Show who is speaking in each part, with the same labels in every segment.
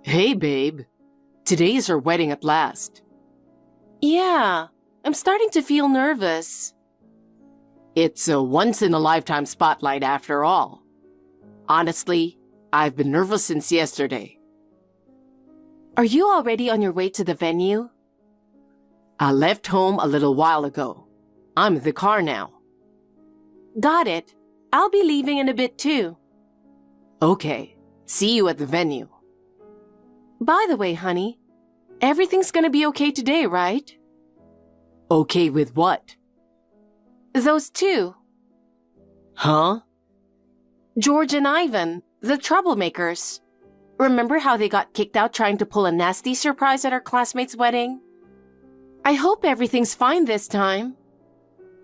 Speaker 1: Hey, babe. Today is our wedding at last.
Speaker 2: Yeah, I'm starting to feel nervous.
Speaker 1: It's a once-in-a-lifetime spotlight after all. Honestly, I've been nervous since yesterday.
Speaker 2: Are you already on your way to the venue?
Speaker 1: I left home a little while ago. I'm in the car now.
Speaker 2: Got it. I'll be leaving in a bit too.
Speaker 1: Okay, see you at the venue.
Speaker 2: By the way, honey, everything's gonna be okay today, right?
Speaker 1: Okay with what?
Speaker 2: Those two,
Speaker 1: Huh?
Speaker 2: George and Ivan, the troublemakers. Remember how they got kicked out trying to pull a nasty surprise at our classmate's wedding? I hope everything's fine this time.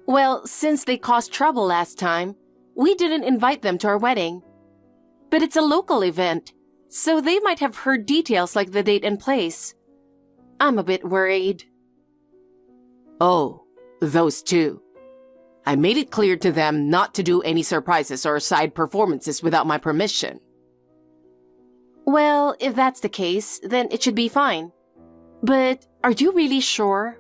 Speaker 2: Well, since they caused trouble last time, we didn't invite them to our wedding. But it's a local event, so they might have heard details like the date and place. I'm a bit worried.
Speaker 1: Oh, those two. I made it clear to them not to do any surprises or side performances without my permission.
Speaker 2: Well, if that's the case, then it should be fine. But are you really sure?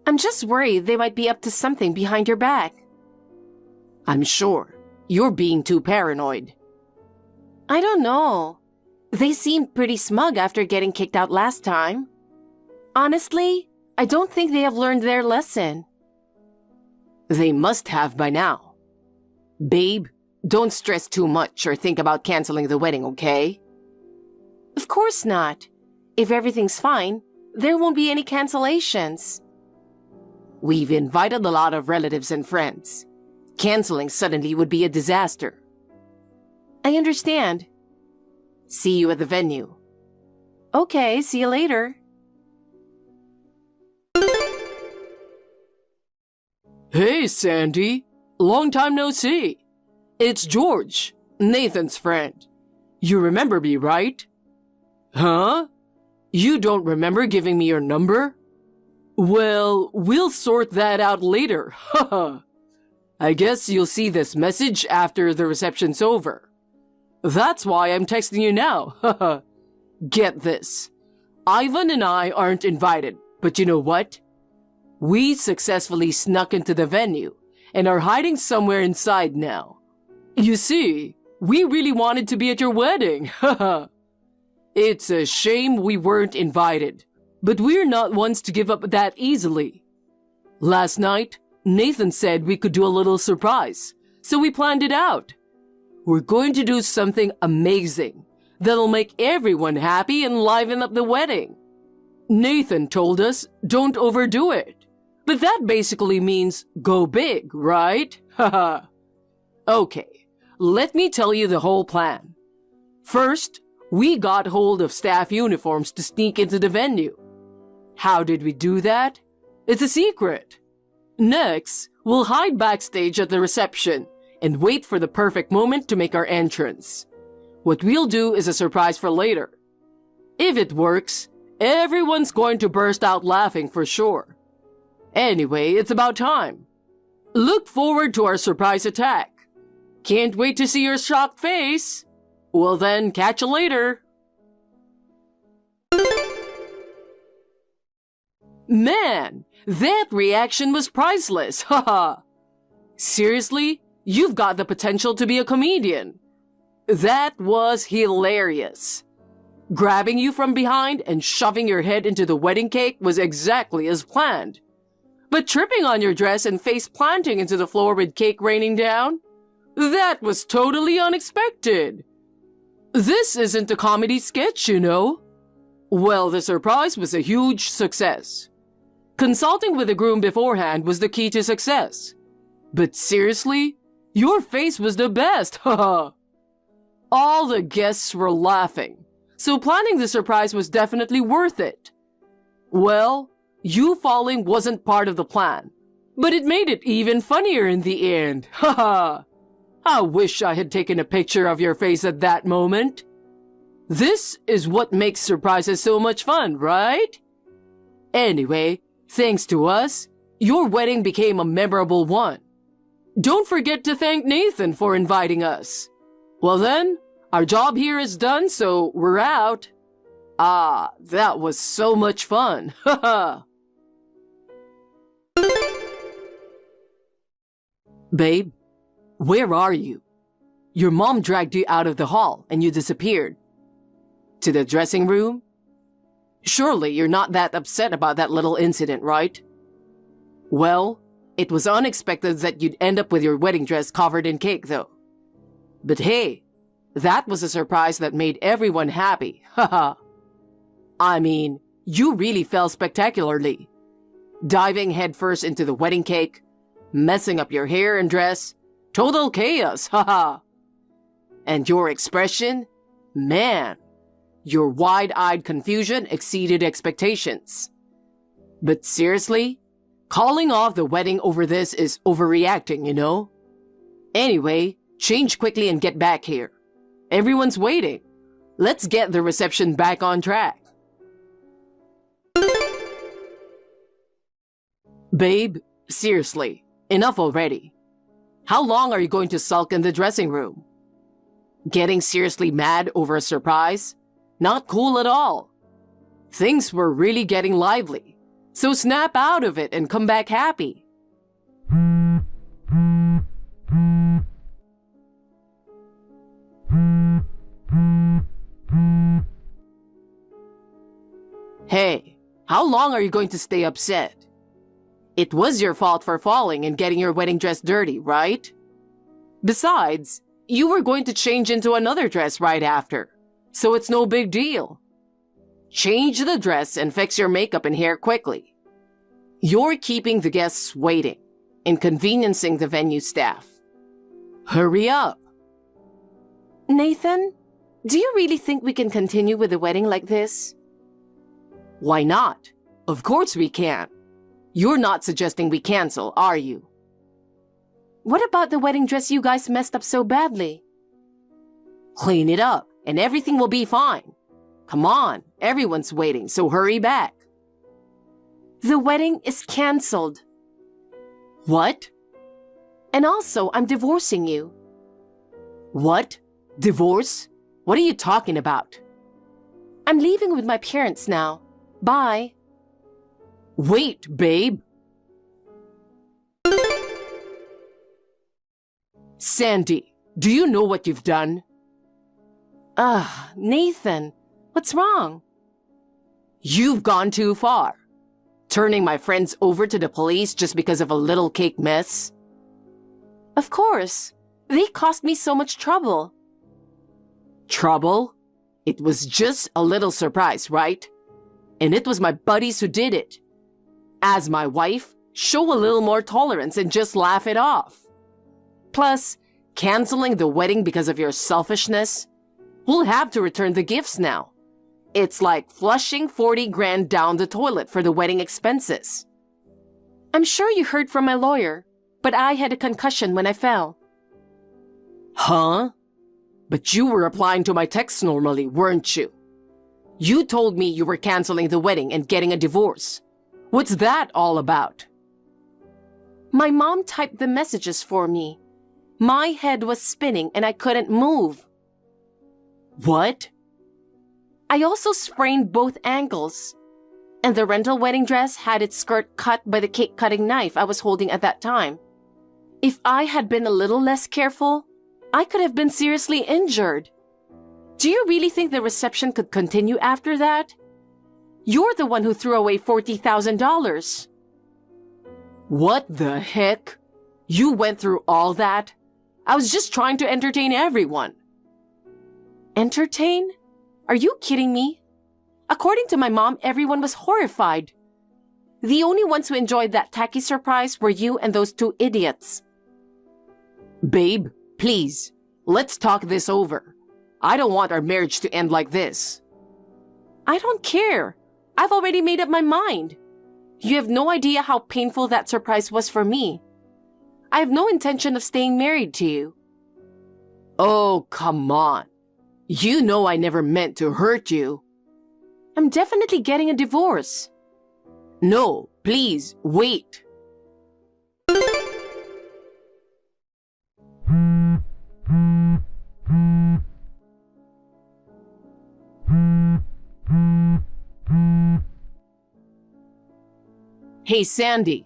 Speaker 2: I'm just worried they might be up to something behind your back.
Speaker 1: I'm sure. You're being too paranoid.
Speaker 2: I don't know. They seemed pretty smug after getting kicked out last time. Honestly, I don't think they have learned their lesson.
Speaker 1: They must have by now. Babe, don't stress too much or think about canceling the wedding, okay?
Speaker 2: Of course not. If everything's fine, there won't be any cancellations.
Speaker 1: We've invited a lot of relatives and friends. Canceling suddenly would be a disaster.
Speaker 2: I understand.
Speaker 1: See you at the venue.
Speaker 2: Okay, see you later.
Speaker 1: Hey, Sandy. Long time no see. It's George, Nathan's friend. You remember me, right? Huh? You don't remember giving me your number? Well, we'll sort that out later. Haha. I guess you'll see this message after the reception's over. That's why I'm texting you now. Haha. Get this. Ivan and I aren't invited, but you know what? We successfully snuck into the venue and are hiding somewhere inside now. You see, we really wanted to be at your wedding. Haha. It's a shame we weren't invited, but we're not ones to give up that easily. Last night, Nathan said we could do a little surprise, so we planned it out. We're going to do something amazing that'll make everyone happy and liven up the wedding. Nathan told us don't overdo it, but that basically means go big, right? Haha. Okay, let me tell you the whole plan. First, we got hold of staff uniforms to sneak into the venue. How did we do that? It's a secret. Next, we'll hide backstage at the reception and wait for the perfect moment to make our entrance. What we'll do is a surprise for later. If it works, everyone's going to burst out laughing for sure. Anyway, it's about time. Look forward to our surprise attack. Can't wait to see your shocked face. Well then, catch you later. Man, that reaction was priceless, haha. Seriously, you've got the potential to be a comedian. That was hilarious. Grabbing you from behind and shoving your head into the wedding cake was exactly as planned. But tripping on your dress and face planting into the floor with cake raining down? That was totally unexpected. This isn't a comedy sketch, you know. Well, the surprise was a huge success. Consulting with the groom beforehand was the key to success. But seriously, your face was the best, haha. All the guests were laughing, so planning the surprise was definitely worth it. Well, you falling wasn't part of the plan, but it made it even funnier in the end, haha. I wish I had taken a picture of your face at that moment. This is what makes surprises so much fun, right? Anyway, thanks to us, your wedding became a memorable one. Don't forget to thank Nathan for inviting us. Well then, our job here is done, so we're out. Ah, that was so much fun. Haha. Babe, where are you? Your mom dragged you out of the hall and you disappeared. To the dressing room? Surely you're not that upset about that little incident, right? Well, it was unexpected that you'd end up with your wedding dress covered in cake, though. But hey, that was a surprise that made everyone happy. Haha. I mean, you really fell spectacularly. Diving headfirst into the wedding cake, messing up your hair and dress, total chaos, haha. And your expression? Man, your wide-eyed confusion exceeded expectations. But seriously, calling off the wedding over this is overreacting, you know? Anyway, change quickly and get back here. Everyone's waiting. Let's get the reception back on track. Babe, seriously, enough already. How long are you going to sulk in the dressing room? Getting seriously mad over a surprise? Not cool at all. Things were really getting lively, so snap out of it and come back happy. Hey, how long are you going to stay upset? It was your fault for falling and getting your wedding dress dirty, right? Besides, you were going to change into another dress right after, so it's no big deal. Change the dress and fix your makeup and hair quickly. You're keeping the guests waiting, inconveniencing the venue staff. Hurry up.
Speaker 2: Nathan, do you really think we can continue with the wedding like this?
Speaker 1: Why not? Of course we can. You're not suggesting we cancel, are you?
Speaker 2: What about the wedding dress you guys messed up so badly?
Speaker 1: Clean it up, and everything will be fine. Come on, everyone's waiting, so hurry back.
Speaker 2: The wedding is canceled.
Speaker 1: What?
Speaker 2: And also, I'm divorcing you.
Speaker 1: What? Divorce? What are you talking about?
Speaker 2: I'm leaving with my parents now. Bye.
Speaker 1: Wait, babe. Sandy, do you know what you've done?
Speaker 2: Nathan, what's wrong?
Speaker 1: You've gone too far. Turning my friends over to the police just because of a little cake mess?
Speaker 2: Of course. They caused me so much trouble.
Speaker 1: Trouble? It was just a little surprise, right? And it was my buddies who did it. As my wife, show a little more tolerance and just laugh it off. Plus, canceling the wedding because of your selfishness? We'll have to return the gifts now. It's like flushing 40 grand down the toilet for the wedding expenses.
Speaker 2: I'm sure you heard from my lawyer, but I had a concussion when I fell.
Speaker 1: Huh? But you were replying to my texts normally, weren't you? You told me you were canceling the wedding and getting a divorce. What's that all about?
Speaker 2: My mom typed the messages for me. My head was spinning and I couldn't move.
Speaker 1: What?
Speaker 2: I also sprained both ankles. And the rental wedding dress had its skirt cut by the cake-cutting knife I was holding at that time. If I had been a little less careful, I could have been seriously injured. Do you really think the reception could continue after that? You're the one who threw away $40,000.
Speaker 1: What the heck? You went through all that? I was just trying to entertain everyone.
Speaker 2: Entertain? Are you kidding me? According to my mom, everyone was horrified. The only ones who enjoyed that tacky surprise were you and those two idiots.
Speaker 1: Babe, please, let's talk this over. I don't want our marriage to end like this.
Speaker 2: I don't care. I've already made up my mind. You have no idea how painful that surprise was for me. I have no intention of staying married to you.
Speaker 1: Oh, come on. You know I never meant to hurt you.
Speaker 2: I'm definitely getting a divorce.
Speaker 1: No, please, wait. Hey, Sandy.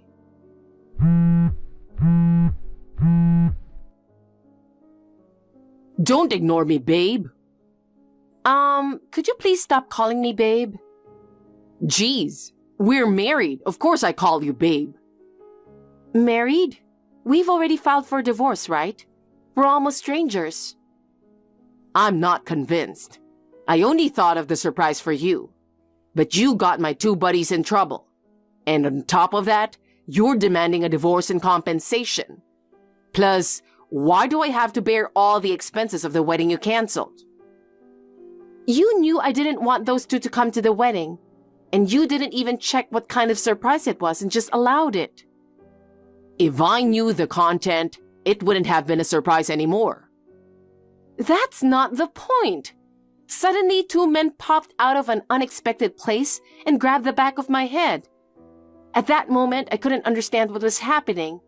Speaker 1: Don't ignore me, babe.
Speaker 2: Could you please stop calling me babe?
Speaker 1: Geez, we're married. Of course I call you babe.
Speaker 2: Married? We've already filed for divorce, right? We're almost strangers.
Speaker 1: I'm not convinced. I only thought of the surprise for you. But you got my two buddies in trouble. And on top of that, you're demanding a divorce and compensation. Plus, why do I have to bear all the expenses of the wedding you canceled?
Speaker 2: You knew I didn't want those two to come to the wedding, and you didn't even check what kind of surprise it was and just allowed it.
Speaker 1: If I knew the content, it wouldn't have been a surprise anymore.
Speaker 2: That's not the point. Suddenly, two men popped out of an unexpected place and grabbed the back of my head. At that moment, I couldn't understand what was happening.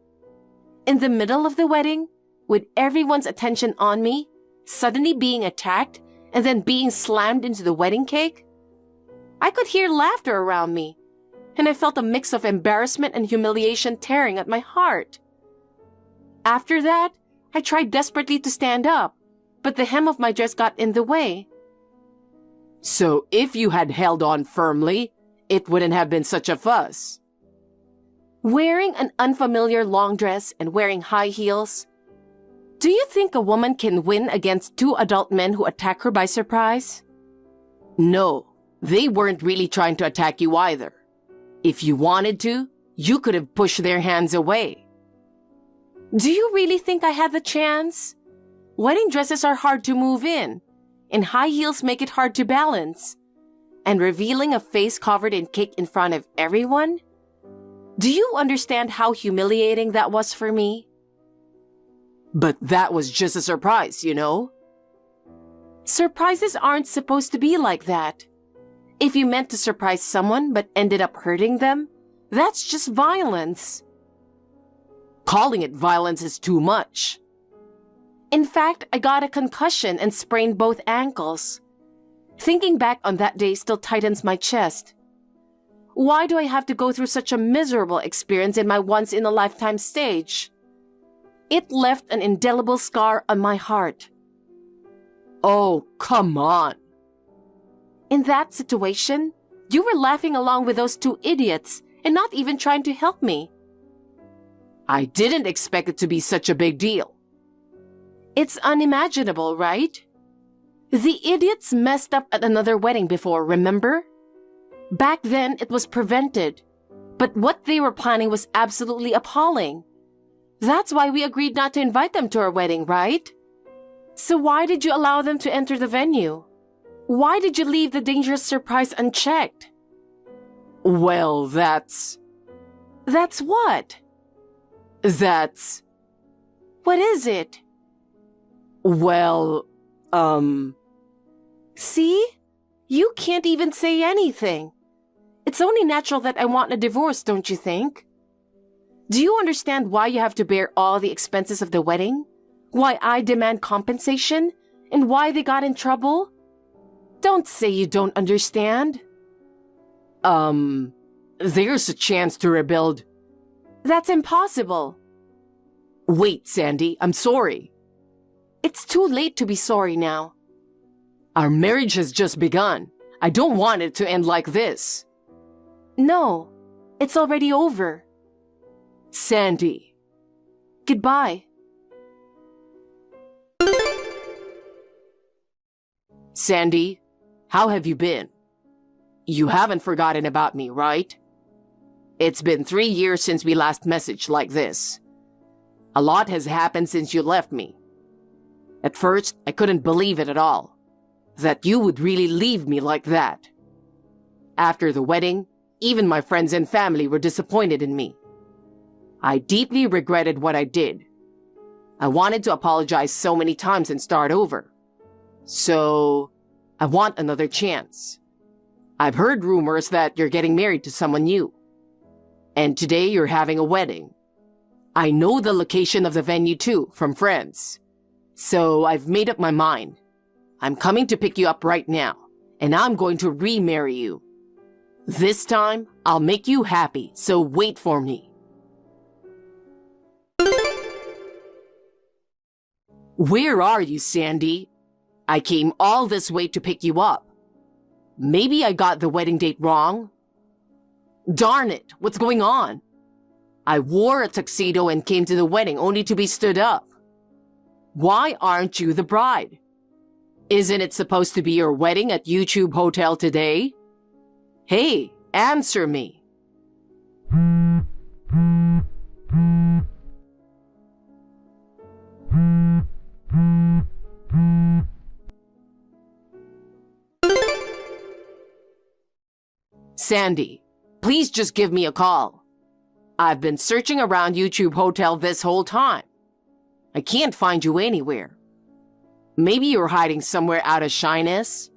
Speaker 2: In the middle of the wedding, with everyone's attention on me, suddenly being attacked, and then being slammed into the wedding cake? I could hear laughter around me, and I felt a mix of embarrassment and humiliation tearing at my heart. After that, I tried desperately to stand up, but the hem of my dress got in the way.
Speaker 1: So if you had held on firmly, it wouldn't have been such a fuss.
Speaker 2: Wearing an unfamiliar long dress and wearing high heels? Do you think a woman can win against two adult men who attack her by surprise?
Speaker 1: No, they weren't really trying to attack you either. If you wanted to, you could have pushed their hands away.
Speaker 2: Do you really think I had the chance? Wedding dresses are hard to move in, and high heels make it hard to balance. And revealing a face covered in cake in front of everyone? Do you understand how humiliating that was for me?
Speaker 1: But that was just a surprise, you know?
Speaker 2: Surprises aren't supposed to be like that. If you meant to surprise someone but ended up hurting them, that's just violence.
Speaker 1: Calling it violence is too much.
Speaker 2: In fact, I got a concussion and sprained both ankles. Thinking back on that day still tightens my chest. Why do I have to go through such a miserable experience in my once-in-a-lifetime stage? It left an indelible scar on my heart.
Speaker 1: Oh, come on.
Speaker 2: In that situation, you were laughing along with those two idiots and not even trying to help me.
Speaker 1: I didn't expect it to be such a big deal.
Speaker 2: It's unimaginable, right? The idiots messed up at another wedding before, remember? Back then, it was prevented. But what they were planning was absolutely appalling. That's why we agreed not to invite them to our wedding, right? So why did you allow them to enter the venue? Why did you leave the dangerous surprise unchecked?
Speaker 1: Well, that's...
Speaker 2: That's what?
Speaker 1: That's...
Speaker 2: What is it?
Speaker 1: Well,
Speaker 2: See? You can't even say anything. It's only natural that I want a divorce, don't you think? Do you understand why you have to bear all the expenses of the wedding? Why I demand compensation? And why they got in trouble? Don't say you don't understand.
Speaker 1: There's a chance to rebuild.
Speaker 2: That's impossible.
Speaker 1: Wait, Sandy, I'm sorry.
Speaker 2: It's too late to be sorry now.
Speaker 1: Our marriage has just begun. I don't want it to end like this.
Speaker 2: No, it's already over.
Speaker 1: Sandy.
Speaker 2: Goodbye.
Speaker 1: Sandy, how have you been? You haven't forgotten about me, right? It's been 3 years since we last messaged like this. A lot has happened since you left me. At first, I couldn't believe it at all. That you would really leave me like that. After the wedding, even my friends and family were disappointed in me. I deeply regretted what I did. I wanted to apologize so many times and start over. So, I want another chance. I've heard rumors that you're getting married to someone new. And today you're having a wedding. I know the location of the venue too, from friends. So I've made up my mind. I'm coming to pick you up right now, and I'm going to remarry you. This time, I'll make you happy, so wait for me. Where are you, Sandy? I came all this way to pick you up. Maybe I got the wedding date wrong. Darn it, what's going on? I wore a tuxedo and came to the wedding only to be stood up. Why aren't you the bride? Isn't it supposed to be your wedding at YouTube Hotel today? Hey, answer me. Sandy, please just give me a call. I've been searching around YouTube Hotel this whole time. I can't find you anywhere. Maybe you're hiding somewhere out of shyness.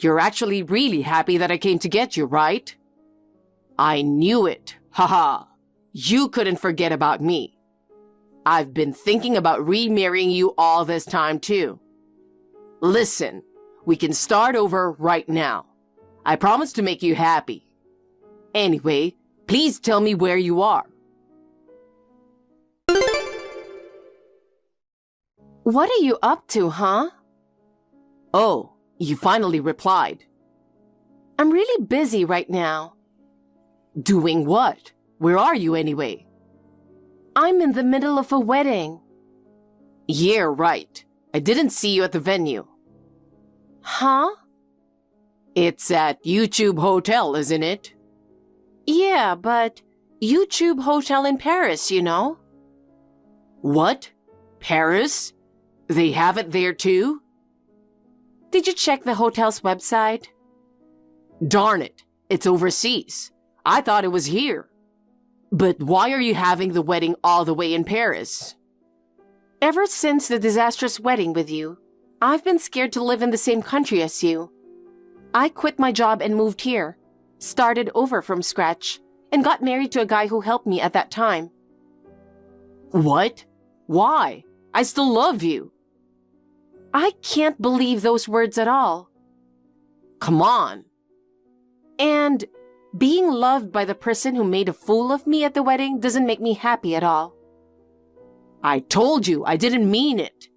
Speaker 1: You're actually really happy that I came to get you, right? I knew it. Haha. You couldn't forget about me. I've been thinking about remarrying you all this time too. Listen, we can start over right now. I promise to make you happy. Anyway, please tell me where you are.
Speaker 2: What are you up to, huh?
Speaker 1: Oh, you finally replied.
Speaker 2: I'm really busy right now.
Speaker 1: Doing what? Where are you anyway?
Speaker 2: I'm in the middle of a wedding.
Speaker 1: Yeah, right. I didn't see you at the venue.
Speaker 2: Huh?
Speaker 1: It's at YouTube Hotel, isn't it?
Speaker 2: Yeah, but YouTube Hotel in Paris, you know?
Speaker 1: What? Paris? They have it there too?
Speaker 2: Did you check the hotel's website?
Speaker 1: Darn it, it's overseas. I thought it was here. But why are you having the wedding all the way in Paris?
Speaker 2: Ever since the disastrous wedding with you, I've been scared to live in the same country as you. I quit my job and moved here, started over from scratch, and got married to a guy who helped me at that time.
Speaker 1: What? Why? I still love you.
Speaker 2: I can't believe those words at all.
Speaker 1: Come on.
Speaker 2: And being loved by the person who made a fool of me at the wedding doesn't make me happy at all.
Speaker 1: I told you I didn't mean it.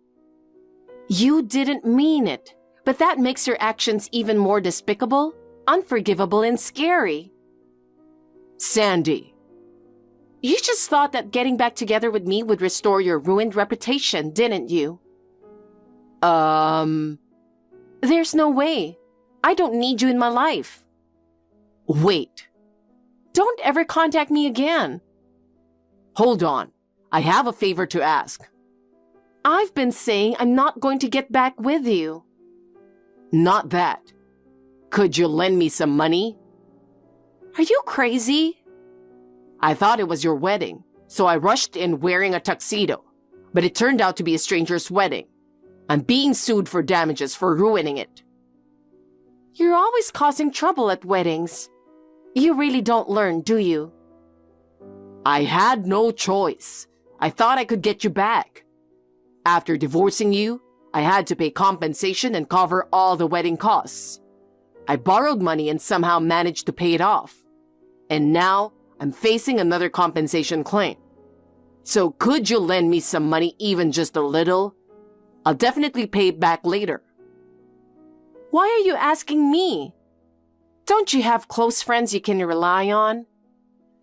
Speaker 2: You didn't mean it, but that makes your actions even more despicable, unforgivable, and scary.
Speaker 1: Sandy.
Speaker 2: You just thought that getting back together with me would restore your ruined reputation, didn't you? There's no way. I don't need you in my life.
Speaker 1: Wait.
Speaker 2: Don't ever contact me again.
Speaker 1: Hold on. I have a favor to ask.
Speaker 2: I've been saying I'm not going to get back with you.
Speaker 1: Not that. Could you lend me some money?
Speaker 2: Are you crazy?
Speaker 1: I thought it was your wedding, so I rushed in wearing a tuxedo. But it turned out to be a stranger's wedding. I'm being sued for damages for ruining it.
Speaker 2: You're always causing trouble at weddings. You really don't learn, do you?
Speaker 1: I had no choice. I thought I could get you back. After divorcing you, I had to pay compensation and cover all the wedding costs. I borrowed money and somehow managed to pay it off. And now, I'm facing another compensation claim. So could you lend me some money, even just a little? I'll definitely pay it back later.
Speaker 2: Why are you asking me? Don't you have close friends you can rely on?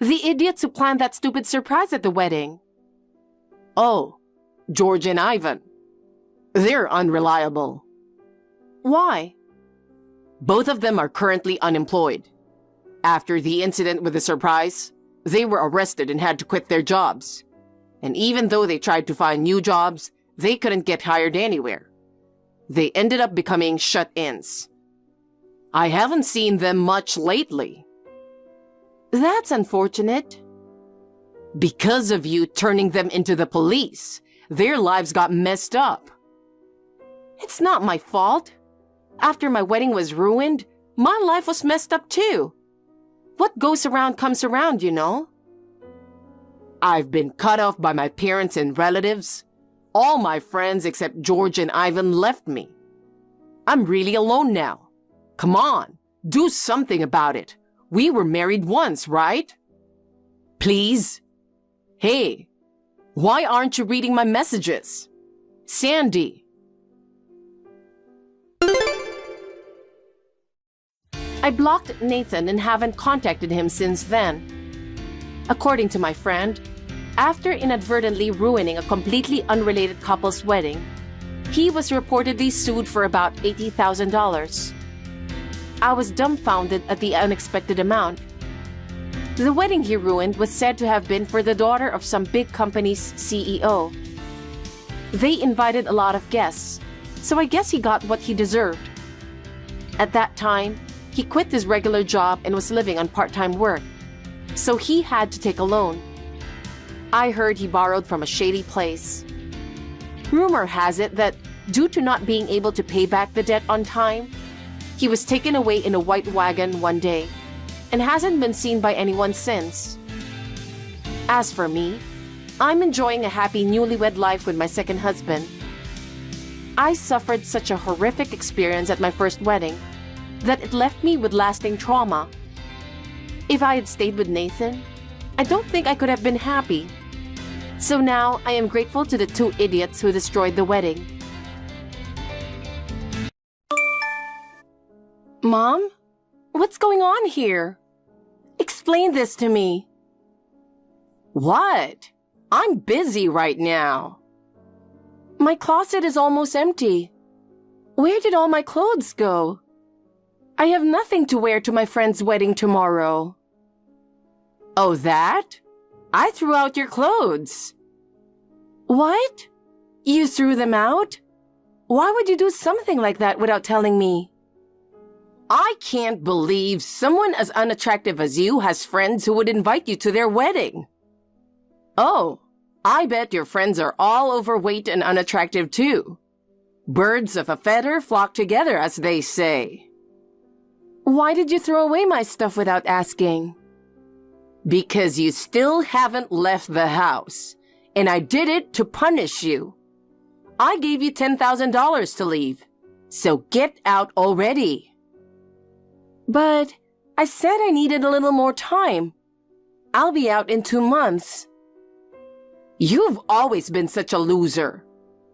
Speaker 2: The idiots who planned that stupid surprise at the wedding.
Speaker 1: Oh, George and Ivan. They're unreliable.
Speaker 2: Why?
Speaker 1: Both of them are currently unemployed. After the incident with the surprise, they were arrested and had to quit their jobs. And even though they tried to find new jobs, they couldn't get hired anywhere. They ended up becoming shut-ins. I haven't seen them much lately.
Speaker 2: That's unfortunate.
Speaker 1: Because of you turning them into the police, their lives got messed up.
Speaker 2: It's not my fault. After my wedding was ruined, my life was messed up too. What goes around comes around, you know?
Speaker 1: I've been cut off by my parents and relatives. All my friends except George and Ivan left me. I'm really alone now. Come on, do something about it, we were married once, right? Please? Hey, why aren't you reading my messages? Sandy.
Speaker 2: I blocked Nathan and haven't contacted him since then. According to my friend, after inadvertently ruining a completely unrelated couple's wedding, he was reportedly sued for about $80,000. I was dumbfounded at the unexpected amount. The wedding he ruined was said to have been for the daughter of some big company's CEO. They invited a lot of guests, so I guess he got what he deserved. At that time, he quit his regular job and was living on part-time work, so he had to take a loan. I heard he borrowed from a shady place. Rumor has it that due to not being able to pay back the debt on time, he was taken away in a white wagon one day and hasn't been seen by anyone since. As for me, I'm enjoying a happy newlywed life with my second husband. I suffered such a horrific experience at my first wedding that it left me with lasting trauma. If I had stayed with Nathan, I don't think I could have been happy. So now I am grateful to the two idiots who destroyed the wedding. Mom? What's going on here? Explain this to me.
Speaker 1: What? I'm busy right now.
Speaker 2: My closet is almost empty. Where did all my clothes go? I have nothing to wear to my friend's wedding tomorrow.
Speaker 1: Oh, that? I threw out your clothes.
Speaker 2: What? You threw them out? Why would you do something like that without telling me?
Speaker 1: I can't believe someone as unattractive as you has friends who would invite you to their wedding. Oh, I bet your friends are all overweight and unattractive too. Birds of a feather flock together, as they say.
Speaker 2: Why did you throw away my stuff without asking?
Speaker 1: Because you still haven't left the house, and I did it to punish you. I gave you $10,000 to leave, so get out already.
Speaker 2: But I said I needed a little more time. I'll be out in 2 months.
Speaker 1: You've always been such a loser.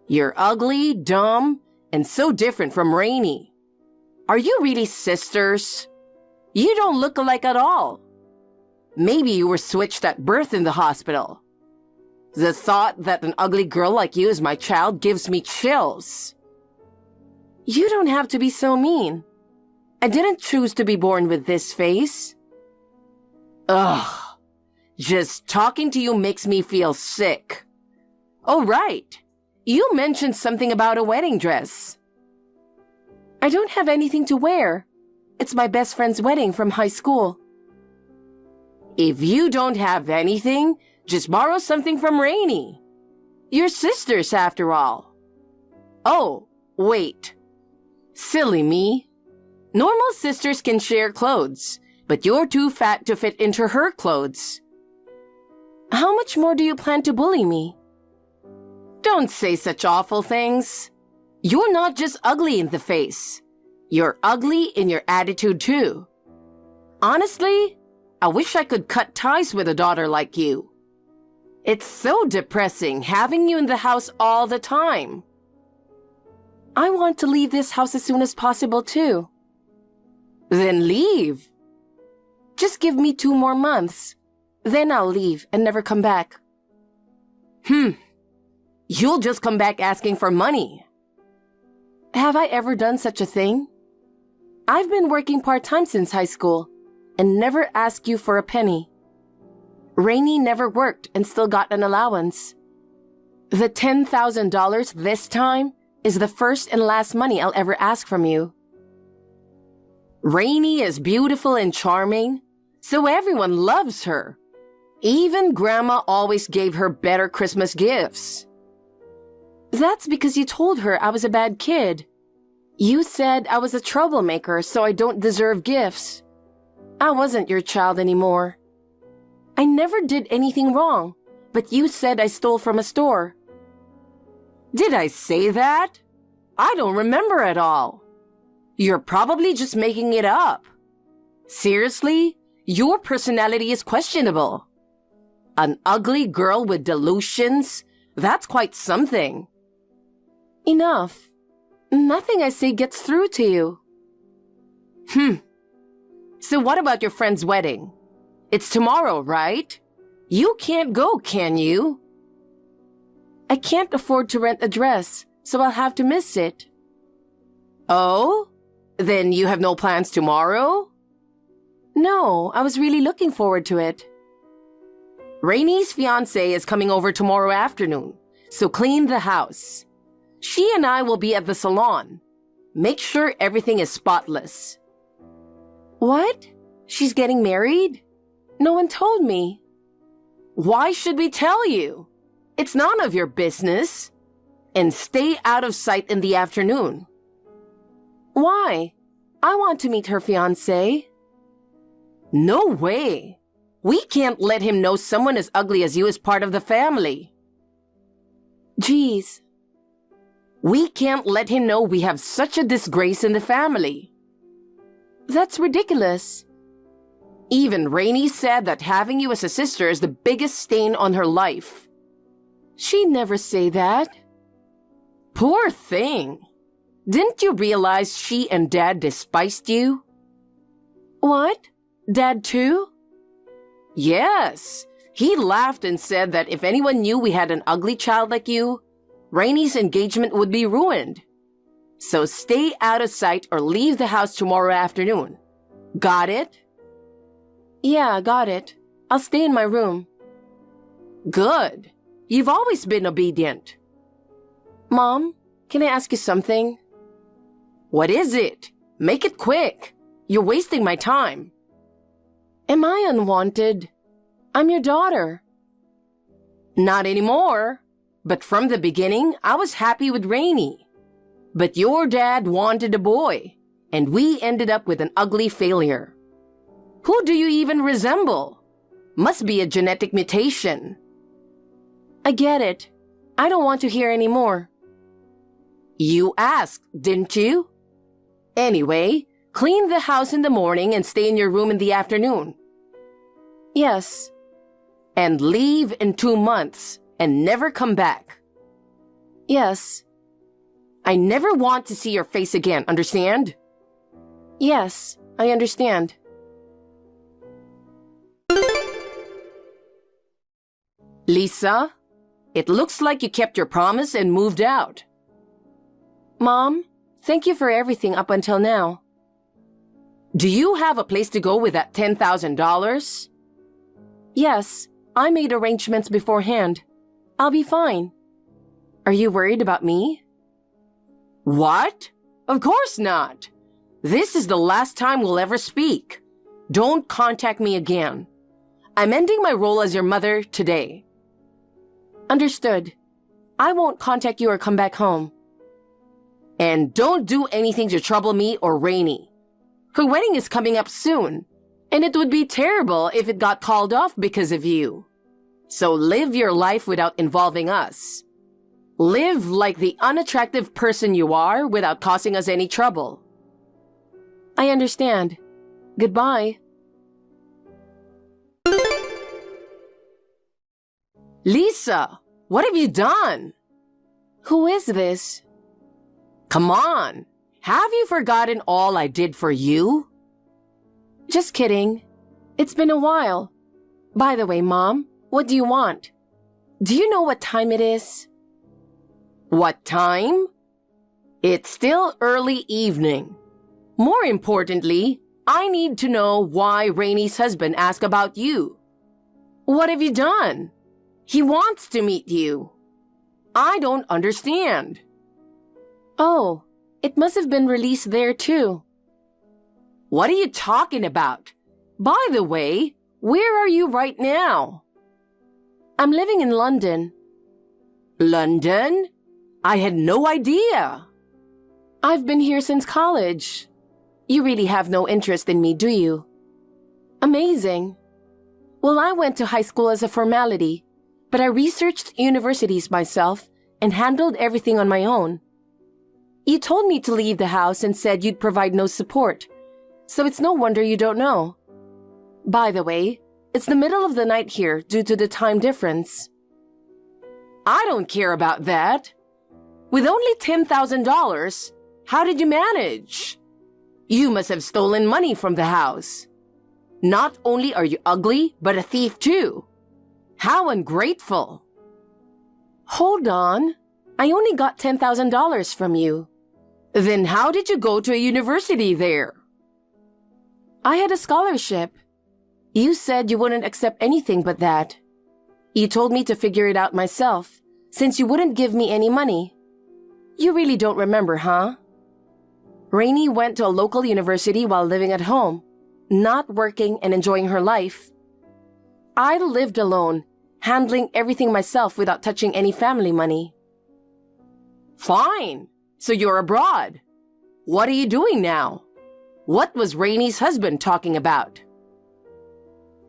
Speaker 1: You're ugly, dumb, and so different from Rainey. Are you really sisters? You don't look alike at all. Maybe you were switched at birth in the hospital. The thought that an ugly girl like you is my child gives me chills.
Speaker 2: You don't have to be so mean. I didn't choose to be born with this face.
Speaker 1: Ugh. Just talking to you makes me feel sick. Oh, right. You mentioned something about a wedding dress.
Speaker 2: I don't have anything to wear. It's my best friend's wedding from high school.
Speaker 1: If you don't have anything, just borrow something from Rainey. You're sisters, after all. Oh, wait. Silly me. Normal sisters can share clothes, but you're too fat to fit into her clothes.
Speaker 2: How much more do you plan to bully me?
Speaker 1: Don't say such awful things. You're not just ugly in the face. You're ugly in your attitude too. Honestly, I wish I could cut ties with a daughter like you. It's so depressing having you in the house all the time.
Speaker 2: I want to leave this house as soon as possible too.
Speaker 1: Then leave.
Speaker 2: Just give me 2 more months. Then I'll leave and never come back.
Speaker 1: You'll just come back asking for money.
Speaker 2: Have I ever done such a thing? I've been working part-time since high school and never asked you for a penny. Rainey never worked and still got an allowance. The $10,000 this time is the first and last money I'll ever ask from you.
Speaker 1: Rainey is beautiful and charming, so everyone loves her. Even Grandma always gave her better Christmas gifts.
Speaker 2: That's because you told her I was a bad kid. You said I was a troublemaker, so I don't deserve gifts. I wasn't your child anymore. I never did anything wrong, but you said I stole from a store.
Speaker 1: Did I say that? I don't remember at all. You're probably just making it up. Seriously,
Speaker 2: Your personality is questionable. An ugly girl with delusions? That's quite something. Enough. Nothing I say gets through to you. So what about your friend's wedding? It's tomorrow, right? You can't go, can you? I can't afford to rent a dress, so I'll have to miss it. Oh? Then you have no plans tomorrow? No, I was really looking forward to it. Rainy's fiancé is coming over tomorrow afternoon, so clean the house. She and I will be at the salon. Make sure everything is spotless. What? She's getting married? No one told me. Why should we tell you? It's none of your business. And stay out of sight in the afternoon. Why? I want to meet her fiancé. No way. We can't let him know someone as ugly as you is part of the family. Geez. We can't let him know we have such a disgrace in the family. That's ridiculous. Even Rainy said that having you as a sister is the biggest stain on her life. She'd never say that. Poor thing. Didn't you realize she and Dad despised you? What? Dad too? Yes. He laughed and said that if anyone knew we had an ugly child like you, Rainy's engagement would be ruined. So stay out of sight or leave the house tomorrow afternoon. Got it? Yeah, got it. I'll stay in my room. Good. You've always been obedient. Mom, can I ask you something? What is it? Make it quick. You're wasting my time. Am I unwanted? I'm your daughter. Not anymore. But from the beginning, I was happy with Rainy. But your dad wanted a boy, and we ended up with an ugly failure. Who do you even resemble? Must be a genetic mutation. I get it. I don't want to hear any more. You asked, didn't you? Anyway, clean the house in the morning and stay in your room in the afternoon. Yes. And leave in 2 months and never come back. Yes. I never want to see your face again, understand? Yes, I understand. Lisa, it looks like you kept your promise and moved out. Mom, thank you for everything up until now. Do you have a place to go with that $10,000? Yes, I made arrangements beforehand. I'll be fine. Are you worried about me? What? Of course not. This is the last time we'll ever speak. Don't contact me again. I'm ending my role as your mother today. Understood. I won't contact you or come back home. And don't do anything to trouble me or Rainy. Her wedding is coming up soon, and it would be terrible if it got called off because of you. So live your life without involving us. Live like the unattractive person you are without causing us any trouble. I understand. Goodbye. Lisa, what have you done? Who is this? Come on. Have you forgotten all I did for you? Just kidding. It's been a while. By the way, Mom, what do you want? Do you know what time it is? What time? It's still early evening. More importantly, I need to know why Rainy's husband asked about you. What have you done? He wants to meet you. I don't understand. Oh, it must have been released there too. What are you talking about? By the way, where are you right now? I'm living in London. London? I had no idea. I've been here since college. You really have no interest in me, do you? Amazing. Well, I went to high school as a formality, but I researched universities myself and handled everything on my own. You told me to leave the house and said you'd provide no support, so it's no wonder you don't know. By the way, it's the middle of the night here due to the time difference.
Speaker 1: I don't care about that. With only $10,000, how did you manage? You must have stolen money from the house. Not only are you ugly, but a thief too. How ungrateful.
Speaker 2: Hold on. I only got $10,000 from you.
Speaker 1: Then how did you go to a university there?
Speaker 2: I had a scholarship. You said you wouldn't accept anything but that. You told me to figure it out myself, since you wouldn't give me any money. You really don't remember, huh? Rainey went to a local university while living at home, not working and enjoying her life. I lived alone, handling everything myself without touching any family money.
Speaker 1: Fine. So you're abroad. What are you doing now? What was Rainey's husband talking about?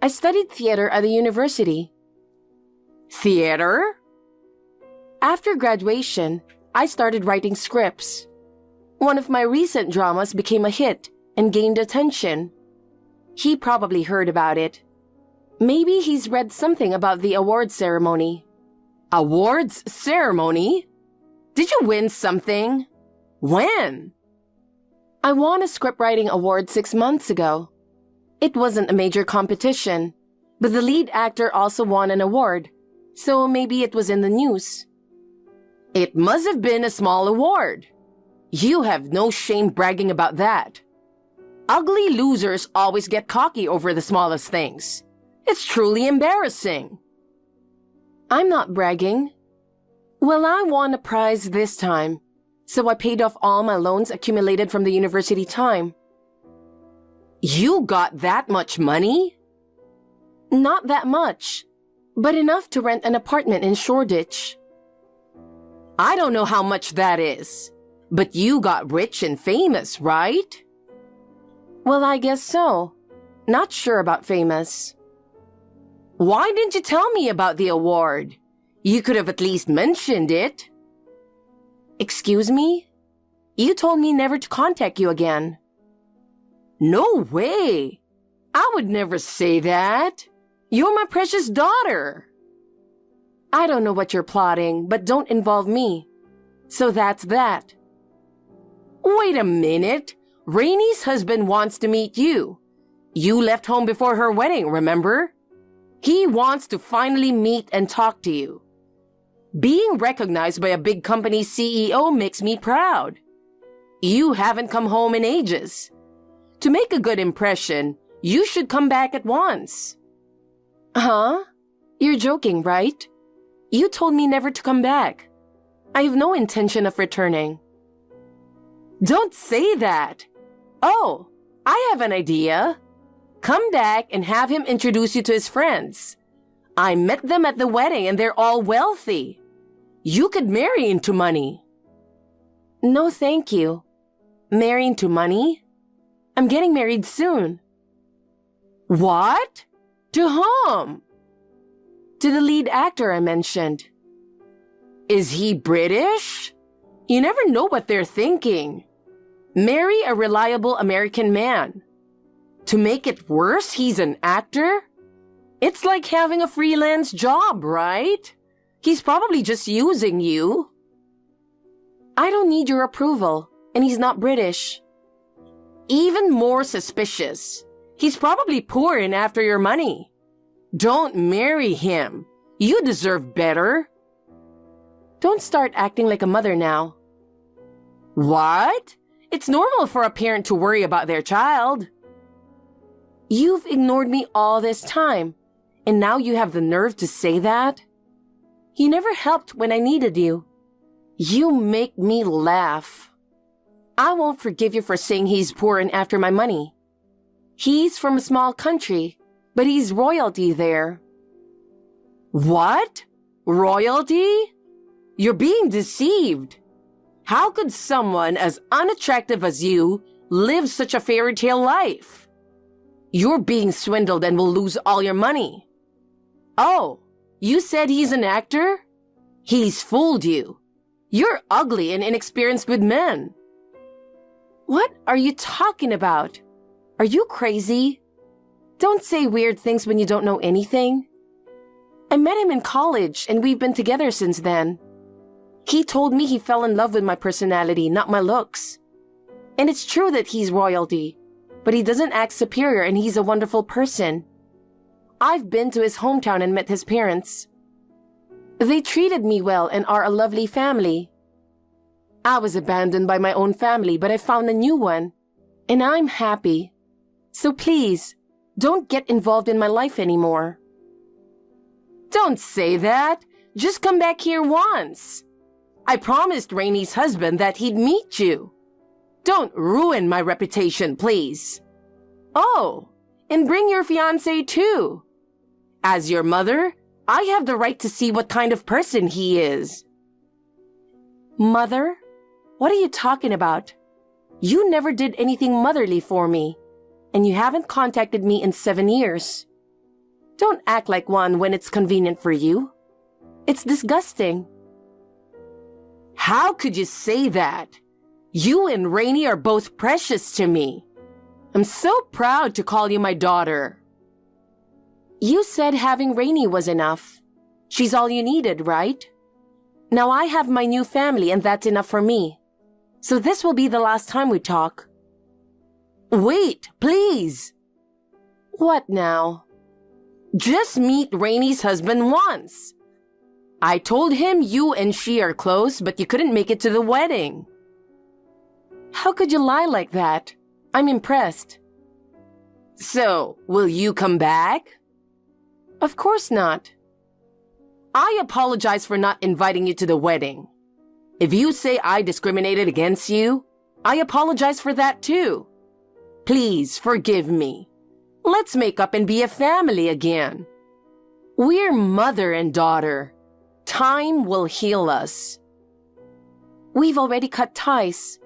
Speaker 2: I studied theater at the university.
Speaker 1: Theater?
Speaker 2: After graduation, I started writing scripts. One of my recent dramas became a hit and gained attention. He probably heard about it. Maybe he's read something about the awards ceremony.
Speaker 1: Awards ceremony? Did you win something? When?
Speaker 2: I won a scriptwriting award 6 months ago. It wasn't a major competition, but the lead actor also won an award, so maybe it was in the news.
Speaker 1: It must have been a small award. You have no shame bragging about that. Ugly losers always get cocky over the smallest things. It's truly embarrassing.
Speaker 2: I'm not bragging. Well, I won a prize this time, so I paid off all my loans accumulated from the university time.
Speaker 1: You got that much money?
Speaker 2: Not that much, but enough to rent an apartment in Shoreditch.
Speaker 1: I don't know how much that is, but you got rich and famous, right?
Speaker 2: Well, I guess so. Not sure about famous.
Speaker 1: Why didn't you tell me about the award? You could have at least mentioned it.
Speaker 2: Excuse me? You told me never to contact you again.
Speaker 1: No way! I would never say that. You're my precious daughter.
Speaker 2: I don't know what you're plotting, but don't involve me. So that's that.
Speaker 1: Wait a minute. Rainey's husband wants to meet you. You left home before her wedding, remember? He wants to finally meet and talk to you. Being recognized by a big company's CEO makes me proud. You haven't come home in ages. To make a good impression, you should come back at once.
Speaker 2: Huh? You're joking, right? You told me never to come back. I have no intention of returning.
Speaker 1: Don't say that. Oh, I have an idea. Come back and have him introduce you to his friends. I met them at the wedding and they're all wealthy. You could marry into money.
Speaker 2: No, thank you. Marry into money? I'm getting married soon.
Speaker 1: What? To whom?
Speaker 2: To the lead actor I mentioned.
Speaker 1: Is he British? You never know what they're thinking. Marry a reliable American man. To make it worse, he's an actor? It's like having a freelance job, right? He's probably just using you.
Speaker 2: I don't need your approval, and he's not British.
Speaker 1: Even more suspicious. He's probably poor and after your money. Don't marry him. You deserve better.
Speaker 2: Don't start acting like a mother now.
Speaker 1: What? It's normal for a parent to worry about their child.
Speaker 2: You've ignored me all this time, and now you have the nerve to say that? You never helped when I needed you. You make me laugh. I won't forgive you for saying he's poor and after my money. He's from a small country, but he's royalty there.
Speaker 1: What? Royalty? You're being deceived. How could someone as unattractive as you live such a fairy tale life? You're being swindled and will lose all your money. Oh, you said he's an actor? He's fooled you. You're ugly and inexperienced with men.
Speaker 2: What are you talking about? Are you crazy? Don't say weird things when you don't know anything. I met him in college and we've been together since then. He told me he fell in love with my personality, not my looks. And it's true that he's royalty, but he doesn't act superior and he's a wonderful person. I've been to his hometown and met his parents. They treated me well and are a lovely family. I was abandoned by my own family, but I found a new one, and I'm happy. So please, don't get involved in my life anymore. Don't say that. Just come back here once. I promised Rainie's husband that he'd meet you. Don't ruin my reputation, please. Oh, and bring your fiancé too. As your mother, I have the right to see what kind of person he is. Mother? What are you talking about? You never did anything motherly for me, and you haven't contacted me in 7 years. Don't act like one when it's convenient for you. It's disgusting. How could you say that? You and Rainie are both precious to me. I'm so proud to call you my daughter. You said having Rainie was enough. She's all you needed, right? Now I have my new family and that's enough for me. So this will be the last time we talk. Wait, please. What now? Just meet Rainie's husband once. I told him you and she are close, but you couldn't make it to the wedding. How could you lie like that? I'm impressed. So, will you come back? Of course not. I apologize for not inviting you to the wedding. If you say I discriminated against you, I apologize for that too. Please forgive me. Let's make up and be a family again. We're mother and daughter. Time will heal us. We've already cut ties.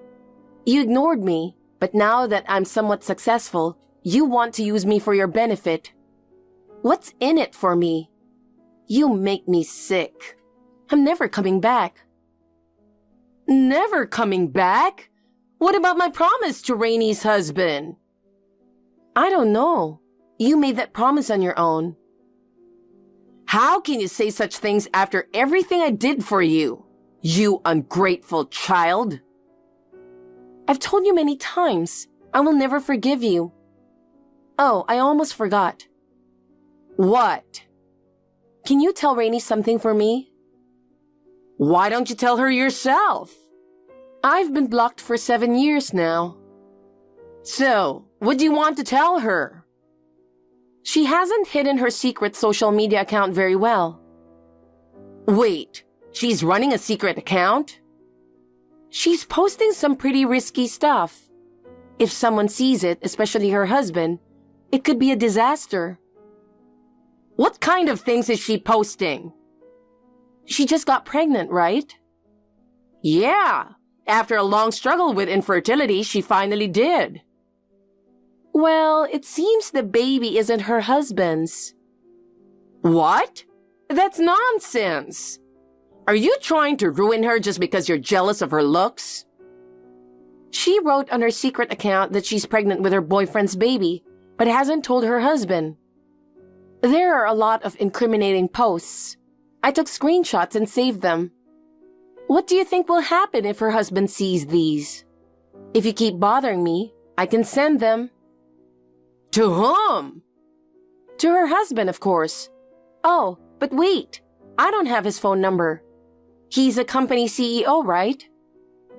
Speaker 2: You ignored me, but now that I'm somewhat successful, you want to use me for your benefit. What's in it for me? You make me sick. I'm never coming back. Never coming back? What about my promise to Rainie's husband? I don't know. You made that promise on your own. How can you say such things after everything I did for you? You ungrateful child. I've told you many times, I will never forgive you. Oh, I almost forgot. What? Can you tell Rainie something for me? Why don't you tell her yourself? I've been blocked for 7 years now. So, what do you want to tell her? She hasn't hidden her secret social media account very well. Wait, she's running a secret account? She's posting some pretty risky stuff. If someone sees it, especially her husband, it could be a disaster. What kind of things is she posting? She just got pregnant, right? Yeah, after a long struggle with infertility, she finally did. Well, it seems the baby isn't her husband's. What? That's nonsense. Are you trying to ruin her just because you're jealous of her looks? She wrote on her secret account that she's pregnant with her boyfriend's baby, but hasn't told her husband. There are a lot of incriminating posts. I took screenshots and saved them. What do you think will happen if her husband sees these? If you keep bothering me, I can send them. To whom? To her husband, of course. Oh, but wait, I don't have his phone number. He's a company CEO, right?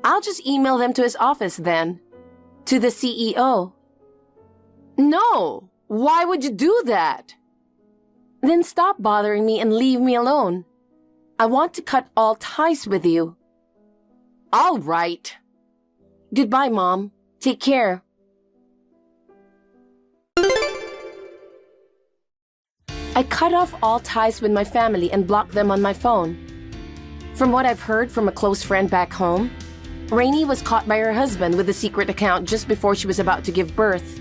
Speaker 2: I'll just email them to his office then. To the CEO. No, why would you do that? Then stop bothering me and leave me alone. I want to cut all ties with you. All right. Goodbye, Mom. Take care. I cut off all ties with my family and blocked them on my phone. From what I've heard from a close friend back home, Rainie was caught by her husband with a secret account just before she was about to give birth.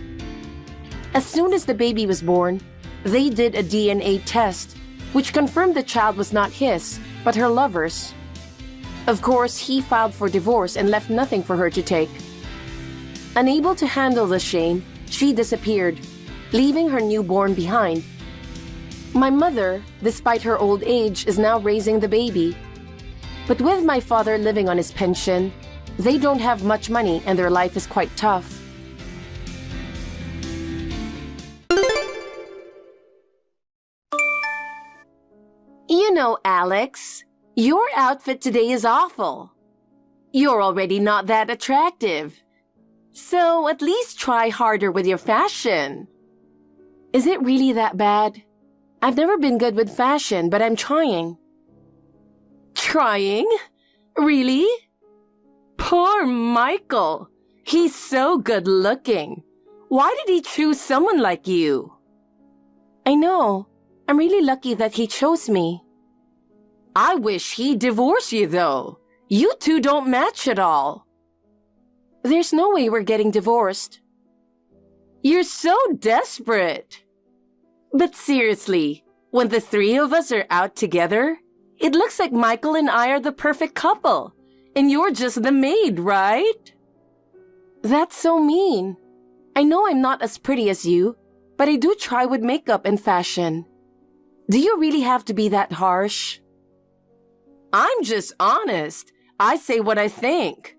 Speaker 2: As soon as the baby was born, they did a DNA test, which confirmed the child was not his, but her lover's. Of course, he filed for divorce and left nothing for her to take. Unable to handle the shame, she disappeared, leaving her newborn behind. My mother, despite her old age, is now raising the baby. But with my father living on his pension, they don't have much money and their life is quite tough. You know, Alex, your outfit today is awful. You're already not that attractive. So at least try harder with your fashion. Is it really that bad? I've never been good with fashion, but I'm trying. Trying? Really? Poor Michael. He's so good looking. Why did he choose someone like you? I know. I'm really lucky that he chose me. I wish he'd divorce you, though. You two don't match at all. There's no way we're getting divorced. You're so desperate. But seriously, when the three of us are out together, it looks like Michael and I are the perfect couple, and you're just the maid, right? That's so mean. I know I'm not as pretty as you, but I do try with makeup and fashion. Do you really have to be that harsh? I'm just honest. I say what I think.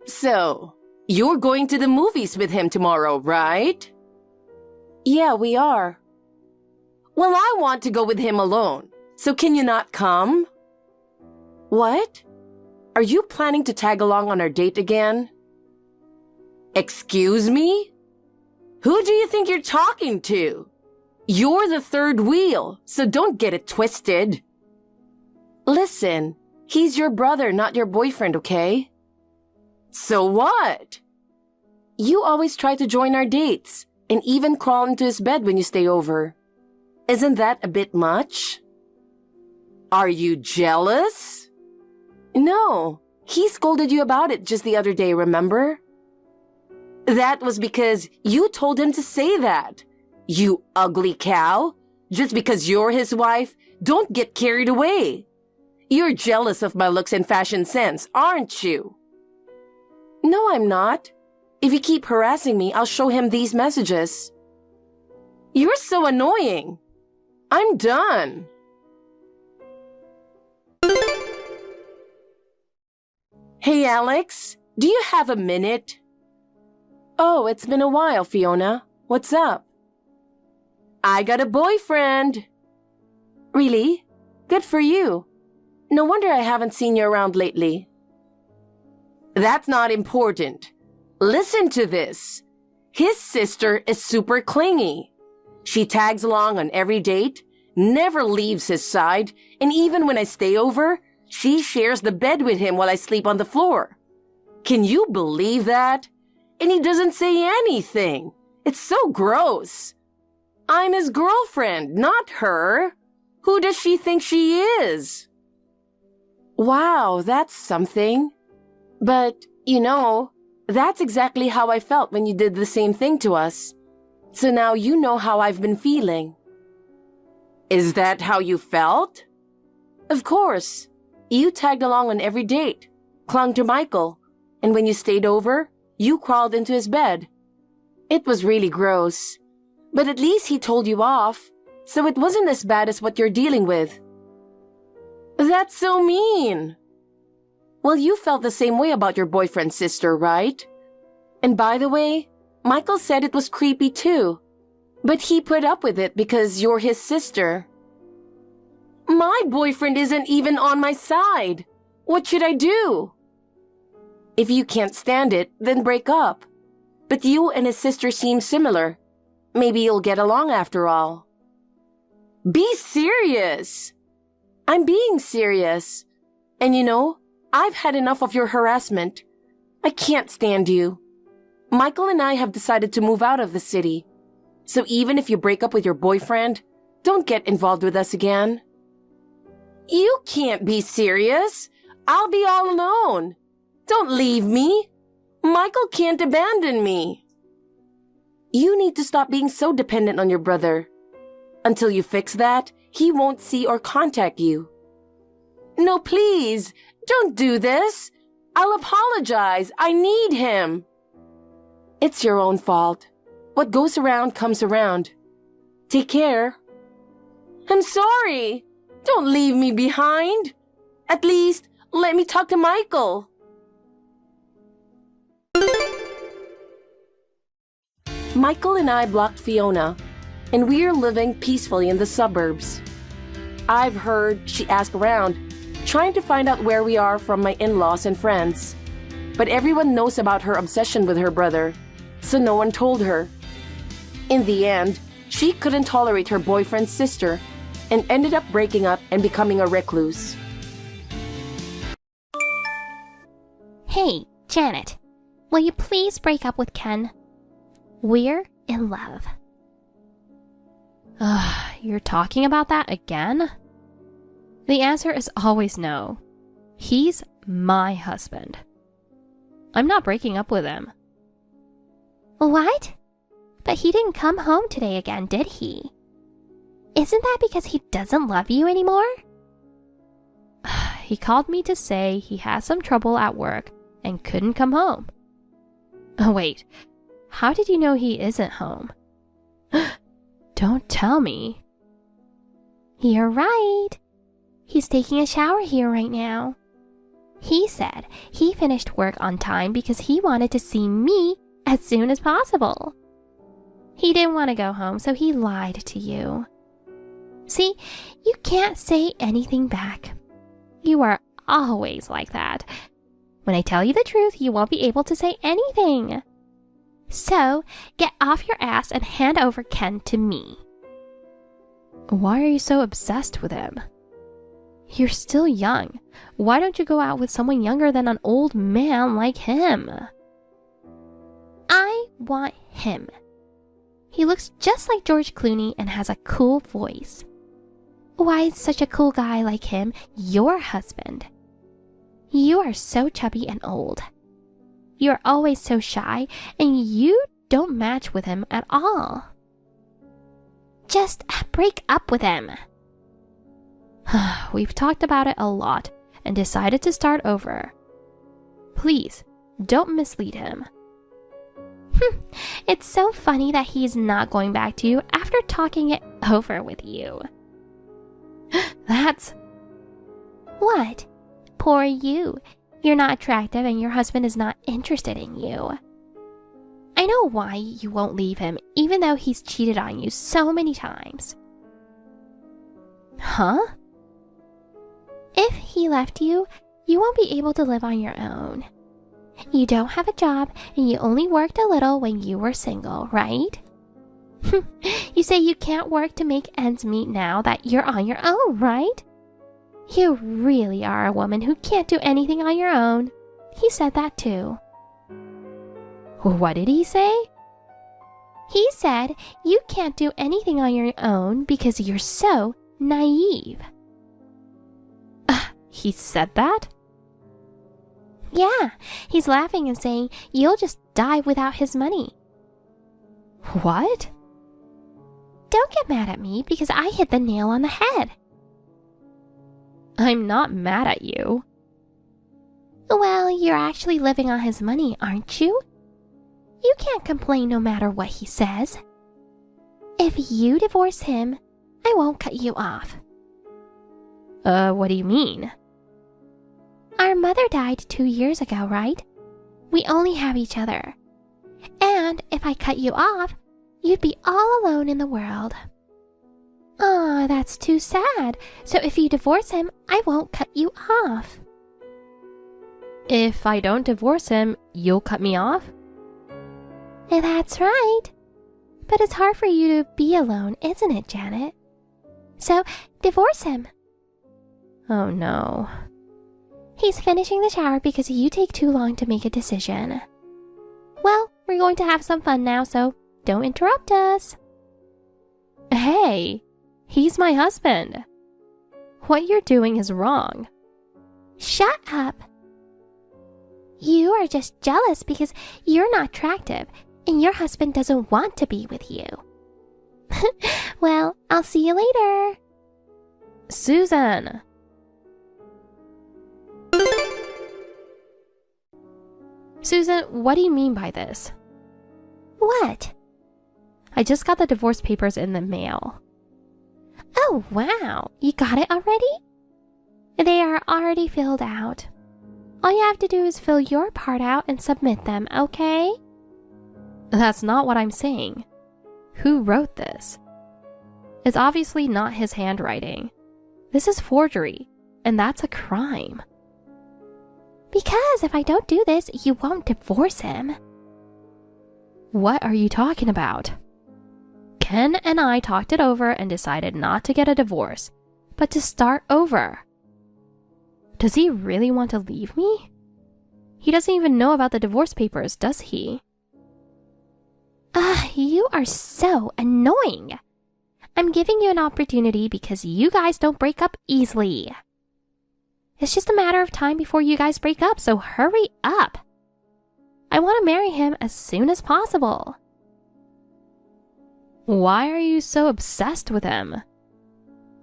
Speaker 2: So, you're going to the movies with him tomorrow, right? Yeah, we are. Well, I want to go with him alone. So can you not come? What? Are you planning to tag along on our date again? Excuse me? Who do you think you're talking to? You're the third wheel, so don't get it twisted. Listen, he's your brother, not your boyfriend, okay? So what? You always try to join our dates and even crawl into his bed when you stay over. Isn't that a bit much? Are you jealous? No, he scolded you about it just the other day, remember? That was because you told him to say that. You ugly cow. Just because you're his wife, don't get carried away. You're jealous of my looks and fashion sense, aren't you? No, I'm not. If you keep harassing me, I'll show him these messages. You're so annoying. I'm done. Hey, Alex, do you have a minute? Oh, it's been a while, Fiona. What's up? I got a boyfriend. Really? Good for you. No wonder I haven't seen you around lately. That's not important. Listen to this. His sister is super clingy. She tags along on every date, never leaves his side, and even when I stay over, she shares the bed with him while I sleep on the floor. Can you believe that? And he doesn't say anything. It's so gross. I'm his girlfriend, not her. Who does she think she is? Wow, that's something. But, you know, that's exactly how I felt when you did the same thing to us. So now you know how I've been feeling. Is that how you felt? Of course. You tagged along on every date, clung to Michael, and when you stayed over, you crawled into his bed. It was really gross. But at least he told you off, so it wasn't as bad as what you're dealing with. That's so mean. Well, you felt the same way about your boyfriend's sister, right? And by the way, Michael said it was creepy too. But he put up with it because you're his sister. My boyfriend isn't even on my side. What should I do? If you can't stand it, then break up. But you and his sister seem similar. Maybe you'll get along after all. Be serious. I'm being serious. And you know, I've had enough of your harassment. I can't stand you. Michael and I have decided to move out of the city. So even if you break up with your boyfriend, don't get involved with us again. You can't be serious. I'll be all alone. Don't leave me. Michael can't abandon me. You need to stop being so dependent on your brother. Until you fix that, he won't see or contact you. No, please, don't do this. I'll apologize. I need him. It's your own fault. What goes around comes around. Take care. I'm sorry. Don't leave me behind. At least, let me talk to Michael. Michael and I blocked Fiona, and we're living peacefully in the suburbs. I've heard she asked around, trying to find out where we are from my in-laws and friends. But everyone knows about her obsession with her brother, so no one told her. In the end, she couldn't tolerate her boyfriend's sister and ended up breaking up and becoming a recluse.
Speaker 3: Hey, Janet, will you please break up with Ken? We're in love. You're talking about that again? The answer is always no. He's my husband. I'm not breaking up with him. What? But he didn't come home today again, did he? Isn't that because he doesn't love you anymore?
Speaker 2: He called me to say he had some trouble at work and couldn't come home. Oh, wait. How did you know he isn't home? Don't tell me.
Speaker 3: You're right. He's taking a shower here right now. He said he finished work on time because he wanted to see me as soon as possible. He didn't want to go home, so he lied to you. See, you can't say anything back. You are always like that. When I tell you the truth, you won't be able to say anything. So, get off your ass and hand over Ken to me.
Speaker 2: Why are you so obsessed with him? You're still young. Why don't you go out with someone younger than an old man like him?
Speaker 3: I want him. He looks just like George Clooney and has a cool voice. Why is such a cool guy like him your husband? You are so chubby and old. You're always so shy, and you don't match with him at all. Just break up with him.
Speaker 2: We've talked about it a lot and decided to start over. Please, don't mislead him.
Speaker 3: It's so funny that he's not going back to you after talking it over with you.
Speaker 2: That's...
Speaker 3: What? Poor you. You're not attractive and your husband is not interested in you. I know why you won't leave him, even though he's cheated on you so many times.
Speaker 2: Huh?
Speaker 3: If he left you, you won't be able to live on your own. You don't have a job and you only worked a little when you were single, right? You say you can't work to make ends meet now that you're on your own, right? You really are a woman who can't do anything on your own. He said that too.
Speaker 2: What did he say?
Speaker 3: He said you can't do anything on your own because you're so naive.
Speaker 2: He said that?
Speaker 3: Yeah, he's laughing and saying you'll just die without his money.
Speaker 2: What?
Speaker 3: Don't get mad at me because I hit the nail on the head.
Speaker 2: I'm not mad at you.
Speaker 3: Well, you're actually living on his money, aren't you? You can't complain no matter what he says. If you divorce him, I won't cut you off.
Speaker 2: What do you mean?
Speaker 3: Our mother died 2 years ago, right? We only have each other. And if I cut you off, you'd be all alone in the world. Aw, that's too sad. So if you divorce him, I won't cut you off.
Speaker 2: If I don't divorce him, you'll cut me off?
Speaker 3: That's right. But it's hard for you to be alone, isn't it, Janet? So, divorce him.
Speaker 2: Oh no.
Speaker 3: He's finishing the shower because you take too long to make a decision. Well, we're going to have some fun now, so don't interrupt us.
Speaker 2: Hey, he's my husband. What you're doing is wrong.
Speaker 3: Shut up. You are just jealous because you're not attractive and your husband doesn't want to be with you. Well, I'll see you later.
Speaker 2: Susan. Susan, what do you mean by this?
Speaker 3: What? I just got the divorce papers in the mail. Oh, wow. You got it already? They are already filled out. All you have to do is fill your part out and submit them, okay? That's not what I'm saying. Who wrote this? It's obviously not his handwriting. This is forgery, and that's a crime. Because if I don't do this, you won't divorce him. What are you talking about? Ken and I talked it over and decided not to get a divorce, but to start over. Does he really want to leave me? He doesn't even know about the divorce papers, does he? You are so annoying. I'm giving you an opportunity because you guys don't break up easily. It's just a matter of time before you guys break up, so hurry up. I want to marry him as soon as possible. Why are you so obsessed with him?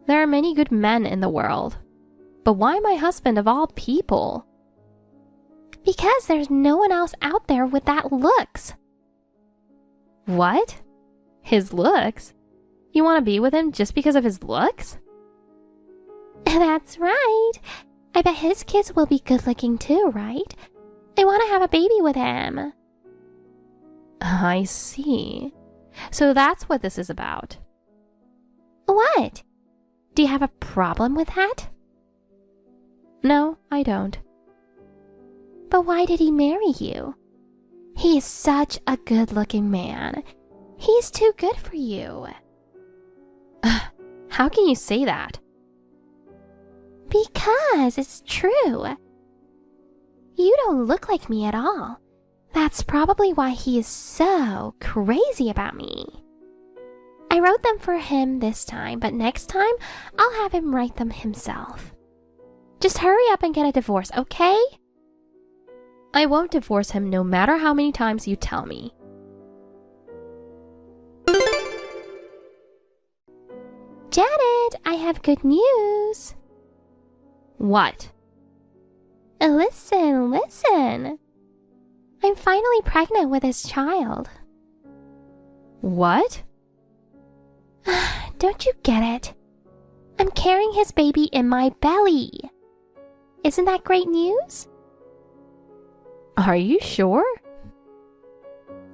Speaker 3: There are many good men in the world, but why my husband of all people? Because there's no one else out there with that looks. What? His looks? You want to be with him just because of his looks? That's right. I bet his kids will be good looking too, right? I want to have a baby with him. I see. So that's what this is about. What? Do you have a problem with that? No, I don't. But why did he marry you? He's such a good-looking man. He's too good for you. How can you say that? Because it's true. You don't look like me at all. That's probably why he is so crazy about me. I wrote them for him this time, but next time I'll have him write them himself. Just hurry up and get a divorce, okay? I won't divorce him no matter how many times you tell me. Janet, I have good news. What? Listen. I'm finally pregnant with his child. What? Don't you get it? I'm carrying his baby in my belly. Isn't that great news? Are you sure?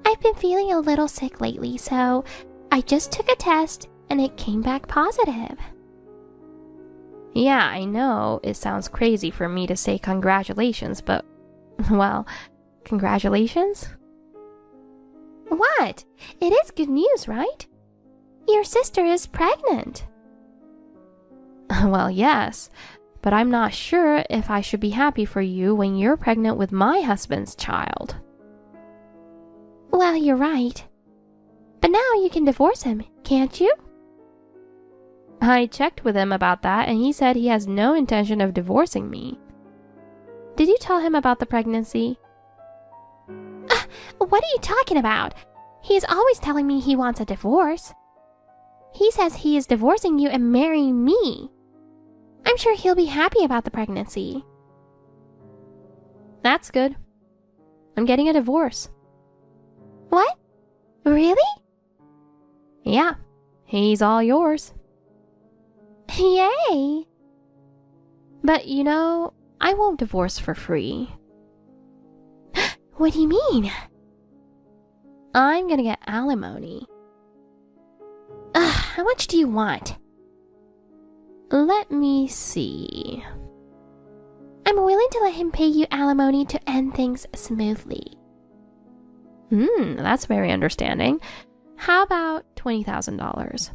Speaker 3: I've been feeling a little sick lately, so I just took a test and it came back positive. Yeah, I know it sounds crazy for me to say congratulations, but, well, congratulations? What? It is good news, right? Your sister is pregnant. Well, yes, but I'm not sure if I should be happy for you when you're pregnant with my husband's child. Well, you're right. But now you can divorce him, can't you? I checked with him about that and he said he has no intention of divorcing me. Did you tell him about the pregnancy? What are you talking about? He is always telling me he wants a divorce. He says he is divorcing you and marrying me. I'm sure he'll be happy about the pregnancy. That's good. I'm getting a divorce. What? Really? Yeah, he's all yours. Yay! But you know, I won't divorce for free. What do you mean? I'm gonna get alimony. How much do you want? Let me see. I'm willing to let him pay you alimony to end things smoothly. That's very understanding. How about $20,000?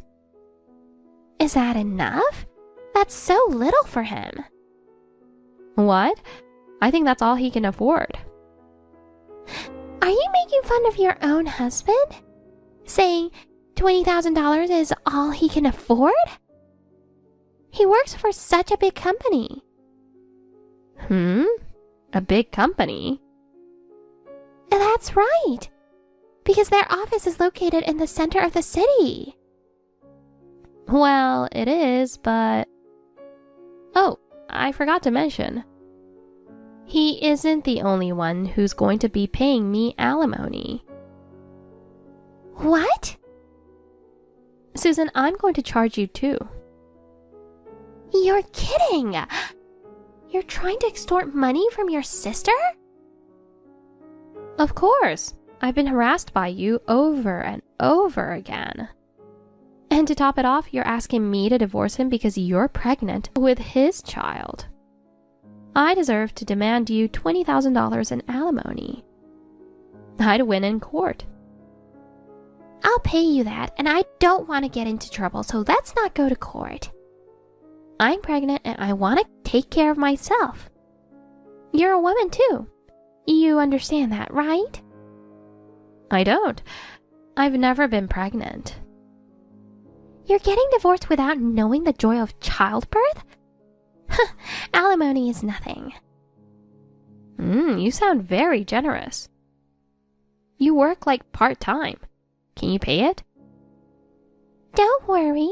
Speaker 3: Is that enough? That's so little for him. What? I think that's all he can afford. Are you making fun of your own husband? Saying $20,000 is all he can afford? He works for such a big company. A big company? That's right. Because their office is located in the center of the city. Well, it is, but... Oh, I forgot to mention. He isn't the only one who's going to be paying me alimony. What? Susan, I'm going to charge you too. You're kidding! You're trying to extort money from your sister? Of course. I've been harassed by you over and over again. And to top it off, you're asking me to divorce him because you're pregnant with his child. I deserve to demand you $20,000 in alimony. I'd win in court. I'll pay you that, and I don't want to get into trouble, so let's not go to court. I'm pregnant and I want to take care of myself. You're a woman too. You understand that, right? I don't. I've never been pregnant. You're getting divorced without knowing the joy of childbirth? Alimony is nothing. You sound very generous. You work like part-time. Can you pay it? Don't worry.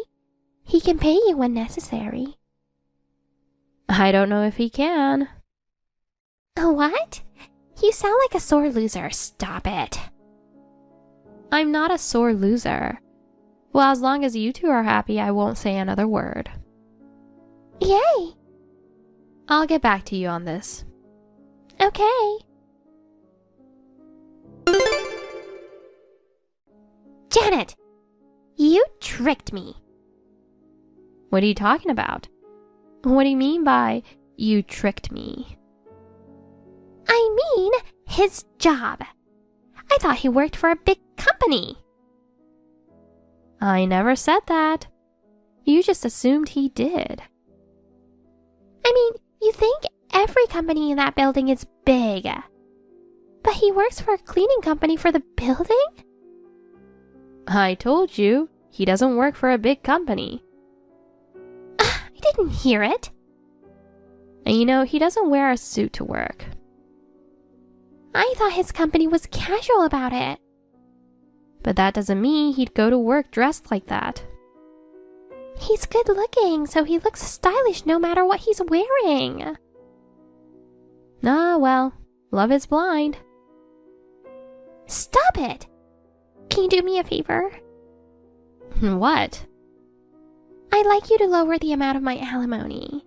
Speaker 3: He can pay you when necessary. I don't know if he can. What? You sound like a sore loser. Stop it. I'm not a sore loser. Well, as long as you two are happy, I won't say another word. Yay! I'll get back to you on this. Okay. Janet! You tricked me. What are you talking about? What do you mean by, you tricked me? I mean, his job. I thought he worked for a big company. I never said that. You just assumed he did. I mean, you think every company in that building is big. But he works for a cleaning company for the building? I told you, he doesn't work for a big company. I didn't hear it. And you know, he doesn't wear a suit to work. I thought his company was casual about it. But that doesn't mean he'd go to work dressed like that. He's good looking, so he looks stylish no matter what he's wearing. Ah, well, love is blind. Stop it! Can you do me a favor? What? I'd like you to lower the amount of my alimony.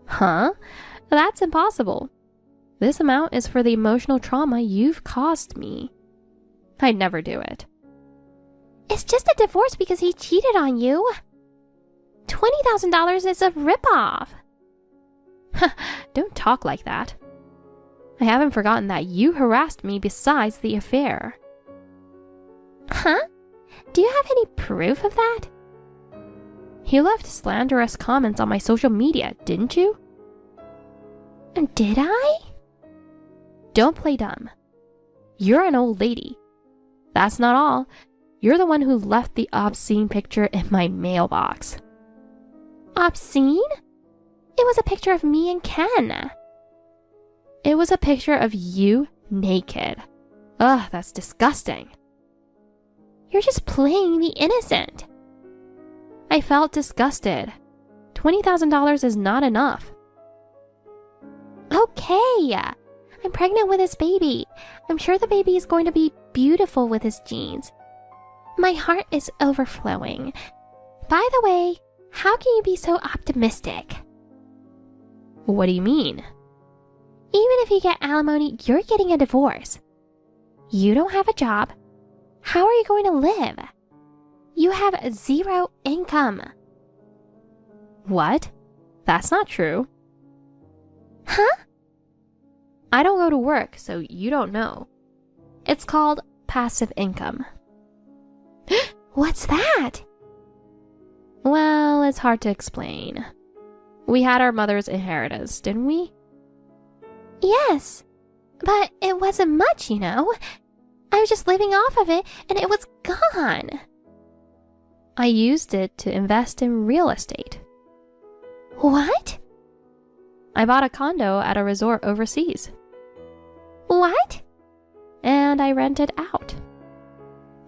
Speaker 3: Huh? That's impossible. This amount is for the emotional trauma you've caused me. I'd never do it. It's just a divorce because he cheated on you. $20,000 is a ripoff. Don't talk like that. I haven't forgotten that you harassed me besides the affair. Huh? Do you have any proof of that? You left slanderous comments on my social media, didn't you? Did I? Don't play dumb. You're an old lady. That's not all. You're the one who left the obscene picture in my mailbox. Obscene? It was a picture of me and Ken. It was a picture of you naked. Ugh, that's disgusting. You're just playing the innocent. I felt disgusted. $20,000 is not enough. Okay. I'm pregnant with his baby. I'm sure the baby is going to be beautiful with his genes. My heart is overflowing. By the way, how can you be so optimistic? What do you mean? Even if you get alimony, you're getting a divorce. You don't have a job. How are you going to live? You have zero income. What? That's not true. Huh? I don't go to work, so you don't know. It's called passive income. What's that? Well, it's hard to explain. We had our mother's inheritance, didn't we? Yes, but it wasn't much, you know. I was just living off of it, and it was gone. I used it to invest in real estate. What? I bought a condo at a resort overseas. What? And I rented out.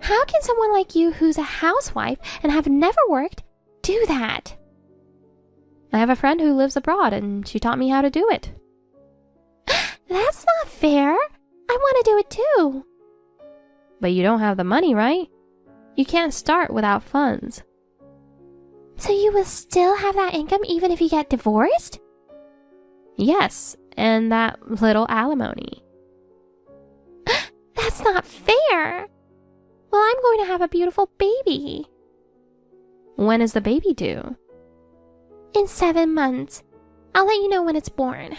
Speaker 3: How can someone like you who's a housewife and have never worked do that? I have a friend who lives abroad and she taught me how to do it. That's not fair. I want to do it too. But you don't have the money, right? You can't start without funds. So you will still have that income even if you get divorced? Yes, and that little alimony. That's not fair. Well, I'm going to have a beautiful baby. When is the baby due? In 7 months. I'll let you know when it's born.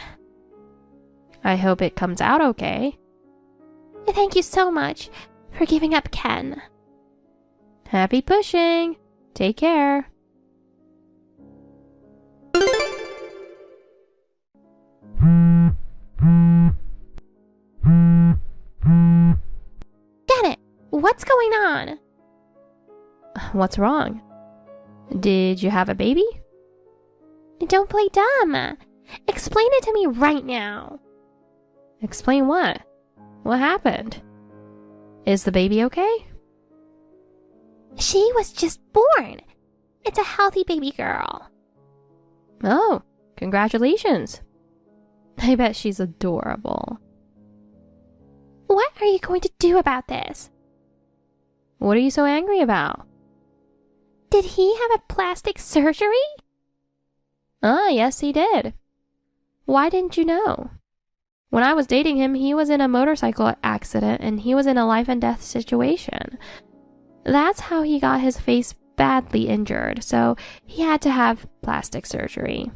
Speaker 3: I hope it comes out okay. Thank you so much for giving up Ken. Happy pushing. Take care. Janet, what's going on? What's wrong? Did you have a baby? Don't play dumb. Explain it to me right now. Explain what? What happened? Is the baby okay? She was just born. It's a healthy baby girl. Oh, congratulations. I bet she's adorable. What are you going to do about this? What are you so angry about? Did he have a plastic surgery? Ah, yes, he did. Why didn't you know? When I was dating him, he was in a motorcycle accident and he was in a life and death situation. That's how he got his face badly injured, so he had to have plastic surgery.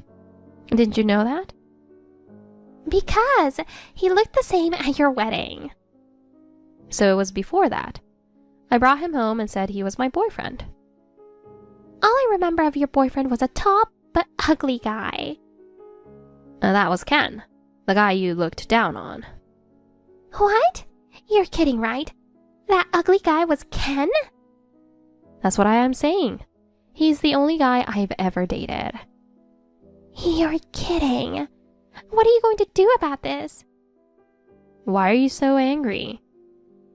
Speaker 3: Didn't you know that? Because he looked the same at your wedding. So it was before that. I brought him home and said he was my boyfriend. All I remember of your boyfriend was a tall but ugly guy. That was Ken, the guy you looked down on. What? You're kidding, right? That ugly guy was Ken? That's what I am saying. He's the only guy I've ever dated. You're kidding. What are you going to do about this? Why are you so angry?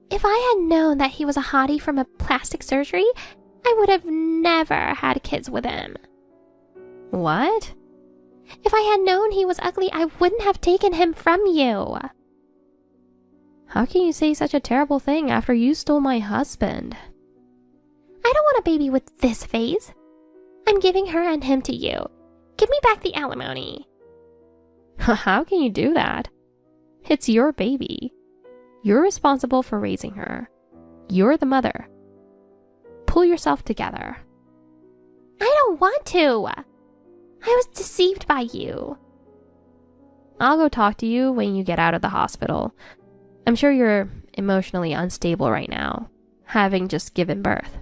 Speaker 3: If I had known that he was a hottie from a plastic surgery, I would have never had kids with him. What? If I had known he was ugly, I wouldn't have taken him from you. How can you say such a terrible thing after you stole my husband? I don't want a baby with this face. I'm giving her and him to you. Give me back the alimony. How can you do that? It's your baby. You're responsible for raising her. You're the mother. Pull yourself together. I don't want to. I was deceived by you. I'll go talk to you when you get out of the hospital. I'm sure you're emotionally unstable right now, having just given birth.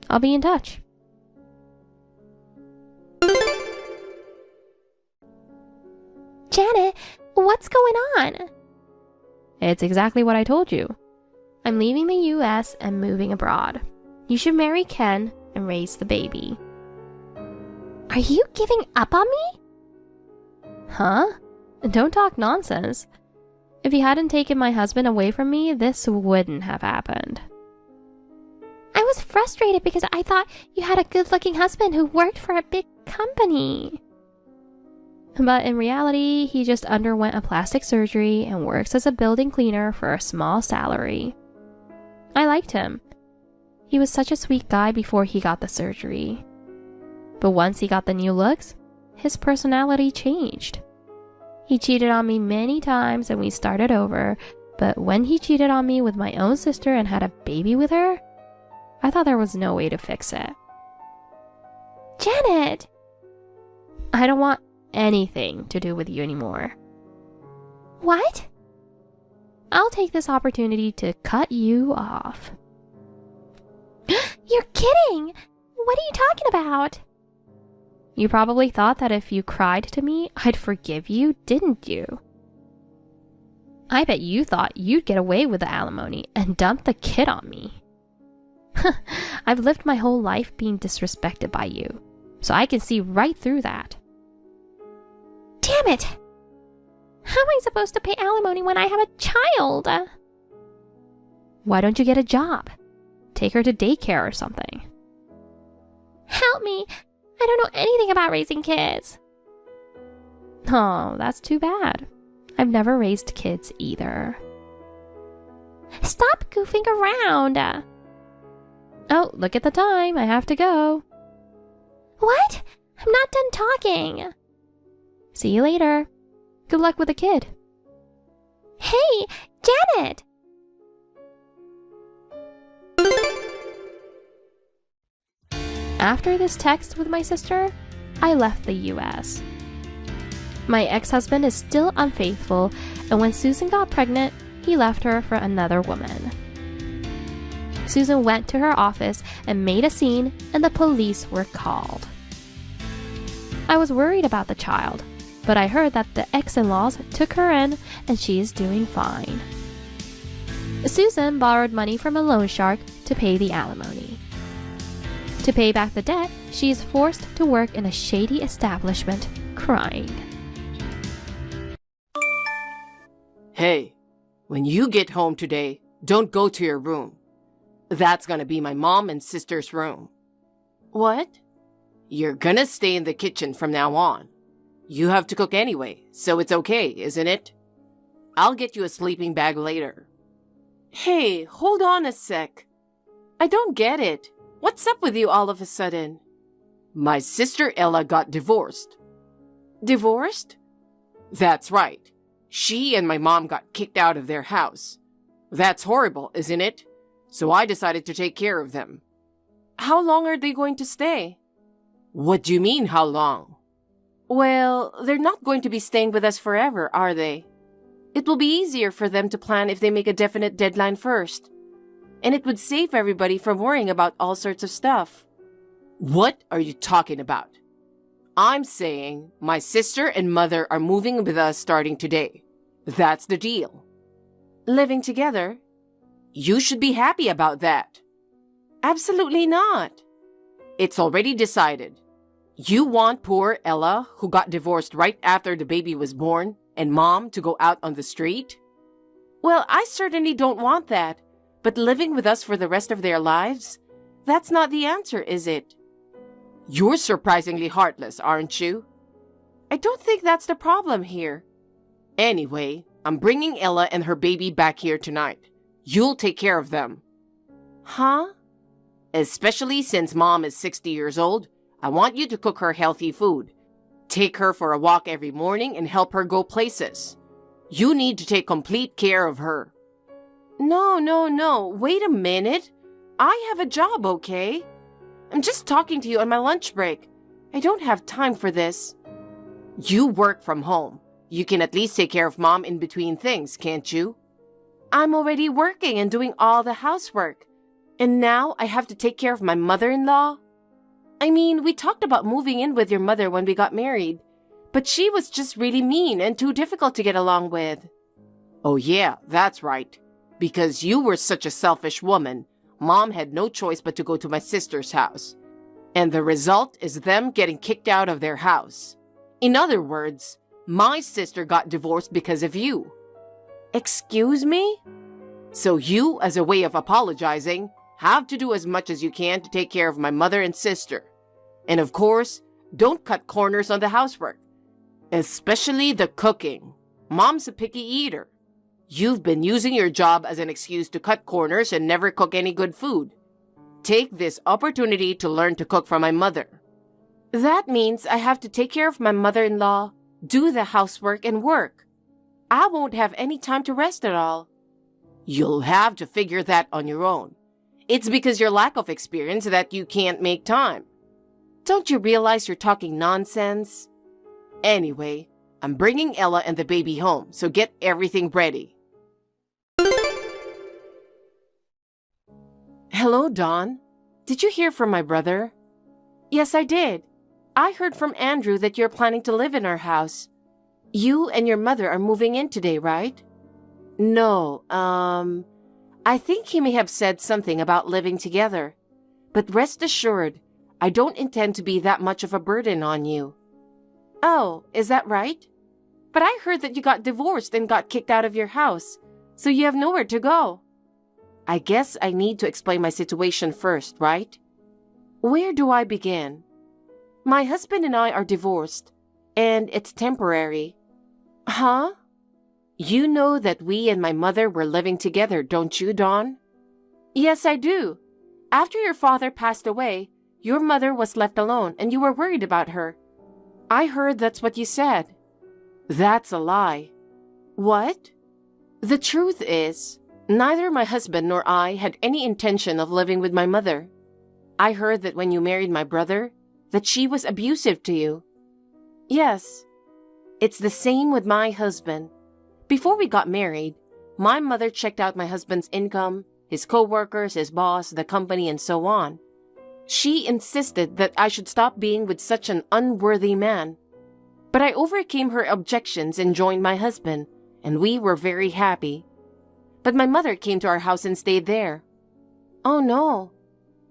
Speaker 3: I'll be in touch. Janet, what's going on? It's exactly what I told you. I'm leaving the US and moving abroad. You should marry Ken and raise the baby. Are you giving up on me? Huh? Don't talk nonsense. If you hadn't taken my husband away from me, this wouldn't have happened. I was frustrated because I thought you had a good-looking husband who worked for a big company. But in reality, he just underwent a plastic surgery and works as a building cleaner for a small salary. I liked him. He was such a sweet guy before he got the surgery. But once he got the new looks, his personality changed. He cheated on me many times and we started over, but when he cheated on me with my own sister and had a baby with her, I thought there was no way to fix it. Janet! I don't want anything to do with you anymore. What? I'll take this opportunity to cut you off. You're kidding! What are you talking about? You probably thought that if you cried to me, I'd forgive you, didn't you? I bet you thought you'd get away with the alimony and dump the kid on me. I've lived my whole life being disrespected by you, so I can see right through that. Damn it! How am I supposed to pay alimony when I have a child? Why don't you get a job? Take her to daycare or something. Help me! I don't know anything about raising kids. Oh, that's too bad. I've never raised kids either. Stop goofing around. Oh, look at the time. I have to go. What? I'm not done talking. See you later. Good luck with the kid. Hey, Janet! After this text with my sister, I left the US. My ex-husband is still unfaithful, and when Susan got pregnant, he left her for another woman. Susan went to her office and made a scene, and the police were called. I was worried about the child, but I heard that the ex-in-laws took her in and she is doing fine. Susan borrowed money from a loan shark to pay the alimony. To pay back the debt, she is forced to work in a shady establishment, crying.
Speaker 1: Hey, when you get home today, don't go to your room. That's gonna be my mom and sister's room.
Speaker 2: What?
Speaker 1: You're gonna stay in the kitchen from now on. You have to cook anyway, so it's okay, isn't it? I'll get you a sleeping bag later.
Speaker 2: Hey, hold on a sec. I don't get it. What's up with you all of a sudden?
Speaker 1: My sister Ella got divorced.
Speaker 2: Divorced?
Speaker 1: That's right. She and my mom got kicked out of their house. That's horrible, isn't it? So I decided to take care of them.
Speaker 2: How long are they going to stay?
Speaker 1: What do you mean, how long?
Speaker 2: Well, they're not going to be staying with us forever, are they? It will be easier for them to plan if they make a definite deadline first. And it would save everybody from worrying about all sorts of stuff.
Speaker 1: What are you talking about? I'm saying my sister and mother are moving with us starting today. That's the deal.
Speaker 2: Living together?
Speaker 1: You should be happy about that.
Speaker 2: Absolutely not.
Speaker 1: It's already decided. You want poor Ella, who got divorced right after the baby was born, and mom to go out on the street?
Speaker 2: Well, I certainly don't want that. But living with us for the rest of their lives? That's not the answer, is it?
Speaker 1: You're surprisingly heartless, aren't you?
Speaker 2: I don't think that's the problem here.
Speaker 1: Anyway, I'm bringing Ella and her baby back here tonight. You'll take care of them.
Speaker 2: Huh?
Speaker 1: Especially since mom is 60 years old, I want you to cook her healthy food. Take her for a walk every morning and help her go places. You need to take complete care of her.
Speaker 2: No. Wait a minute. I have a job, okay? I'm just talking to you on my lunch break. I don't have time for this.
Speaker 1: You work from home. You can at least take care of mom in between things, can't you?
Speaker 2: I'm already working and doing all the housework. And now I have to take care of my mother-in-law? I mean, we talked about moving in with your mother when we got married. But she was just really mean and too difficult to get along with.
Speaker 1: Oh yeah, that's right. Because you were such a selfish woman, mom had no choice but to go to my sister's house. And the result is them getting kicked out of their house. In other words, my sister got divorced because of you.
Speaker 2: Excuse me?
Speaker 1: So you, as a way of apologizing, have to do as much as you can to take care of my mother and sister. And of course, don't cut corners on the housework. Especially the cooking. Mom's a picky eater. You've been using your job as an excuse to cut corners and never cook any good food. Take this opportunity to learn to cook for my mother.
Speaker 2: That means I have to take care of my mother-in-law, do the housework, and work. I won't have any time to rest at all.
Speaker 1: You'll have to figure that on your own. It's because your lack of experience that you can't make time.
Speaker 2: Don't you realize you're talking nonsense?
Speaker 1: Anyway, I'm bringing Ella and the baby home, so get everything ready.
Speaker 2: Hello, Dawn. Did you hear from my brother? Yes, I did. I heard from Andrew that you're planning to live in our house. You and your mother are moving in today, right? No, I think he may have said something about living together. But rest assured, I don't intend to be that much of a burden on you. Oh, is that right? But I heard that you got divorced and got kicked out of your house, so you have nowhere to go. I guess I need to explain my situation first, right? Where do I begin? My husband and I are divorced, and it's temporary. Huh? You know that we and my mother were living together, don't you, Dawn? Yes, I do. After your father passed away, your mother was left alone and you were worried about her. I heard that's what you said. That's a lie. What? The truth is, neither my husband nor I had any intention of living with my mother. I heard that when you married my brother, that she was abusive to you. Yes. It's the same with my husband. Before we got married, my mother checked out my husband's income, his co-workers, his boss, the company, and so on. She insisted that I should stop being with such an unworthy man. But I overcame her objections and joined my husband, and we were very happy. But my mother came to our house and stayed there. Oh no.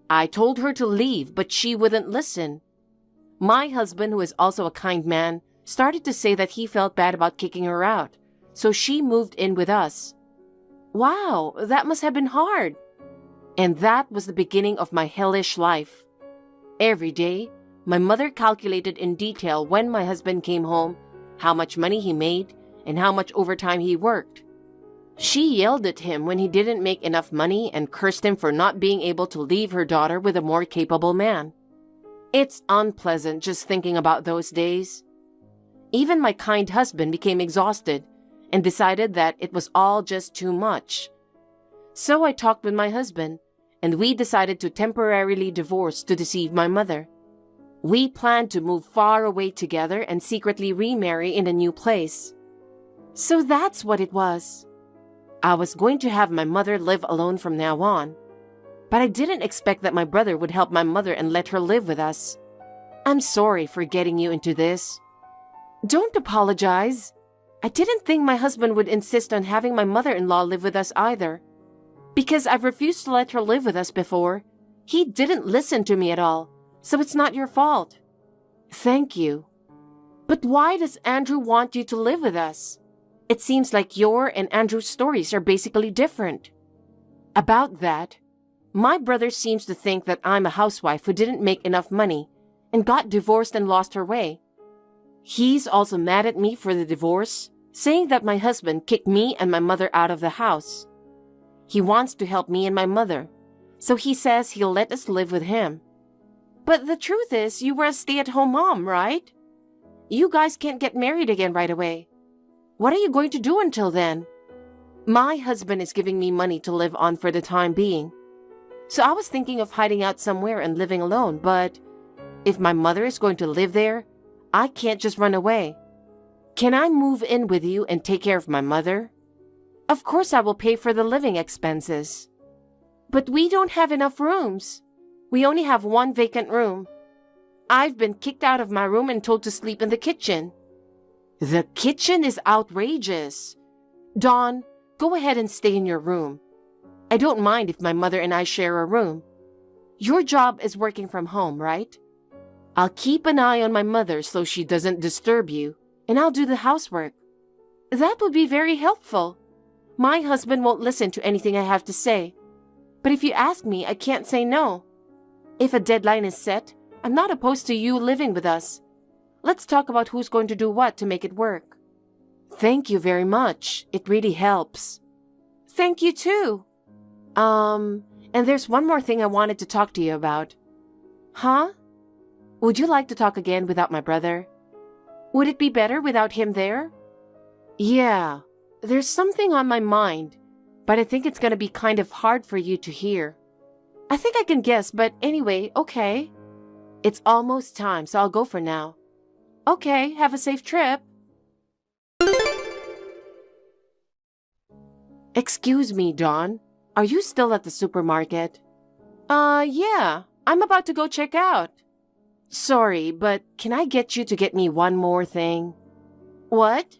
Speaker 2: I told her to leave, but she wouldn't listen. My husband, who is also a kind man, started to say that he felt bad about kicking her out, so she moved in with us. Wow, that must have been hard. And that was the beginning of my hellish life. Every day, my mother calculated in detail when my husband came home, how much money he made, and how much overtime he worked. She yelled at him when he didn't make enough money and cursed him for not being able to leave her daughter with a more capable man. It's unpleasant just thinking about those days. Even my kind husband became exhausted and decided that it was all just too much. So I talked with my husband, and we decided to temporarily divorce to deceive my mother. We planned to move far away together and secretly remarry in a new place. So that's what it was. I was going to have my mother live alone from now on, but I didn't expect that my brother would help my mother and let her live with us. I'm sorry for getting you into this. Don't apologize. I didn't think my husband would insist on having my mother-in-law live with us either. Because I've refused to let her live with us before, he didn't listen to me at all, so it's not your fault. Thank you. But why does Andrew want you to live with us? It seems like your and Andrew's stories are basically different. About that, my brother seems to think that I'm a housewife who didn't make enough money and got divorced and lost her way. He's also mad at me for the divorce, saying that my husband kicked me and my mother out of the house. He wants to help me and my mother, so he says he'll let us live with him. But the truth is, you were a stay-at-home mom, right? You guys can't get married again right away. What are you going to do until then? My husband is giving me money to live on for the time being. So I was thinking of hiding out somewhere and living alone, but if my mother is going to live there, I can't just run away. Can I move in with you and take care of my mother? Of course I will pay for the living expenses. But we don't have enough rooms. We only have one vacant room. I've been kicked out of my room and told to sleep in the kitchen. The kitchen is outrageous. Dawn, go ahead and stay in your room. I don't mind if my mother and I share a room. Your job is working from home, right? I'll keep an eye on my mother so she doesn't disturb you, and I'll do the housework. That would be very helpful. My husband won't listen to anything I have to say. But if you ask me, I can't say no. If a deadline is set, I'm not opposed to you living with us. Let's talk about who's going to do what to make it work. Thank you very much. It really helps. Thank you too. And there's one more thing I wanted to talk to you about. Huh? Would you like to talk again without my brother? Would it be better without him there? Yeah, there's something on my mind, but I think it's going to be kind of hard for you to hear. I think I can guess, but anyway, okay. It's almost time, so I'll go for now. Okay, have a safe trip. Excuse me, Dawn. Are you still at the supermarket? Yeah. I'm about to go check out. Sorry, but can I get you to get me one more thing? What?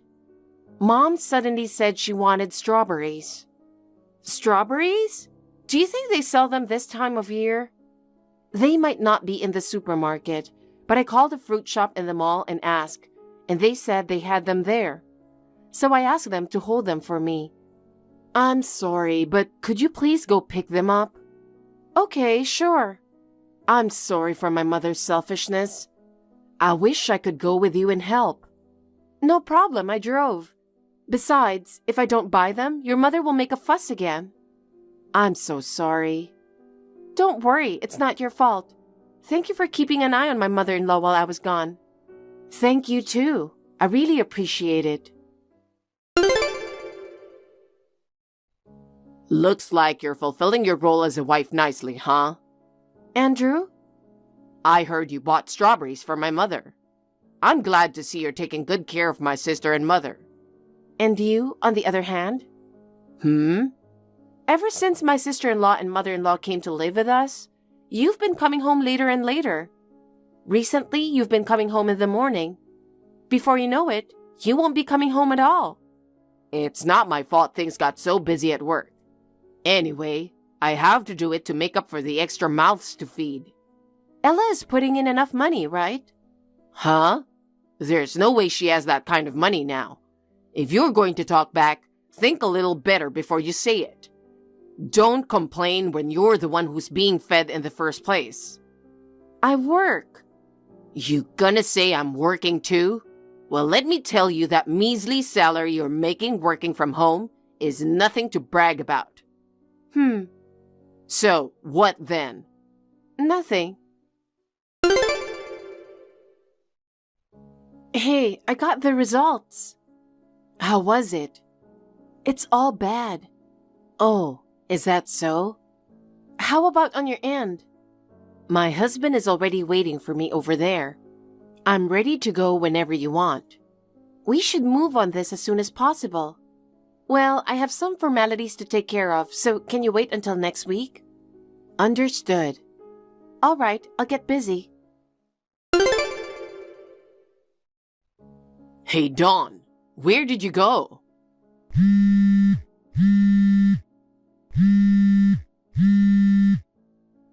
Speaker 2: Mom suddenly said she wanted strawberries. Strawberries? Do you think they sell them this time of year? They might not be in the supermarket, but I called a fruit shop in the mall and asked, and they said they had them there. So I asked them to hold them for me. I'm sorry, but could you please go pick them up? Okay, sure. I'm sorry for my mother's selfishness. I wish I could go with you and help. No problem, I drove. Besides, if I don't buy them, your mother will make a fuss again. I'm so sorry. Don't worry, it's not your fault. Thank you for keeping an eye on my mother-in-law while I was gone. Thank you too. I really appreciate it.
Speaker 1: Looks like you're fulfilling your role as a wife nicely, huh?
Speaker 2: Andrew?
Speaker 1: I heard you bought strawberries for my mother. I'm glad to see you're taking good care of my sister and mother.
Speaker 2: And you, on the other hand? Ever since my sister-in-law and mother-in-law came to live with us, you've been coming home later and later. Recently, you've been coming home in the morning. Before you know it, you won't be coming home at all.
Speaker 1: It's not my fault things got so busy at work. Anyway, I have to do it to make up for the extra mouths to feed.
Speaker 2: Ella is putting in enough money, right?
Speaker 1: Huh? There's no way she has that kind of money now. If you're going to talk back, think a little better before you say it. Don't complain when you're the one who's being fed in the first place.
Speaker 2: I work.
Speaker 1: You gonna say I'm working too? Well, let me tell you that measly salary you're making working from home is nothing to brag about. So, what then?
Speaker 2: Nothing. Hey, I got the results.
Speaker 1: How was it?
Speaker 2: It's all bad.
Speaker 1: Oh, is that so?
Speaker 2: How about on your end?
Speaker 1: My husband is already waiting for me over there. I'm ready to go whenever you want.
Speaker 2: We should move on this as soon as possible. Well, I have some formalities to take care of, so can you wait until next week?
Speaker 1: Understood.
Speaker 2: All right, I'll get busy.
Speaker 1: Hey, Dawn, where did you go?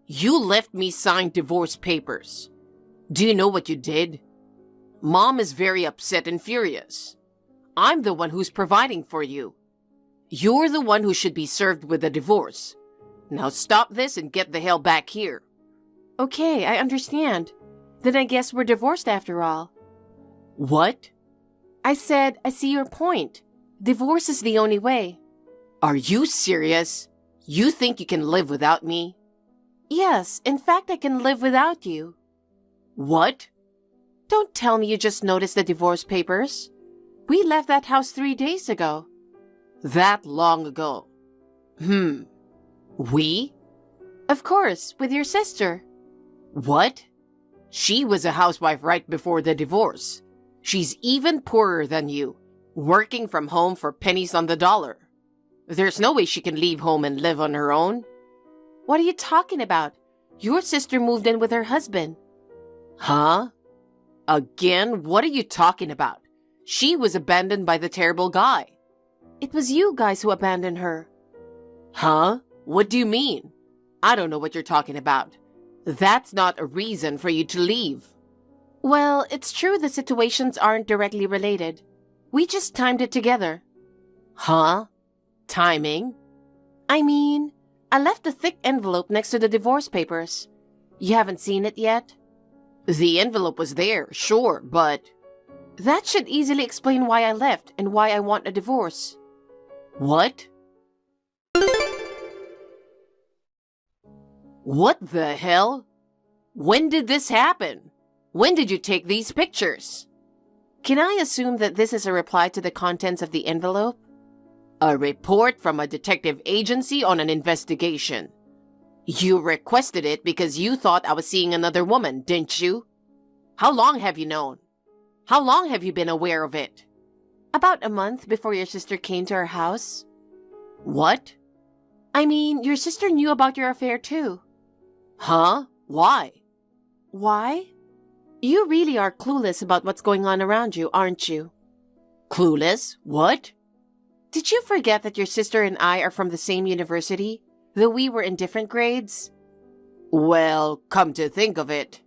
Speaker 1: You left me signed divorce papers. Do you know what you did? Mom is very upset and furious. I'm the one who's providing for you. You're the one who should be served with a divorce. Now stop this and get the hell back here.
Speaker 2: Okay, I understand. Then I guess we're divorced after all.
Speaker 1: What?
Speaker 2: I said, I see your point. Divorce is the only way.
Speaker 1: Are you serious? You think you can live without me?
Speaker 2: Yes, in fact, I can live without you.
Speaker 1: What?
Speaker 2: Don't tell me you just noticed the divorce papers. We left that house 3 days ago.
Speaker 1: That long ago. We?
Speaker 2: Of course, with your sister.
Speaker 1: What? She was a housewife right before the divorce. She's even poorer than you, working from home for pennies on the dollar. There's no way she can leave home and live on her own.
Speaker 2: What are you talking about? Your sister moved in with her husband.
Speaker 1: Huh? Again, what are you talking about? She was abandoned by the terrible guy.
Speaker 2: It was you guys who abandoned her.
Speaker 1: Huh? What do you mean? I don't know what you're talking about. That's not a reason for you to leave.
Speaker 2: Well, it's true the situations aren't directly related. We just timed it together.
Speaker 1: Huh? Timing?
Speaker 2: I mean, I left a thick envelope next to the divorce papers. You haven't seen it yet?
Speaker 1: The envelope was there, sure, but...
Speaker 2: That should easily explain why I left and why I want a divorce.
Speaker 1: What? What the hell? When did this happen? When did you take these pictures?
Speaker 2: Can I assume that this is a reply to the contents of the envelope?
Speaker 1: A report from a detective agency on an investigation. You requested it because you thought I was seeing another woman, didn't you? How long have you known? How long have you been aware of it?
Speaker 2: About a month before your sister came to our house.
Speaker 1: What?
Speaker 2: I mean, your sister knew about your affair too.
Speaker 1: Huh? Why?
Speaker 2: Why? You really are clueless about what's going on around you, aren't you?
Speaker 1: Clueless? What?
Speaker 2: Did you forget that your sister and I are from the same university, though we were in different grades?
Speaker 1: Well, come to think of it.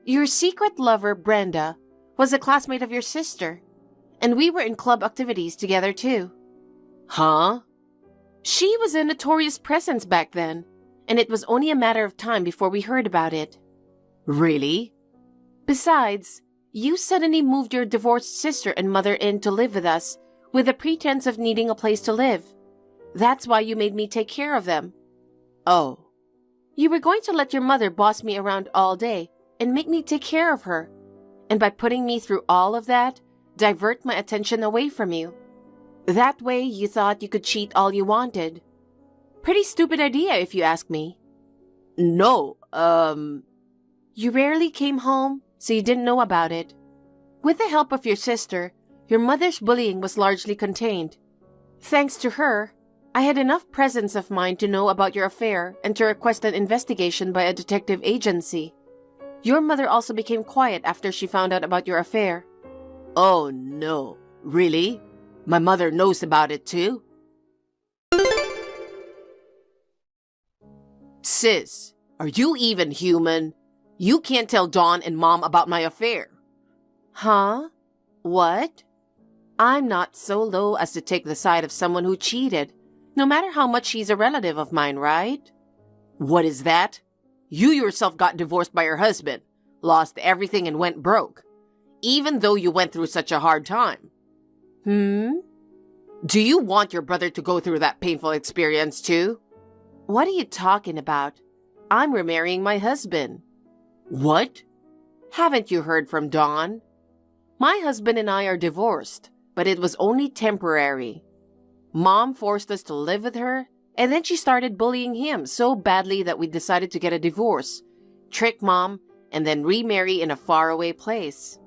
Speaker 2: Your secret lover, Brenda, was a classmate of your sister, and we were in club activities together too.
Speaker 1: Huh?
Speaker 2: She was a notorious presence back then, and it was only a matter of time before we heard about it.
Speaker 1: Really?
Speaker 2: Besides, you suddenly moved your divorced sister and mother in to live with us with the pretense of needing a place to live. That's why you made me take care of them.
Speaker 1: Oh.
Speaker 2: You were going to let your mother boss me around all day and make me take care of her. And by putting me through all of that, divert my attention away from you. That way, you thought you could cheat all you wanted. Pretty stupid idea, if you ask me.
Speaker 1: No,
Speaker 2: You rarely came home, so you didn't know about it. With the help of your sister, your mother's bullying was largely contained. Thanks to her, I had enough presence of mind to know about your affair and to request an investigation by a detective agency. Your mother also became quiet after she found out about your affair.
Speaker 1: Oh no, really? My mother knows about it too? Sis, are you even human? You can't tell Dawn and Mom about my affair.
Speaker 2: Huh? What? I'm not so low as to take the side of someone who cheated, no matter how much she's a relative of mine, right?
Speaker 1: What is that? You yourself got divorced by your husband, lost everything and went broke, even though you went through such a hard time. Do you want your brother to go through that painful experience too?
Speaker 2: What are you talking about? I'm remarrying my husband.
Speaker 1: What?
Speaker 2: Haven't you heard from Dawn? My husband and I are divorced, but it was only temporary. Mom forced us to live with her, and then she started bullying him so badly that we decided to get a divorce, trick Mom, and then remarry in a faraway place.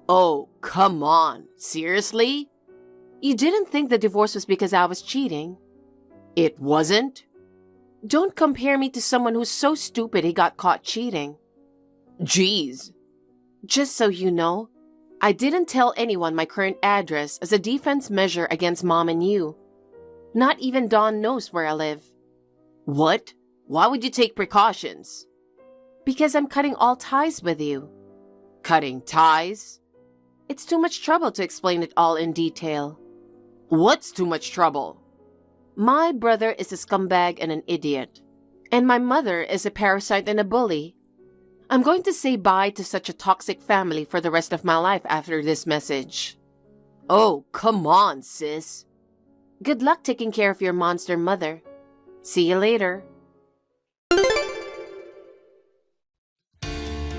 Speaker 1: Oh, come on. Seriously?
Speaker 2: You didn't think the divorce was because I was cheating?
Speaker 1: It wasn't?
Speaker 2: Don't compare me to someone who's so stupid he got caught cheating.
Speaker 1: Jeez.
Speaker 2: Just so you know, I didn't tell anyone my current address as a defense measure against Mom and you. Not even Dawn knows where I live.
Speaker 1: What? Why would you take precautions?
Speaker 2: Because I'm cutting all ties with you.
Speaker 1: Cutting ties?
Speaker 2: It's too much trouble to explain it all in detail.
Speaker 1: What's too much trouble?
Speaker 2: My brother is a scumbag and an idiot, and my mother is a parasite and a bully. I'm going to say bye to such a toxic family for the rest of my life after this message.
Speaker 1: Oh, come on, sis.
Speaker 2: Good luck taking care of your monster mother. See you later.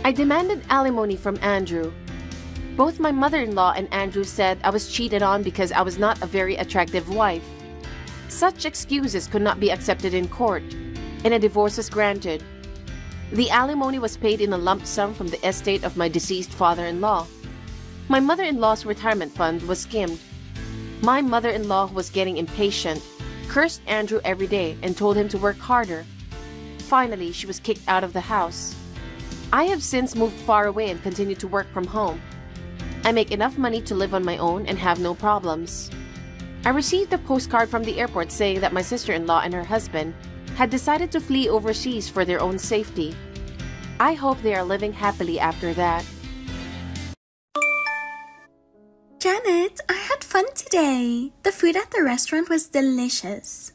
Speaker 2: I demanded alimony from Andrew. Both my mother-in-law and Andrew said I was cheated on because I was not a very attractive wife. Such excuses could not be accepted in court, and a divorce was granted. The alimony was paid in a lump sum from the estate of my deceased father-in-law. My mother-in-law's retirement fund was skimmed. My mother-in-law was getting impatient, cursed Andrew every day, and told him to work harder. Finally, she was kicked out of the house. I have since moved far away and continue to work from home. I make enough money to live on my own and have no problems. I received a postcard from the airport saying that my sister-in-law and her husband had decided to flee overseas for their own safety. I hope they are living happily after that.
Speaker 4: Janet, I had fun today. The food at the restaurant was delicious.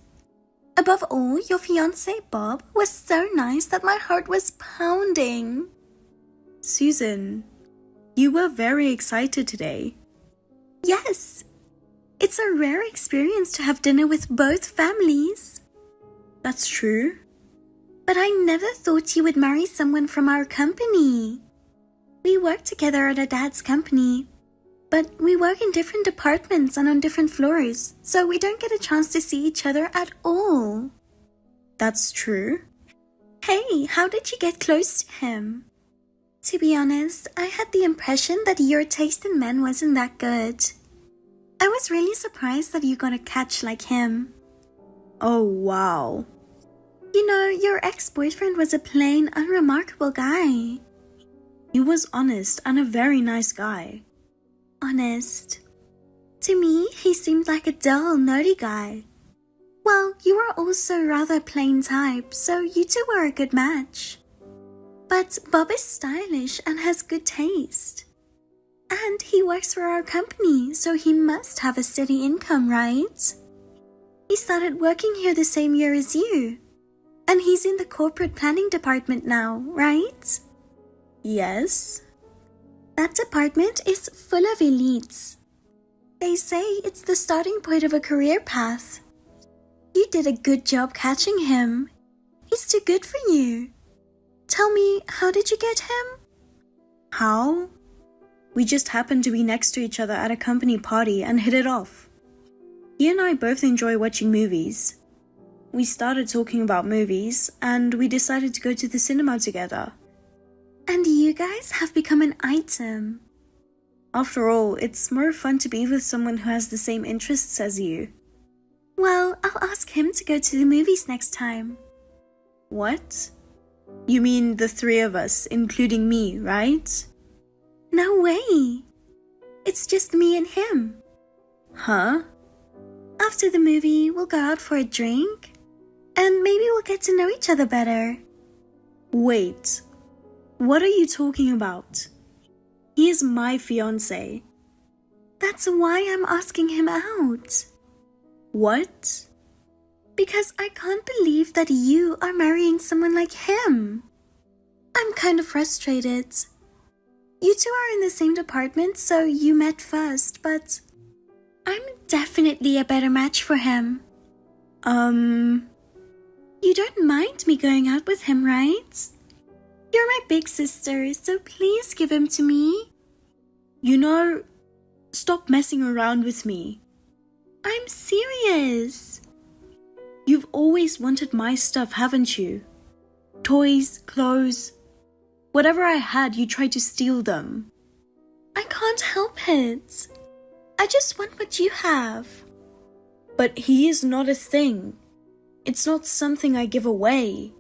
Speaker 4: Above all, your fiancé Bob was so nice that my heart was pounding.
Speaker 5: Susan, you were very excited today.
Speaker 4: Yes. It's a rare experience to have dinner with both families.
Speaker 5: That's true.
Speaker 4: But I never thought you would marry someone from our company. We work together at our dad's company, but we work in different departments and on different floors, so we don't get a chance to see each other at all.
Speaker 5: That's true.
Speaker 4: Hey, how did you get close to him? To be honest, I had the impression that your taste in men wasn't that good. I was really surprised that you got a catch like him.
Speaker 5: Oh, wow.
Speaker 4: You know, your ex-boyfriend was a plain, unremarkable guy.
Speaker 5: He was honest and a very nice guy.
Speaker 4: Honest. To me, he seemed like a dull, nerdy guy. Well, you are also rather plain type, so you two were a good match. But Bob is stylish and has good taste. And he works for our company, so he must have a steady income, right? He started working here the same year as you. And he's in the corporate planning department now, right?
Speaker 5: Yes.
Speaker 4: That department is full of elites. They say it's the starting point of a career path. You did a good job catching him. He's too good for you. Tell me, how did you get him?
Speaker 5: How? We just happened to be next to each other at a company party and hit it off. He and I both enjoy watching movies. We started talking about movies and we decided to go to the cinema together.
Speaker 4: And you guys have become an item.
Speaker 5: After all, it's more fun to be with someone who has the same interests as you.
Speaker 4: Well, I'll ask him to go to the movies next time.
Speaker 5: What? You mean the three of us, including me, right?
Speaker 4: No way. It's just me and him.
Speaker 5: Huh?
Speaker 4: After the movie, we'll go out for a drink. And maybe we'll get to know each other better.
Speaker 5: Wait. What are you talking about? He is my fiancé.
Speaker 4: That's why I'm asking him out.
Speaker 5: What?
Speaker 4: Because I can't believe that you are marrying someone like him. I'm kind of frustrated. You two are in the same department, so you met first, but I'm definitely a better match for him. You don't mind me going out with him, right? You're my big sister, so please give him to me.
Speaker 5: You know, stop messing around with me.
Speaker 4: I'm serious.
Speaker 5: You've always wanted my stuff, haven't you? Toys, clothes. Whatever I had, you tried to steal them.
Speaker 4: I can't help it. I just want what you have.
Speaker 5: But he is not a thing. It's not something I give away.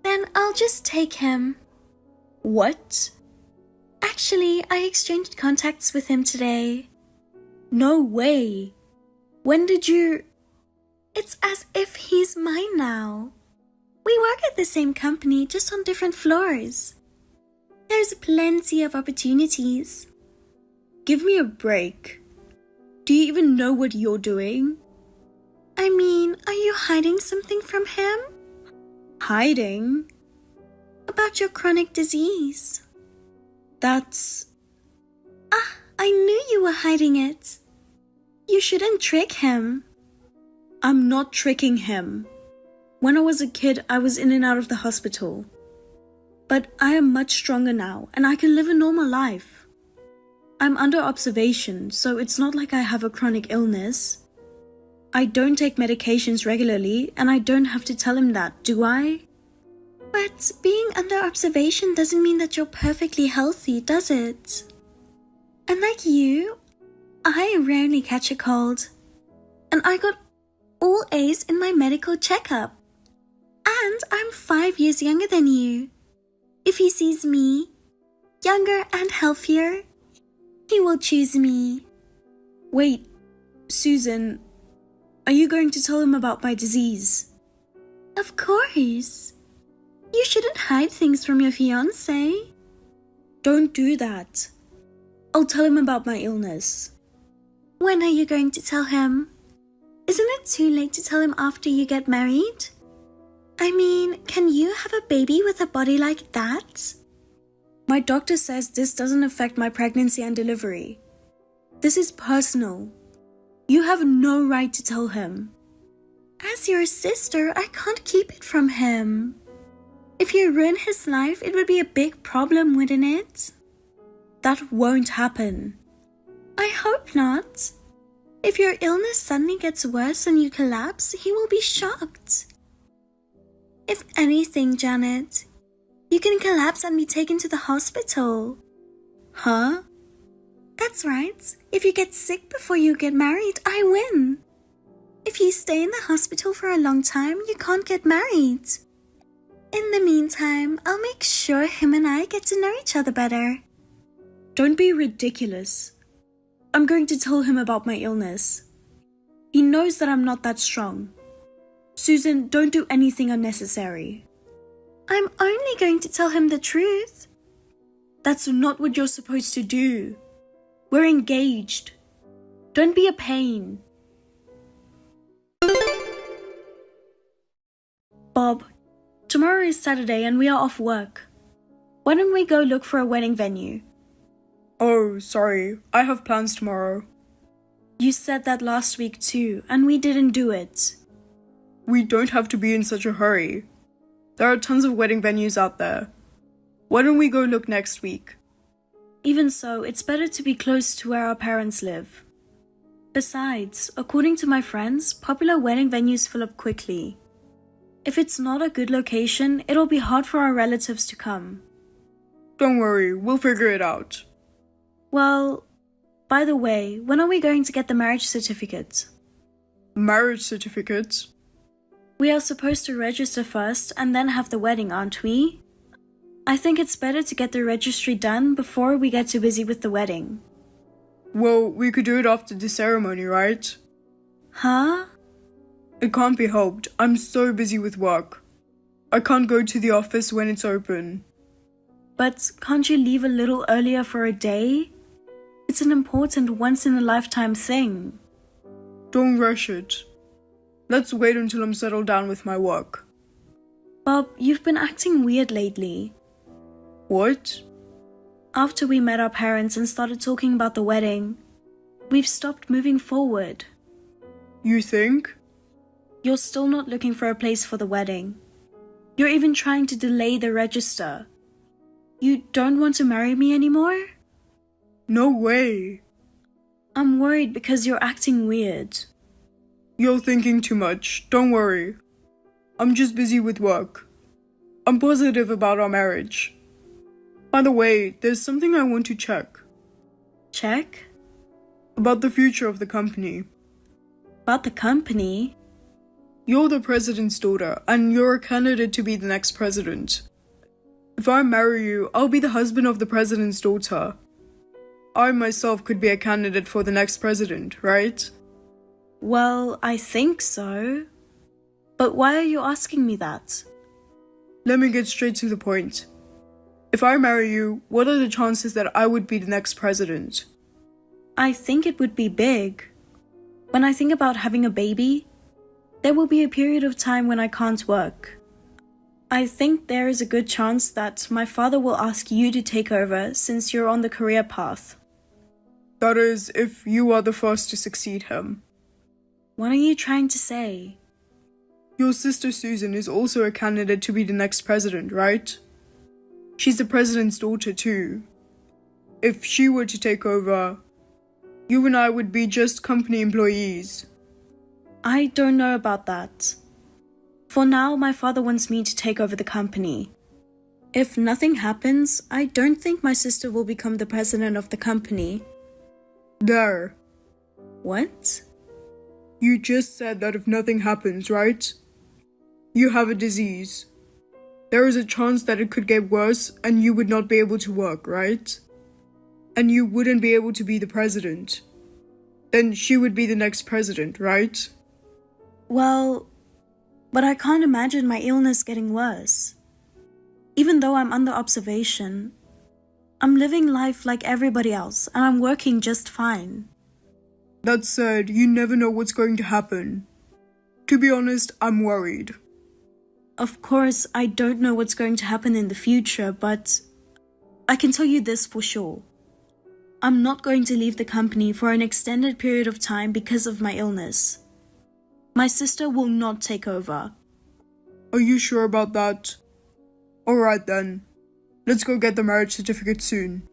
Speaker 4: Then I'll just take him.
Speaker 5: What?
Speaker 4: Actually, I exchanged contacts with him today.
Speaker 5: No way. When did you...
Speaker 4: It's as if he's mine now. We work at the same company, just on different floors. There's plenty of opportunities.
Speaker 5: Give me a break. Do you even know what you're doing?
Speaker 4: I mean, are you hiding something from him?
Speaker 5: Hiding?
Speaker 4: About your chronic disease.
Speaker 5: That's...
Speaker 4: I knew you were hiding it. You shouldn't trick him.
Speaker 5: I'm not tricking him. When I was a kid, I was in and out of the hospital. But I am much stronger now, and I can live a normal life. I'm under observation, so it's not like I have a chronic illness. I don't take medications regularly, and I don't have to tell him that, do I?
Speaker 4: But being under observation doesn't mean that you're perfectly healthy, does it? And like you, I rarely catch a cold. And I got all A's in my medical checkup. And I'm 5 years younger than you. If he sees me, younger and healthier, he will choose me.
Speaker 5: Wait, Susan, are you going to tell him about my disease?
Speaker 4: Of course. You shouldn't hide things from your fiancé.
Speaker 5: Don't do that. I'll tell him about my illness.
Speaker 4: When are you going to tell him? Isn't it too late to tell him after you get married? I mean, can you have a baby with a body like that?
Speaker 5: My doctor says this doesn't affect my pregnancy and delivery. This is personal. You have no right to tell him.
Speaker 4: As your sister, I can't keep it from him. If you ruin his life, it would be a big problem, wouldn't it?
Speaker 5: That won't happen.
Speaker 4: I hope not. If your illness suddenly gets worse and you collapse, he will be shocked. If anything, Janet, you can collapse and be taken to the hospital.
Speaker 5: Huh?
Speaker 4: That's right. If you get sick before you get married, I win. If you stay in the hospital for a long time, you can't get married. In the meantime, I'll make sure him and I get to know each other better.
Speaker 5: Don't be ridiculous. I'm going to tell him about my illness. He knows that I'm not that strong. Susan, don't do anything unnecessary.
Speaker 4: I'm only going to tell him the truth.
Speaker 5: That's not what you're supposed to do. We're engaged. Don't be a pain. Bob, tomorrow is Saturday and we are off work. Why don't we go look for a wedding venue? Oh, sorry. I have plans tomorrow. You said that last week too, and we didn't do it. We don't have to be in such a hurry. There are tons of wedding venues out there. Why don't we go look next week? Even so, it's better to be close to where our parents live. Besides, according to my friends, popular wedding venues fill up quickly. If it's not a good location, it'll be hard for our relatives to come. Don't worry, we'll figure it out. Well, by the way, when are we going to get the marriage certificate? Marriage certificate? We are supposed to register first and then have the wedding, aren't we? I think it's better to get the registry done before we get too busy with the wedding. Well, we could do it after the ceremony, right? Huh? It can't be helped. I'm so busy with work. I can't go to the office when it's open. But can't you leave a little earlier for a day? It's an important once-in-a-lifetime thing. Don't rush it. Let's wait until I'm settled down with my work. Bob, you've been acting weird lately. What? After we met our parents and started talking about the wedding, we've stopped moving forward. You think? You're still not looking for a place for the wedding. You're even trying to delay the register. You don't want to marry me anymore? No way. I'm worried because you're acting weird. You're thinking too much. Don't worry. I'm just busy with work. I'm positive about our marriage. By the way, there's something I want to check. Check? About the future of the company. About the company? You're the president's daughter, and you're a candidate to be the next president. If I marry you, I'll be the husband of the president's daughter. I myself could be a candidate for the next president, right? Well, I think so. But why are you asking me that? Let me get straight to the point. If I marry you, what are the chances that I would be the next president? I think it would be big. When I think about having a baby, there will be a period of time when I can't work. I think there is a good chance that my father will ask you to take over since you're on the career path. That is, if you are the first to succeed him. What are you trying to say? Your sister Susan is also a candidate to be the next president, right? She's the president's daughter too. If she were to take over, you and I would be just company employees. I don't know about that. For now, my father wants me to take over the company. If nothing happens, I don't think my sister will become the president of the company. There. What? You just said that if nothing happens, right? You have a disease. There is a chance that it could get worse and you would not be able to work, right? And you wouldn't be able to be the president. Then she would be the next president, right? Well, but I can't imagine my illness getting worse. Even though I'm under observation, I'm living life like everybody else and I'm working just fine. That said, you never know what's going to happen. To be honest, I'm worried. Of course, I don't know what's going to happen in the future, but I can tell you this for sure. I'm not going to leave the company for an extended period of time because of my illness. My sister will not take over. Are you sure about that? Alright then. Let's go get the marriage certificate soon.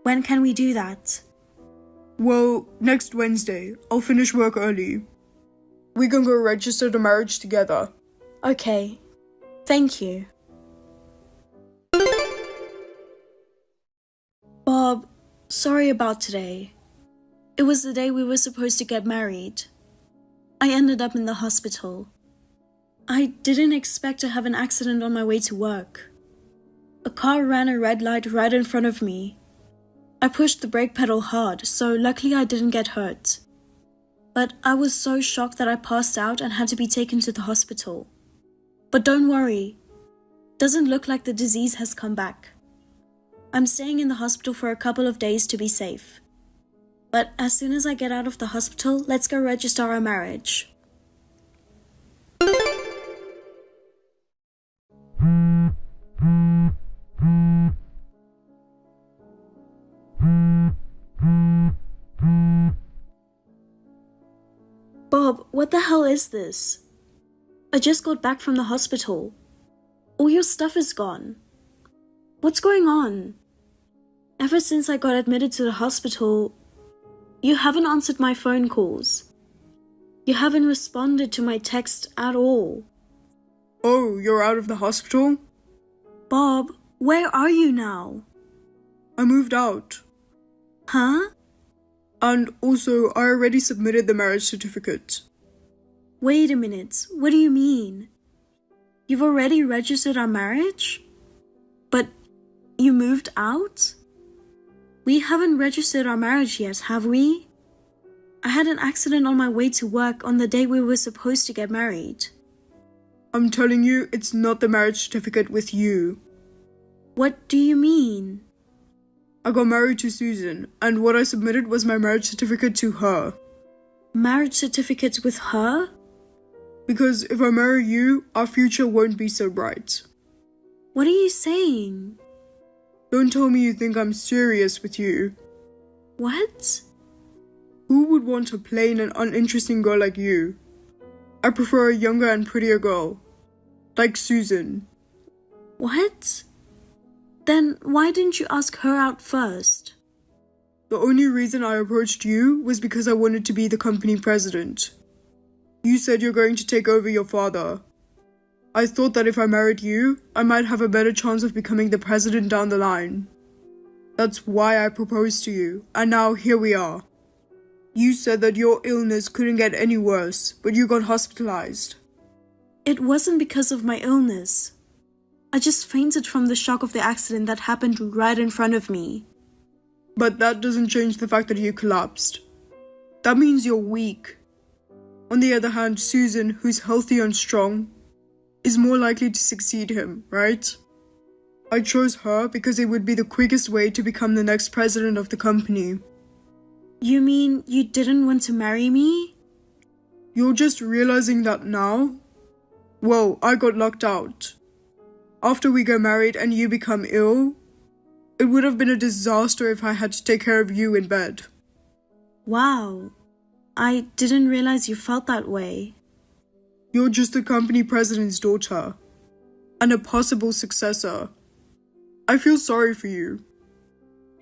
Speaker 5: When can we do that? Well, next Wednesday. I'll finish work early. We can go register the marriage together. Okay. Thank you. Bob, sorry about today. It was the day we were supposed to get married. I ended up in the hospital. I didn't expect to have an accident on my way to work. A car ran a red light right in front of me. I pushed the brake pedal hard, so luckily I didn't get hurt. But I was so shocked that I passed out and had to be taken to the hospital. But don't worry. Doesn't look like the disease has come back. I'm staying in the hospital for a couple of days to be safe. But as soon as I get out of the hospital, let's go register our marriage. Bob, what the hell is this? I just got back from the hospital. All your stuff is gone. What's going on? Ever since I got admitted to the hospital, you haven't answered my phone calls. You haven't responded to my text at all.
Speaker 6: Oh, you're out of the hospital?
Speaker 5: Bob, where are you now?
Speaker 6: I moved out.
Speaker 5: Huh?
Speaker 6: And also, I already submitted the marriage certificate.
Speaker 5: Wait a minute, what do you mean? You've already registered our marriage? But you moved out? We haven't registered our marriage yet, have we? I had an accident on my way to work on the day we were supposed to get married.
Speaker 6: I'm telling you, it's not the marriage certificate with you.
Speaker 5: What do you mean?
Speaker 6: I got married to Susan, and what I submitted was my marriage certificate to her.
Speaker 5: Marriage certificate with her?
Speaker 6: Because if I marry you, our future won't be so bright.
Speaker 5: What are you saying?
Speaker 6: Don't tell me you think I'm serious with you.
Speaker 5: What?
Speaker 6: Who would want a plain and uninteresting girl like you? I prefer a younger and prettier girl. Like Susan.
Speaker 5: What? Then why didn't you ask her out first?
Speaker 6: The only reason I approached you was because I wanted to be the company president. You said you're going to take over your father. I thought that if I married you, I might have a better chance of becoming the president down the line. That's why I proposed to you, and now here we are. You said that your illness couldn't get any worse, but you got hospitalized.
Speaker 5: It wasn't because of my illness. I just fainted from the shock of the accident that happened right in front of me.
Speaker 6: But that doesn't change the fact that you collapsed. That means you're weak. On the other hand, Susan, who's healthy and strong, is more likely to succeed him, right? I chose her because it would be the quickest way to become the next president of the company.
Speaker 5: You mean you didn't want to marry me?
Speaker 6: You're just realizing that now? Well, I got locked out. After we got married and you become ill, it would have been a disaster if I had to take care of you in bed.
Speaker 5: Wow, I didn't realize you felt that way.
Speaker 6: You're just the company president's daughter, and a possible successor. I feel sorry for you.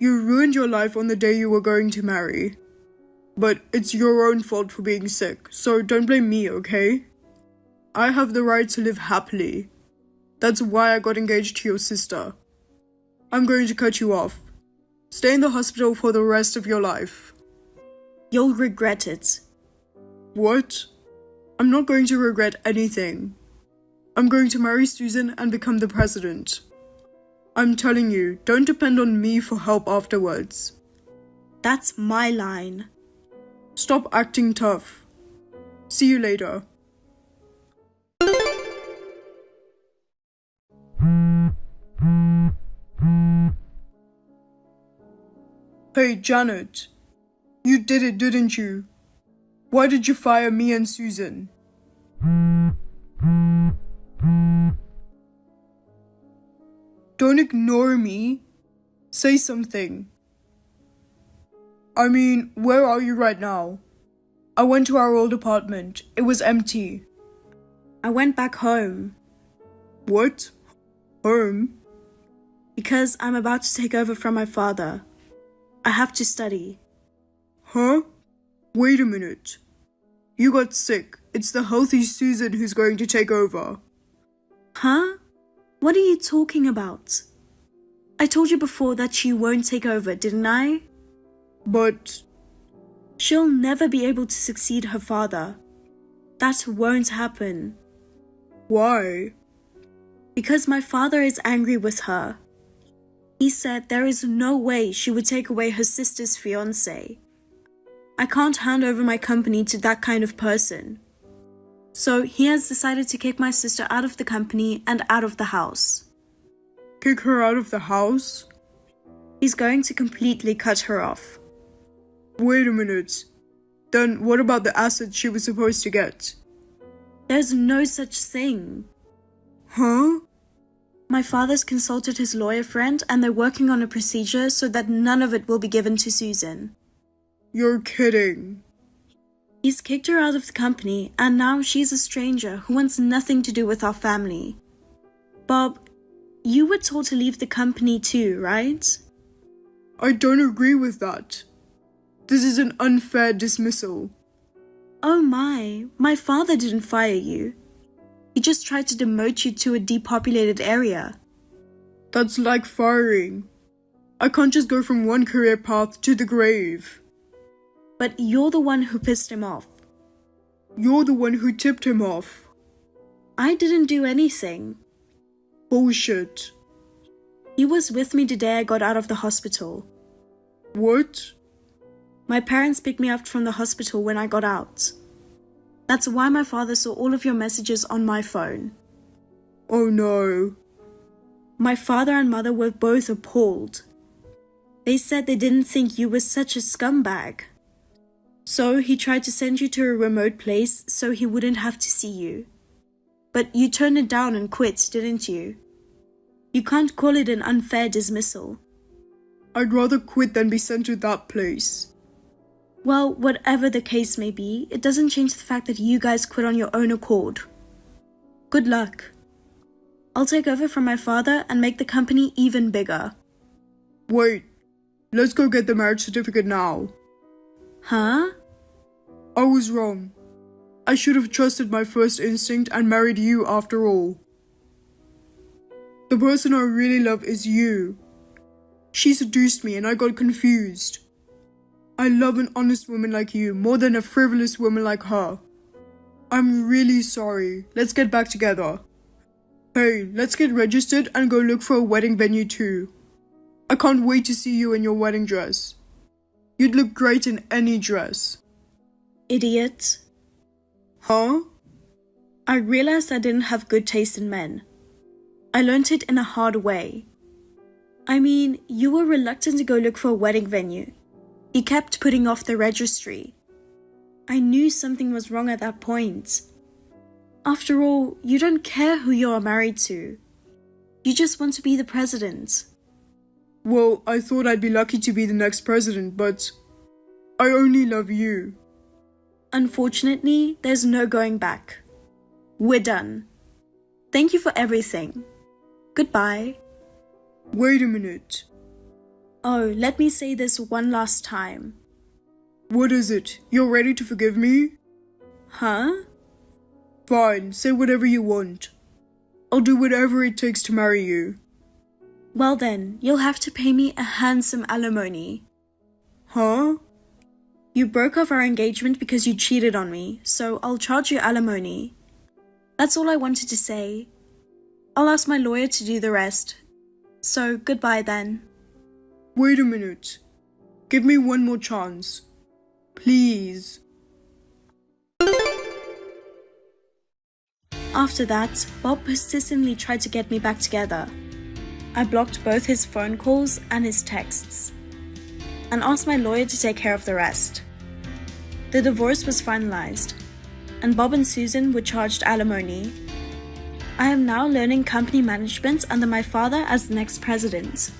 Speaker 6: You ruined your life on the day you were going to marry. But it's your own fault for being sick, so don't blame me, okay? I have the right to live happily. That's why I got engaged to your sister. I'm going to cut you off. Stay in the hospital for the rest of your life.
Speaker 5: You'll regret it.
Speaker 6: What? I'm not going to regret anything. I'm going to marry Susan and become the president. I'm telling you, don't depend on me for help afterwards.
Speaker 5: That's my line.
Speaker 6: Stop acting tough. See you later. Hey, Janet. You did it, didn't you? Why did you fire me and Susan? Don't ignore me. Say something. I mean, where are you right now? I went to our old apartment. It was empty.
Speaker 5: I went back home.
Speaker 6: What? Home?
Speaker 5: Because I'm about to take over from my father. I have to study.
Speaker 6: Huh? Wait a minute. You got sick. It's the healthy Susan who's going to take over.
Speaker 5: Huh? What are you talking about? I told you before that she won't take over, didn't I?
Speaker 6: But
Speaker 5: she'll never be able to succeed her father. That won't happen.
Speaker 6: Why?
Speaker 5: Because my father is angry with her. He said there is no way she would take away her sister's fiancé. I can't hand over my company to that kind of person. So he has decided to kick my sister out of the company and out of the house.
Speaker 6: Kick her out of the house?
Speaker 5: He's going to completely cut her off.
Speaker 6: Wait a minute. Then what about the assets she was supposed to get?
Speaker 5: There's no such thing.
Speaker 6: Huh?
Speaker 5: My father's consulted his lawyer friend and they're working on a procedure so that none of it will be given to Susan.
Speaker 6: You're kidding.
Speaker 5: He's kicked her out of the company and now she's a stranger who wants nothing to do with our family. Bob, you were told to leave the company too, right?
Speaker 6: I don't agree with that. This is an unfair dismissal.
Speaker 5: Oh my father didn't fire you. He just tried to demote you to a depopulated area.
Speaker 6: That's like firing. I can't just go from one career path to the grave.
Speaker 5: But you're the one who pissed him off.
Speaker 6: You're the one who tipped him off.
Speaker 5: I didn't do anything.
Speaker 6: Bullshit.
Speaker 5: He was with me the day I got out of the hospital.
Speaker 6: What?
Speaker 5: My parents picked me up from the hospital when I got out. That's why my father saw all of your messages on my phone.
Speaker 6: Oh no.
Speaker 5: My father and mother were both appalled. They said they didn't think you were such a scumbag. So he tried to send you to a remote place so he wouldn't have to see you. But you turned it down and quit, didn't you? You can't call it an unfair dismissal.
Speaker 6: I'd rather quit than be sent to that place.
Speaker 5: Well, whatever the case may be, it doesn't change the fact that you guys quit on your own accord. Good luck. I'll take over from my father and make the company even bigger.
Speaker 6: Wait, let's go get the marriage certificate now.
Speaker 5: Huh?
Speaker 6: I was wrong. I should have trusted my first instinct and married you after all. The person I really love is you. She seduced me and I got confused. I love an honest woman like you more than a frivolous woman like her. I'm really sorry. Let's get back together. Hey, let's get registered and go look for a wedding venue too. I can't wait to see you in your wedding dress. You'd look great in any dress.
Speaker 5: Idiot.
Speaker 6: Huh?
Speaker 5: I realized I didn't have good taste in men. I learned it in a hard way. I mean, you were reluctant to go look for a wedding venue. You kept putting off the registry. I knew something was wrong at that point. After all, you don't care who you are married to. You just want to be the president.
Speaker 6: Well, I thought I'd be lucky to be the next president, but I only love you.
Speaker 5: Unfortunately, there's no going back. We're done. Thank you for everything. Goodbye.
Speaker 6: Wait a minute.
Speaker 5: Oh, let me say this one last time.
Speaker 6: What is it? You're ready to forgive me?
Speaker 5: Huh?
Speaker 6: Fine, say whatever you want. I'll do whatever it takes to marry you.
Speaker 5: Well then, you'll have to pay me a handsome alimony.
Speaker 6: Huh?
Speaker 5: You broke off our engagement because you cheated on me, so I'll charge you alimony. That's all I wanted to say. I'll ask my lawyer to do the rest. So, goodbye then.
Speaker 6: Wait a minute. Give me one more chance. Please.
Speaker 5: After that, Bob persistently tried to get me back together. I blocked both his phone calls and his texts, and asked my lawyer to take care of the rest. The divorce was finalized, and Bob and Susan were charged alimony. I am now learning company management under my father as the next president.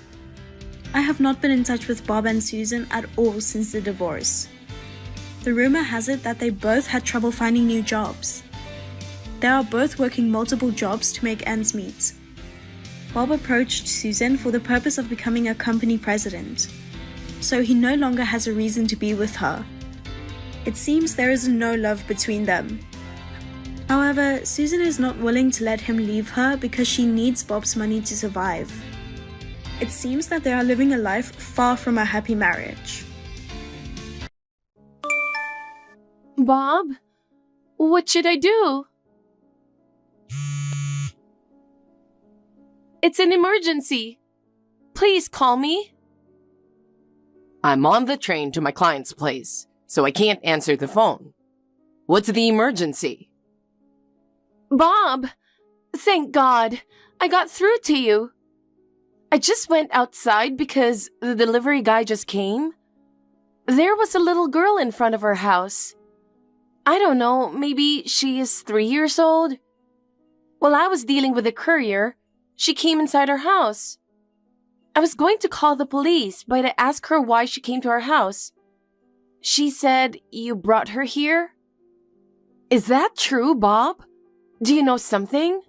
Speaker 5: I have not been in touch with Bob and Susan at all since the divorce. The rumor has it that they both had trouble finding new jobs. They are both working multiple jobs to make ends meet. Bob approached Susan for the purpose of becoming a company president, so he no longer has a reason to be with her. It seems there is no love between them. However, Susan is not willing to let him leave her because she needs Bob's money to survive. It seems that they are living a life far from a happy marriage.
Speaker 2: Bob, what should I do? It's an emergency. Please call me.
Speaker 1: I'm on the train to my client's place, so I can't answer the phone. What's the emergency?
Speaker 2: Bob, thank God, I got through to you. I just went outside because the delivery guy just came. There was a little girl in front of our house. I don't know, maybe she is 3 years old. While I was dealing with the courier, she came inside our house. I was going to call the police, but I asked her why she came to our house. She said, "You brought her here?" Is that true, Bob? Do you know something?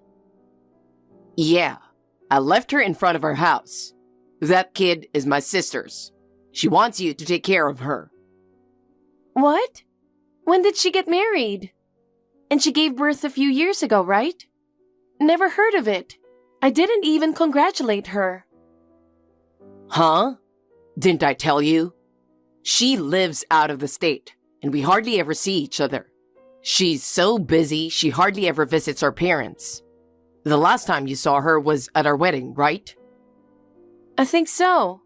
Speaker 1: Yeah, I left her in front of her house. That kid is my sister's. She wants you to take care of her.
Speaker 2: What? When did she get married? And she gave birth a few years ago, right? Never heard of it. I didn't even congratulate her.
Speaker 1: Huh? Didn't I tell you? She lives out of the state, and we hardly ever see each other. She's so busy, she hardly ever visits our parents. The last time you saw her was at our wedding, right?
Speaker 2: I think so.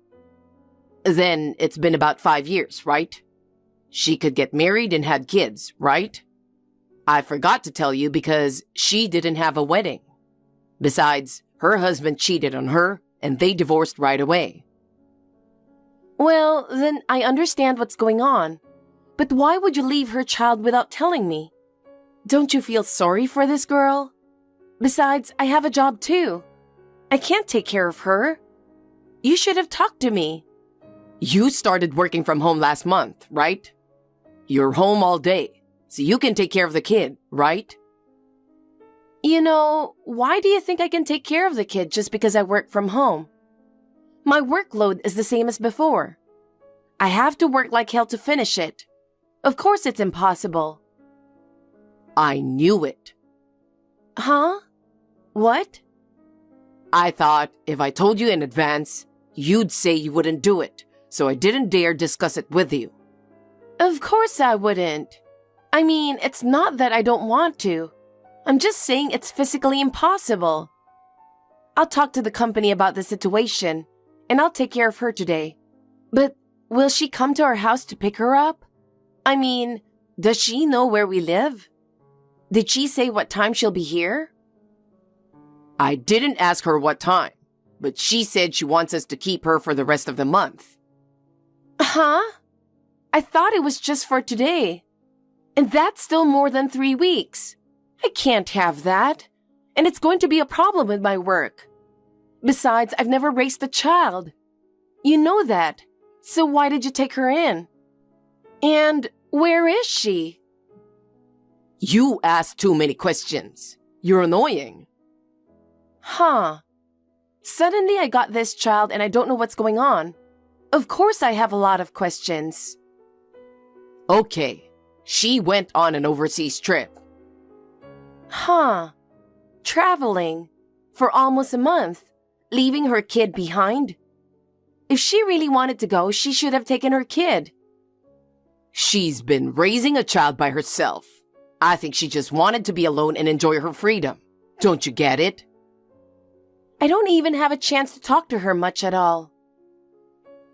Speaker 1: Then it's been about 5 years, right? She could get married and had kids, right? I forgot to tell you because she didn't have a wedding. Besides, her husband cheated on her, and they divorced right away.
Speaker 2: Well, then I understand what's going on. But why would you leave her child without telling me? Don't you feel sorry for this girl? Besides, I have a job too. I can't take care of her. You should have talked to me.
Speaker 1: You started working from home last month, right? You're home all day, so you can take care of the kid, right?
Speaker 2: You know, why do you think I can take care of the kid just because I work from home? My workload is the same as before. I have to work like hell to finish it. Of course it's impossible.
Speaker 1: I knew it.
Speaker 2: Huh? What?
Speaker 1: I thought if I told you in advance, you'd say you wouldn't do it, so I didn't dare discuss it with you.
Speaker 2: Of course I wouldn't. I mean, it's not that I don't want to. I'm just saying it's physically impossible. I'll talk to the company about the situation, and I'll take care of her today. But will she come to our house to pick her up? I mean, does she know where we live? Did she say what time she'll be here?
Speaker 1: I didn't ask her what time, but she said she wants us to keep her for the rest of the month.
Speaker 2: Huh? I thought it was just for today. And that's still more than 3 weeks. I can't have that. And it's going to be a problem with my work. Besides, I've never raised a child. You know that. So why did you take her in? And where is she?
Speaker 1: You ask too many questions. You're annoying.
Speaker 2: Huh. Suddenly I got this child and I don't know what's going on. Of course I have a lot of questions.
Speaker 1: Okay, she went on an overseas trip.
Speaker 2: Huh. Traveling for almost a month, leaving her kid behind? If she really wanted to go, she should have taken her kid.
Speaker 1: She's been raising a child by herself. I think she just wanted to be alone and enjoy her freedom. Don't you get it?
Speaker 2: I don't even have a chance to talk to her much at all.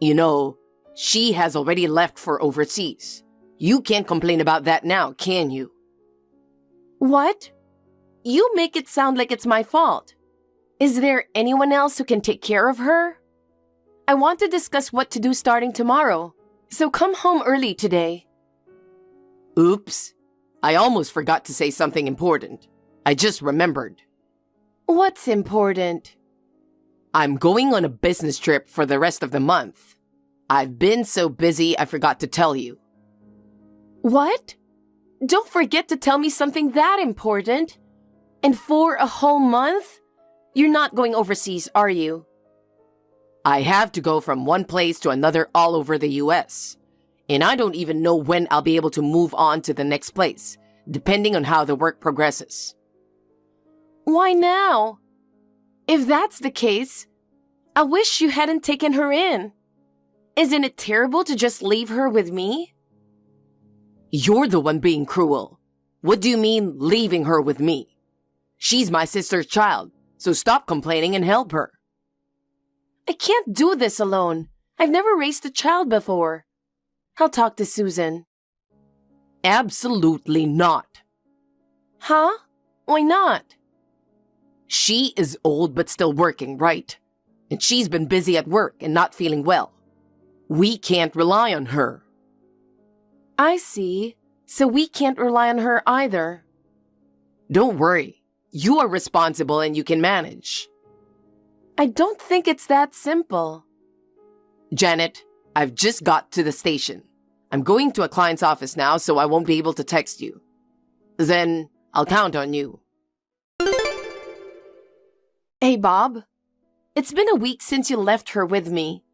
Speaker 1: You know, she has already left for overseas. You can't complain about that now, can you?
Speaker 2: What? You make it sound like it's my fault. Is there anyone else who can take care of her? I want to discuss what to do starting tomorrow, so come home early today.
Speaker 1: Oops. I almost forgot to say something important. I just remembered.
Speaker 2: What's important?
Speaker 1: I'm going on a business trip for the rest of the month. I've been so busy I forgot to tell you.
Speaker 2: What? Don't forget to tell me something that important. And for a whole month? You're not going overseas, are you?
Speaker 1: I have to go from one place to another all over the US. And I don't even know when I'll be able to move on to the next place, depending on how the work progresses.
Speaker 2: Why now? If that's the case, I wish you hadn't taken her in. Isn't it terrible to just leave her with me?
Speaker 1: You're the one being cruel. What do you mean, leaving her with me? She's my sister's child, so stop complaining and help her.
Speaker 2: I can't do this alone. I've never raised a child before. I'll talk to Susan.
Speaker 1: Absolutely not.
Speaker 2: Huh? Why not?
Speaker 1: She is old but still working, right? And she's been busy at work and not feeling well. We can't rely on her.
Speaker 2: I see. So we can't rely on her either.
Speaker 1: Don't worry. You are responsible and you can manage.
Speaker 2: I don't think it's that simple.
Speaker 1: Janet, I've just got to the station. I'm going to a client's office now, so I won't be able to text you. Then I'll count on you.
Speaker 2: Hey, Bob. It's been a week since you left her with me.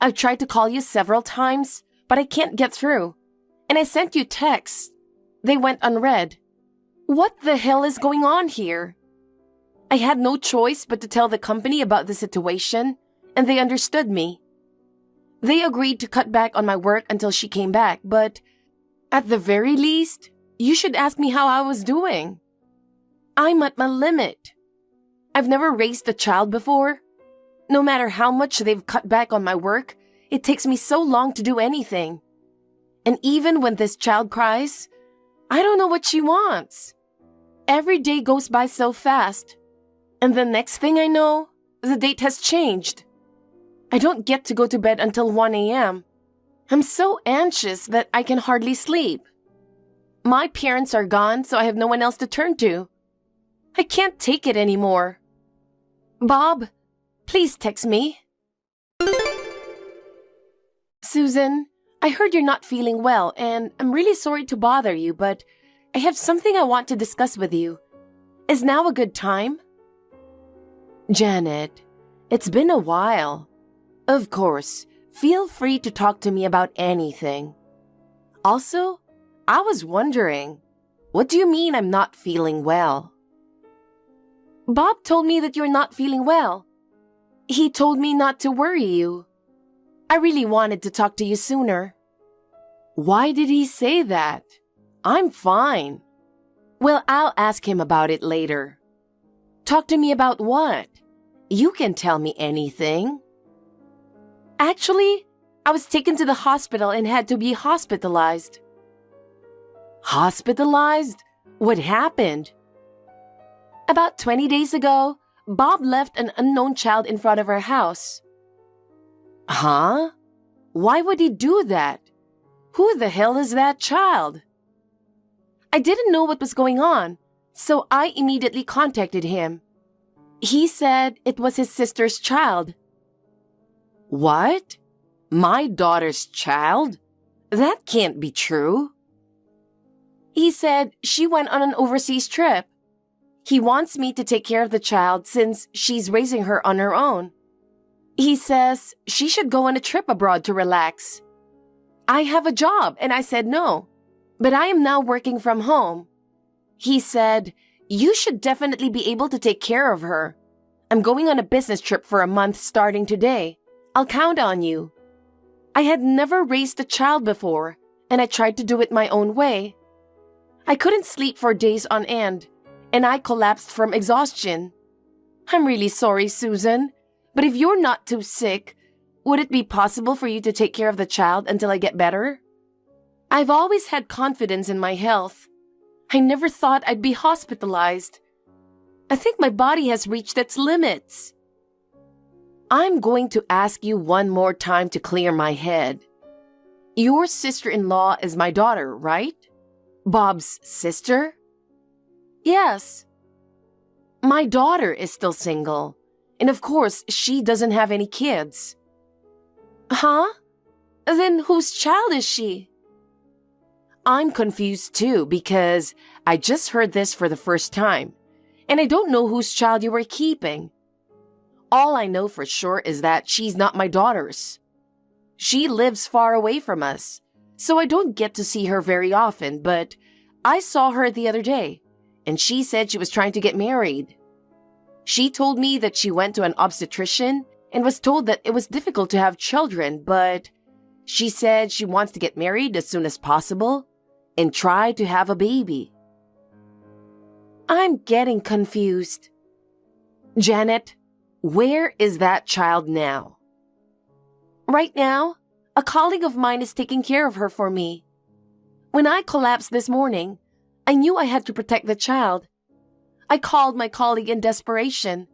Speaker 2: I've tried to call you several times, but I can't get through. And I sent you texts. They went unread. What the hell is going on here? I had no choice but to tell the company about the situation, and they understood me. They agreed to cut back on my work until she came back, but at the very least, you should ask me how I was doing. I'm at my limit. I've never raised a child before. No matter how much they've cut back on my work, it takes me so long to do anything. And even when this child cries, I don't know what she wants. Every day goes by so fast. And the next thing I know, the date has changed. I don't get to go to bed until 1 a.m. I'm so anxious that I can hardly sleep. My parents are gone, so I have no one else to turn to. I can't take it anymore. Bob, please text me. Susan, I heard you're not feeling well, and I'm really sorry to bother you, but I have something I want to discuss with you. Is now a good time? Janet, it's been a while. Of course, feel free to talk to me about anything. Also, I was wondering, what do you mean I'm not feeling well? Bob told me that you're not feeling well. He told me not to worry you. I really wanted to talk to you sooner. Why did he say that? I'm fine. Well, I'll ask him about it later. Talk to me about what? You can tell me anything. Actually, I was taken to the hospital and had to be hospitalized. Hospitalized? What happened? About 20 days ago, Bob left an unknown child in front of our house. Huh? Why would he do that? Who the hell is that child? I didn't know what was going on, so I immediately contacted him. He said it was his sister's child. What? My daughter's child? That can't be true. He said she went on an overseas trip. He wants me to take care of the child since she's raising her on her own. He says she should go on a trip abroad to relax. I have a job, and I said no, but I am now working from home. He said, you should definitely be able to take care of her. I'm going on a business trip for a month starting today. I'll count on you. I had never raised a child before, and I tried to do it my own way. I couldn't sleep for days on end, and I collapsed from exhaustion. I'm really sorry, Susan, but if you're not too sick, would it be possible for you to take care of the child until I get better? I've always had confidence in my health. I never thought I'd be hospitalized. I think my body has reached its limits. I'm going to ask you one more time to clear my head. Your sister-in-law is my daughter, right? Bob's sister? Yes. My daughter is still single, and of course, she doesn't have any kids. Huh? Then whose child is she? I'm confused too because I just heard this for the first time, and I don't know whose child you were keeping. All I know for sure is that she's not my daughter's. She lives far away from us, so I don't get to see her very often, but I saw her the other day, and she said she was trying to get married. She told me that she went to an obstetrician and was told that it was difficult to have children, but she said she wants to get married as soon as possible and try to have a baby. I'm getting confused. Janet, where is that child now? Right now, a colleague of mine is taking care of her for me. When I collapsed this morning, I knew I had to protect the child. I called my colleague in desperation,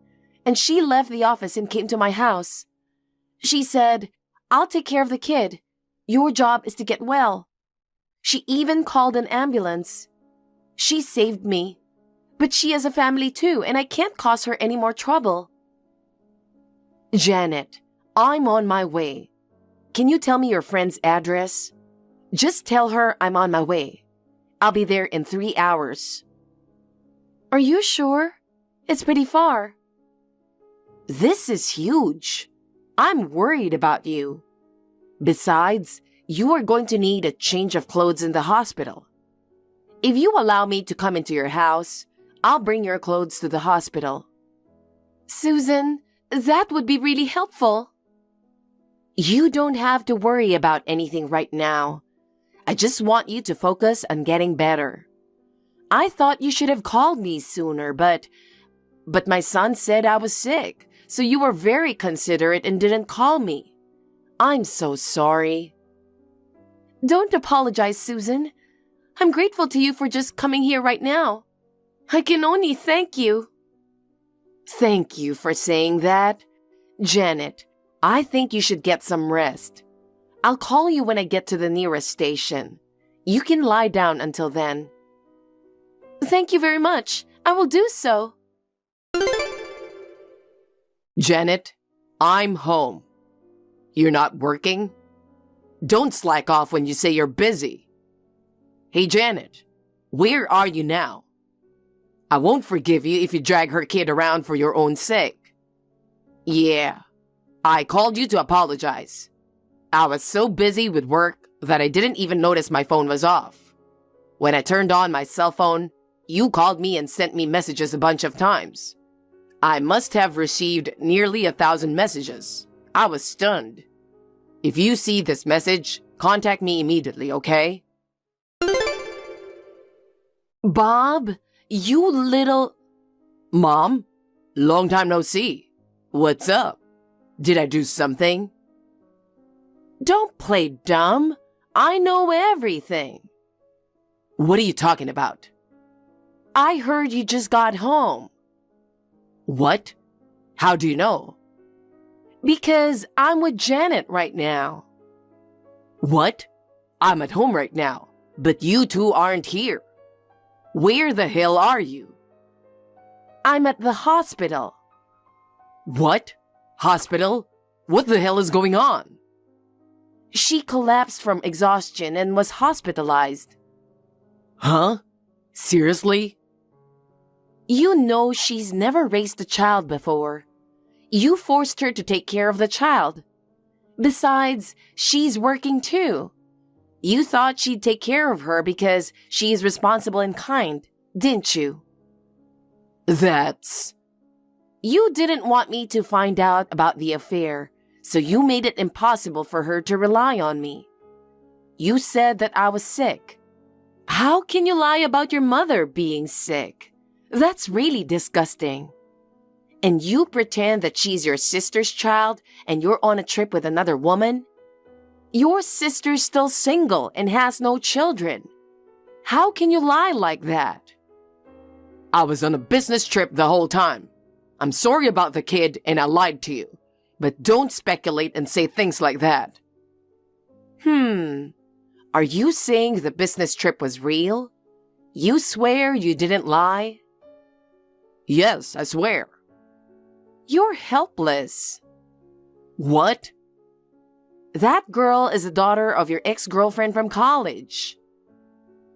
Speaker 2: and she left the office and came to my house. She said, I'll take care of the kid. Your job is to get well. She even called an ambulance. She saved me, but she has a family too, and I can't cause her any more trouble. Janet, I'm on my way. Can you tell me your friend's address? Just tell her I'm on my way. I'll be there in 3 hours. Are you sure? It's pretty far. This is huge. I'm worried about you. Besides, you are going to need a change of clothes in the hospital. If you allow me to come into your house, I'll bring your clothes to the hospital. Susan, that would be really helpful. You don't have to worry about anything right now. I just want you to focus on getting better. I thought you should have called me sooner, but my son said I was sick, so you were very considerate and didn't call me. I'm so sorry. Don't apologize, Susan. I'm grateful to you for just coming here right now. I can only thank you. Thank you for saying that. Janet, I think you should get some rest. I'll call you when I get to the nearest station. You can lie down until then. Thank you very much. I will do so.
Speaker 1: Janet, I'm home. You're not working? Don't slack off when you say you're busy. Hey, Janet, where are you now? I won't forgive you if you drag her kid around for your own sake. Yeah, I called you to apologize. I was so busy with work that I didn't even notice my phone was off. When I turned on my cell phone, you called me and sent me messages a bunch of times. I must have received nearly 1,000 messages. I was stunned. If you see this message, contact me immediately, okay?
Speaker 2: Bob, you little...
Speaker 1: Mom, long time no see. What's up? Did I do something?
Speaker 2: Don't play dumb. I know everything.
Speaker 1: What are you talking about?
Speaker 2: I heard you just got home.
Speaker 1: What? How do you know?
Speaker 2: Because I'm with Janet right now.
Speaker 1: What? I'm at home right now, but you two aren't here. Where the hell are you?
Speaker 2: I'm at the hospital.
Speaker 1: What? Hospital? What the hell is going on?
Speaker 2: She collapsed from exhaustion and was hospitalized.
Speaker 1: Huh? Seriously?
Speaker 2: You know she's never raised a child before. You forced her to take care of the child. Besides, she's working too. You thought she'd take care of her because she's responsible and kind, didn't you?
Speaker 1: That's...
Speaker 2: You didn't want me to find out about the affair, so you made it impossible for her to rely on me. You said that I was sick. How can you lie about your mother being sick? That's really disgusting. And you pretend that she's your sister's child and you're on a trip with another woman? Your sister's still single and has no children. How can you lie like that?
Speaker 1: I was on a business trip the whole time. I'm sorry about the kid and I lied to you. But don't speculate and say things like that.
Speaker 2: Are you saying the business trip was real? You swear you didn't lie?
Speaker 1: Yes, I swear.
Speaker 2: You're helpless.
Speaker 1: What?
Speaker 2: That girl is the daughter of your ex-girlfriend from college.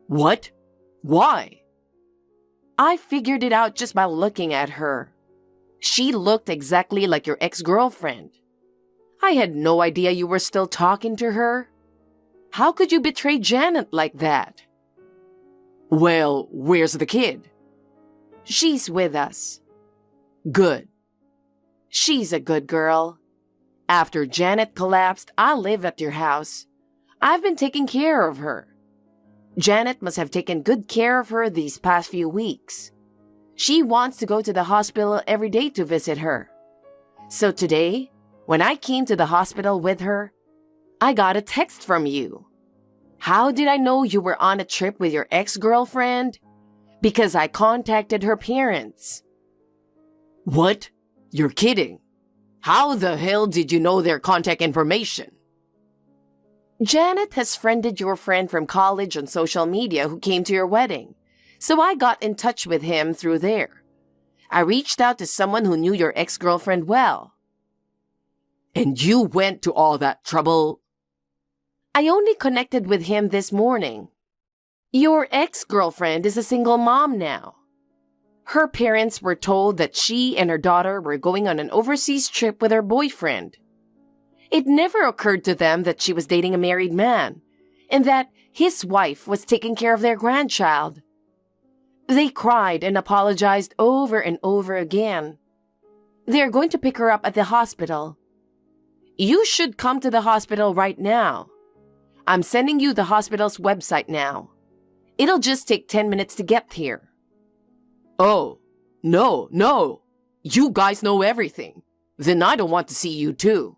Speaker 1: What? Why?
Speaker 2: I figured it out just by looking at her. She looked exactly like your ex-girlfriend. I had no idea you were still talking to her. How could you betray Janet like that?
Speaker 1: Well, where's the kid?
Speaker 2: She's with us.
Speaker 1: Good.
Speaker 2: She's a good girl. After Janet collapsed, I live at your house. I've been taking care of her. Janet must have taken good care of her these past few weeks. She wants to go to the hospital every day to visit her. So today, when I came to the hospital with her, I got a text from you. How did I know you were on a trip with your ex-girlfriend? Because I contacted her parents.
Speaker 1: What? You're kidding. How the hell did you know their contact information?
Speaker 2: Janet has friended your friend from college on social media who came to your wedding, so I got in touch with him through there. I reached out to someone who knew your ex-girlfriend well.
Speaker 1: And you went to all that trouble?
Speaker 2: I only connected with him this morning. Your ex-girlfriend is a single mom now. Her parents were told that she and her daughter were going on an overseas trip with her boyfriend. It never occurred to them that she was dating a married man and that his wife was taking care of their grandchild. They cried and apologized over and over again. They're going to pick her up at the hospital. You should come to the hospital right now. I'm sending you the hospital's website now. It'll just take 10 minutes to get here.
Speaker 1: Oh, no. You guys know everything. Then I don't want to see you too.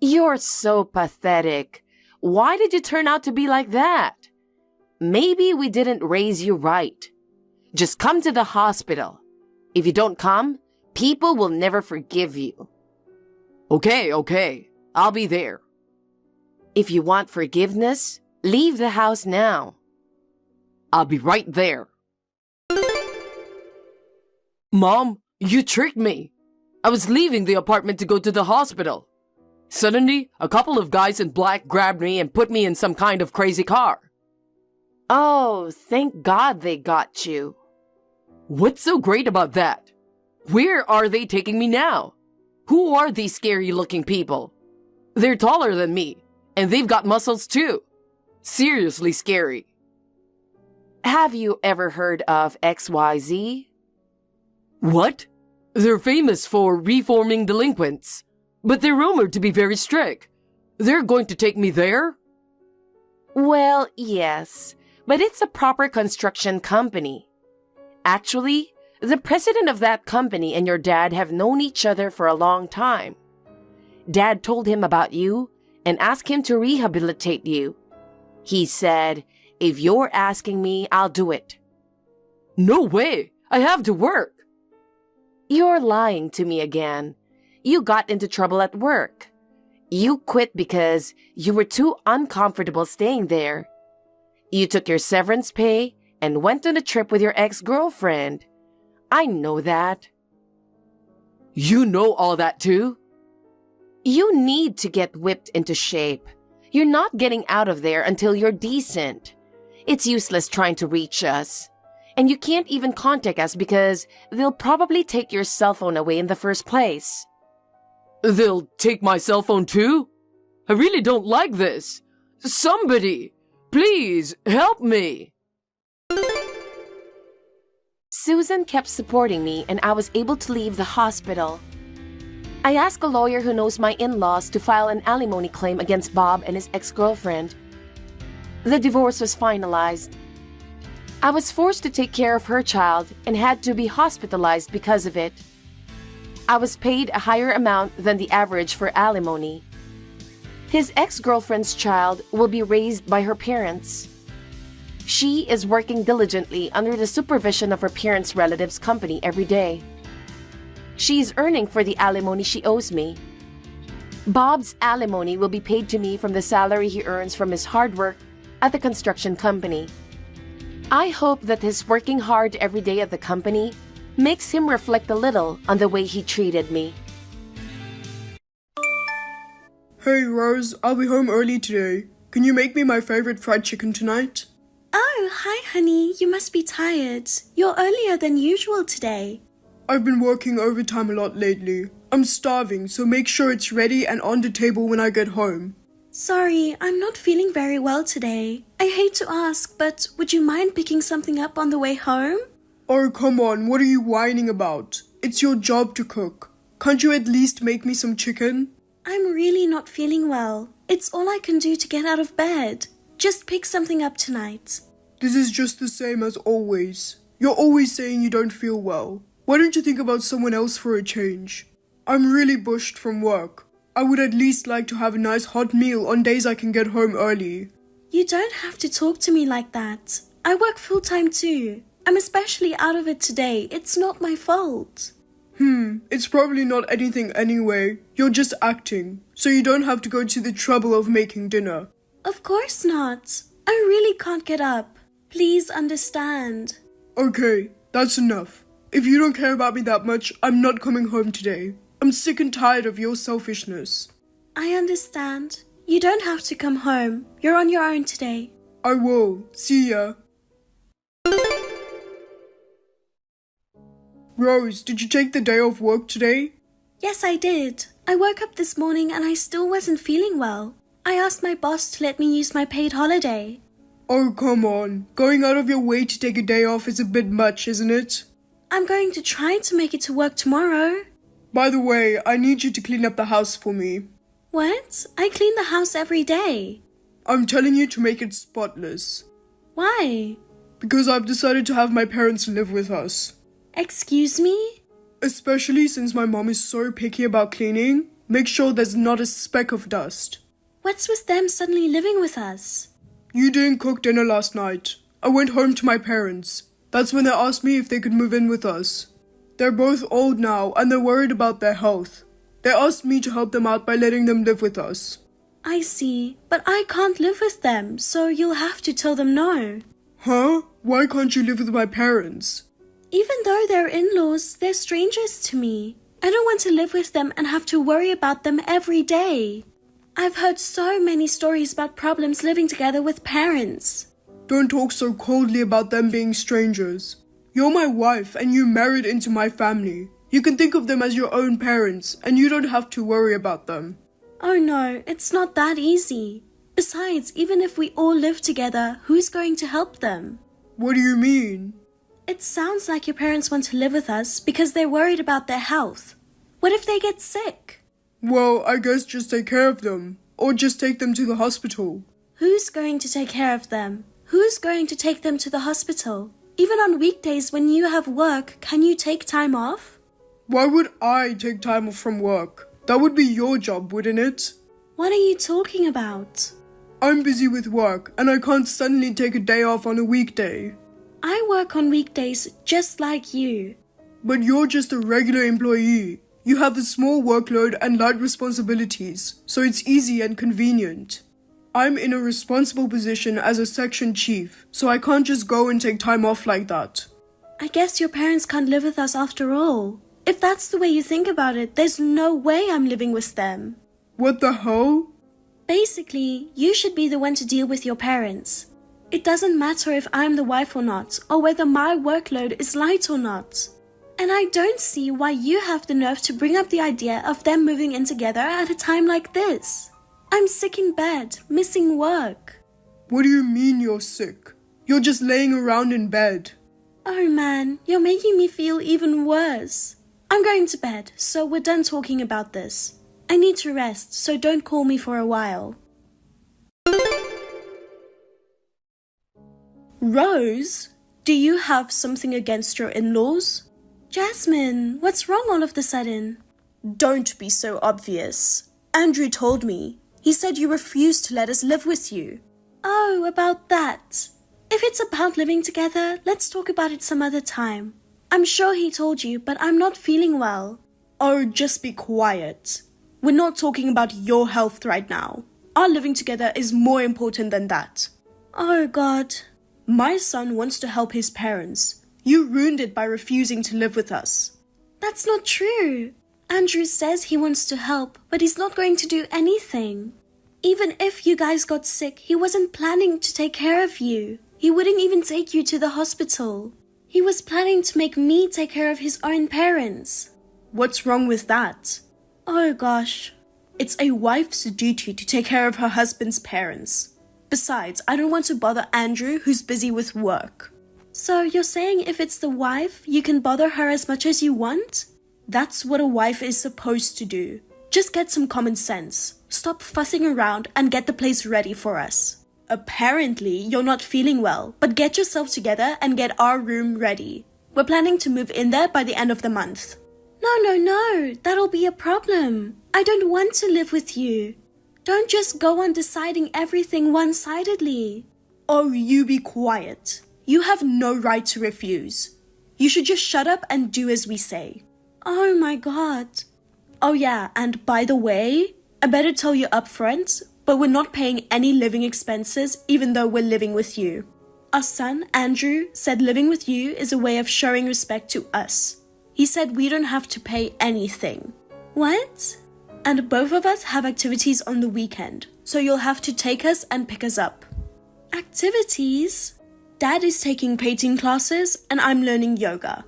Speaker 2: You're so pathetic. Why did you turn out to be like that? Maybe we didn't raise you right. Just come to the hospital. If you don't come, people will never forgive you.
Speaker 1: Okay. I'll be there.
Speaker 2: If you want forgiveness, leave the house now.
Speaker 1: I'll be right there. Mom, you tricked me. I was leaving the apartment to go to the hospital. Suddenly, a couple of guys in black grabbed me and put me in some kind of crazy car.
Speaker 2: Oh, thank God they got you.
Speaker 1: What's so great about that? Where are they taking me now? Who are these scary-looking people? They're taller than me, and they've got muscles too. Seriously scary.
Speaker 2: Have you ever heard of XYZ?
Speaker 1: What? They're famous for reforming delinquents, but they're rumored to be very strict. They're going to take me there?
Speaker 2: Well, yes, but it's a proper construction company. Actually, the president of that company and your dad have known each other for a long time. Dad told him about you and asked him to rehabilitate you. He said, if you're asking me, I'll do it.
Speaker 1: No way! I have to work!
Speaker 2: You're lying to me again. You got into trouble at work. You quit because you were too uncomfortable staying there. You took your severance pay and went on a trip with your ex-girlfriend. I know that.
Speaker 1: You know all that too?
Speaker 2: You need to get whipped into shape. You're not getting out of there until you're decent. It's useless trying to reach us. And you can't even contact us because they'll probably take your cell phone away in the first place.
Speaker 1: They'll take my cell phone too? I really don't like this. Somebody, please help me.
Speaker 2: Susan kept supporting me and I was able to leave the hospital. I asked a lawyer who knows my in-laws to file an alimony claim against Bob and his ex-girlfriend. The divorce was finalized. I was forced to take care of her child and had to be hospitalized because of it. I was paid a higher amount than the average for alimony. His ex-girlfriend's child will be raised by her parents. She is working diligently under the supervision of her parents' relatives' company every day. She is earning for the alimony she owes me. Bob's alimony will be paid to me from the salary he earns from his hard work at the construction company. I hope that his working hard every day at the company makes him reflect a little on the way he treated me.
Speaker 6: Hey Rose, I'll be home early today. Can you make me my favorite fried chicken tonight?
Speaker 4: Oh, hi honey, you must be tired. You're earlier than usual today.
Speaker 6: I've been working overtime a lot lately. I'm starving, so make sure it's ready and on the table when I get home.
Speaker 4: Sorry, I'm not feeling very well today. I hate to ask, but would you mind picking something up on the way home?
Speaker 6: Oh, come on, what are you whining about? It's your job to cook. Can't you at least make me some chicken?
Speaker 4: I'm really not feeling well. It's all I can do to get out of bed. Just pick something up tonight.
Speaker 6: This is just the same as always. You're always saying you don't feel well. Why don't you think about someone else for a change? I'm really bushed from work. I would at least like to have a nice hot meal on days I can get home early.
Speaker 4: You don't have to talk to me like that. I work full-time too. I'm especially out of it today. It's not my fault.
Speaker 6: It's probably not anything anyway. You're just acting, so you don't have to go to the trouble of making dinner.
Speaker 4: Of course not. I really can't get up. Please understand.
Speaker 6: Okay, that's enough. If you don't care about me that much, I'm not coming home today. I'm sick and tired of your selfishness.
Speaker 4: I understand. You don't have to come home. You're on your own today.
Speaker 6: I will. See ya. Rose, did you take the day off work today?
Speaker 4: Yes, I did. I woke up this morning and I still wasn't feeling well. I asked my boss to let me use my paid holiday.
Speaker 6: Oh, come on. Going out of your way to take a day off is a bit much, isn't it?
Speaker 4: I'm going to try to make it to work tomorrow.
Speaker 6: By the way, I need you to clean up the house for me.
Speaker 4: What? I clean the house every day.
Speaker 6: I'm telling you to make it spotless.
Speaker 4: Why?
Speaker 6: Because I've decided to have my parents live with us.
Speaker 4: Excuse me?
Speaker 6: Especially since my mom is so picky about cleaning, make sure there's not a speck of dust.
Speaker 4: What's with them suddenly living with us?
Speaker 6: You didn't cook dinner last night. I went home to my parents. That's when they asked me if they could move in with us. They're both old now and they're worried about their health. They asked me to help them out by letting them live with us.
Speaker 4: I see, but I can't live with them, so you'll have to tell them no.
Speaker 6: Huh? Why can't you live with my parents?
Speaker 4: Even though they're in-laws, they're strangers to me. I don't want to live with them and have to worry about them every day. I've heard so many stories about problems living together with parents.
Speaker 6: Don't talk so coldly about them being strangers. You're my wife and you married into my family. You can think of them as your own parents and you don't have to worry about them.
Speaker 4: Oh no, it's not that easy. Besides, even if we all live together, who's going to help them?
Speaker 6: What do you mean?
Speaker 4: It sounds like your parents want to live with us because they're worried about their health. What if they get sick?
Speaker 6: Well, I guess just take care of them. Or just take them to the hospital.
Speaker 4: Who's going to take care of them? Who's going to take them to the hospital? Even on weekdays when you have work, can you take time off?
Speaker 6: Why would I take time off from work? That would be your job, wouldn't it?
Speaker 4: What are you talking about?
Speaker 6: I'm busy with work and I can't suddenly take a day off on a weekday.
Speaker 4: I work on weekdays just like you.
Speaker 6: But you're just a regular employee. You have a small workload and light responsibilities, so it's easy and convenient. I'm in a responsible position as a section chief, so I can't just go and take time off like that.
Speaker 4: I guess your parents can't live with us after all. If that's the way you think about it, there's no way I'm living with them.
Speaker 6: What the hell?
Speaker 4: Basically, you should be the one to deal with your parents. It doesn't matter if I'm the wife or not, or whether my workload is light or not. And I don't see why you have the nerve to bring up the idea of them moving in together at a time like this. I'm sick in bed, missing work.
Speaker 6: What do you mean you're sick? You're just laying around in bed.
Speaker 4: Oh man, you're making me feel even worse. I'm going to bed, so we're done talking about this. I need to rest, so don't call me for a while. Rose, do you have something against your in-laws? Jasmine, what's wrong all of a sudden? Don't be so obvious. Andrew told me. He said you refused to let us live with you. Oh, about that. If it's about living together, let's talk about it some other time. I'm sure he told you, but I'm not feeling well. Oh, just be quiet. We're not talking about your health right now. Our living together is more important than that. Oh, God. My son wants to help his parents. You ruined it by refusing to live with us. That's not true. Andrew says he wants to help, but he's not going to do anything. Even if you guys got sick, he wasn't planning to take care of you. He wouldn't even take you to the hospital. He was planning to make me take care of his own parents. What's wrong with that? Oh gosh. It's a wife's duty to take care of her husband's parents. Besides, I don't want to bother Andrew, who's busy with work. So you're saying if it's the wife, you can bother her as much as you want? That's what a wife is supposed to do. Just get some common sense. Stop fussing around and get the place ready for us. Apparently, you're not feeling well, but get yourself together and get our room ready. We're planning to move in there by the end of the month. No, that'll be a problem. I don't want to live with you. Don't just go on deciding everything one-sidedly. Oh, you be quiet. You have no right to refuse. You should just shut up and do as we say. Oh my God. Oh yeah, and by the way, I better tell you up front, but we're not paying any living expenses even though we're living with you. Our son, Andrew, said living with you is a way of showing respect to us. He said we don't have to pay anything. What? And both of us have activities on the weekend, so you'll have to take us and pick us up. Activities? Dad is taking painting classes and I'm learning yoga.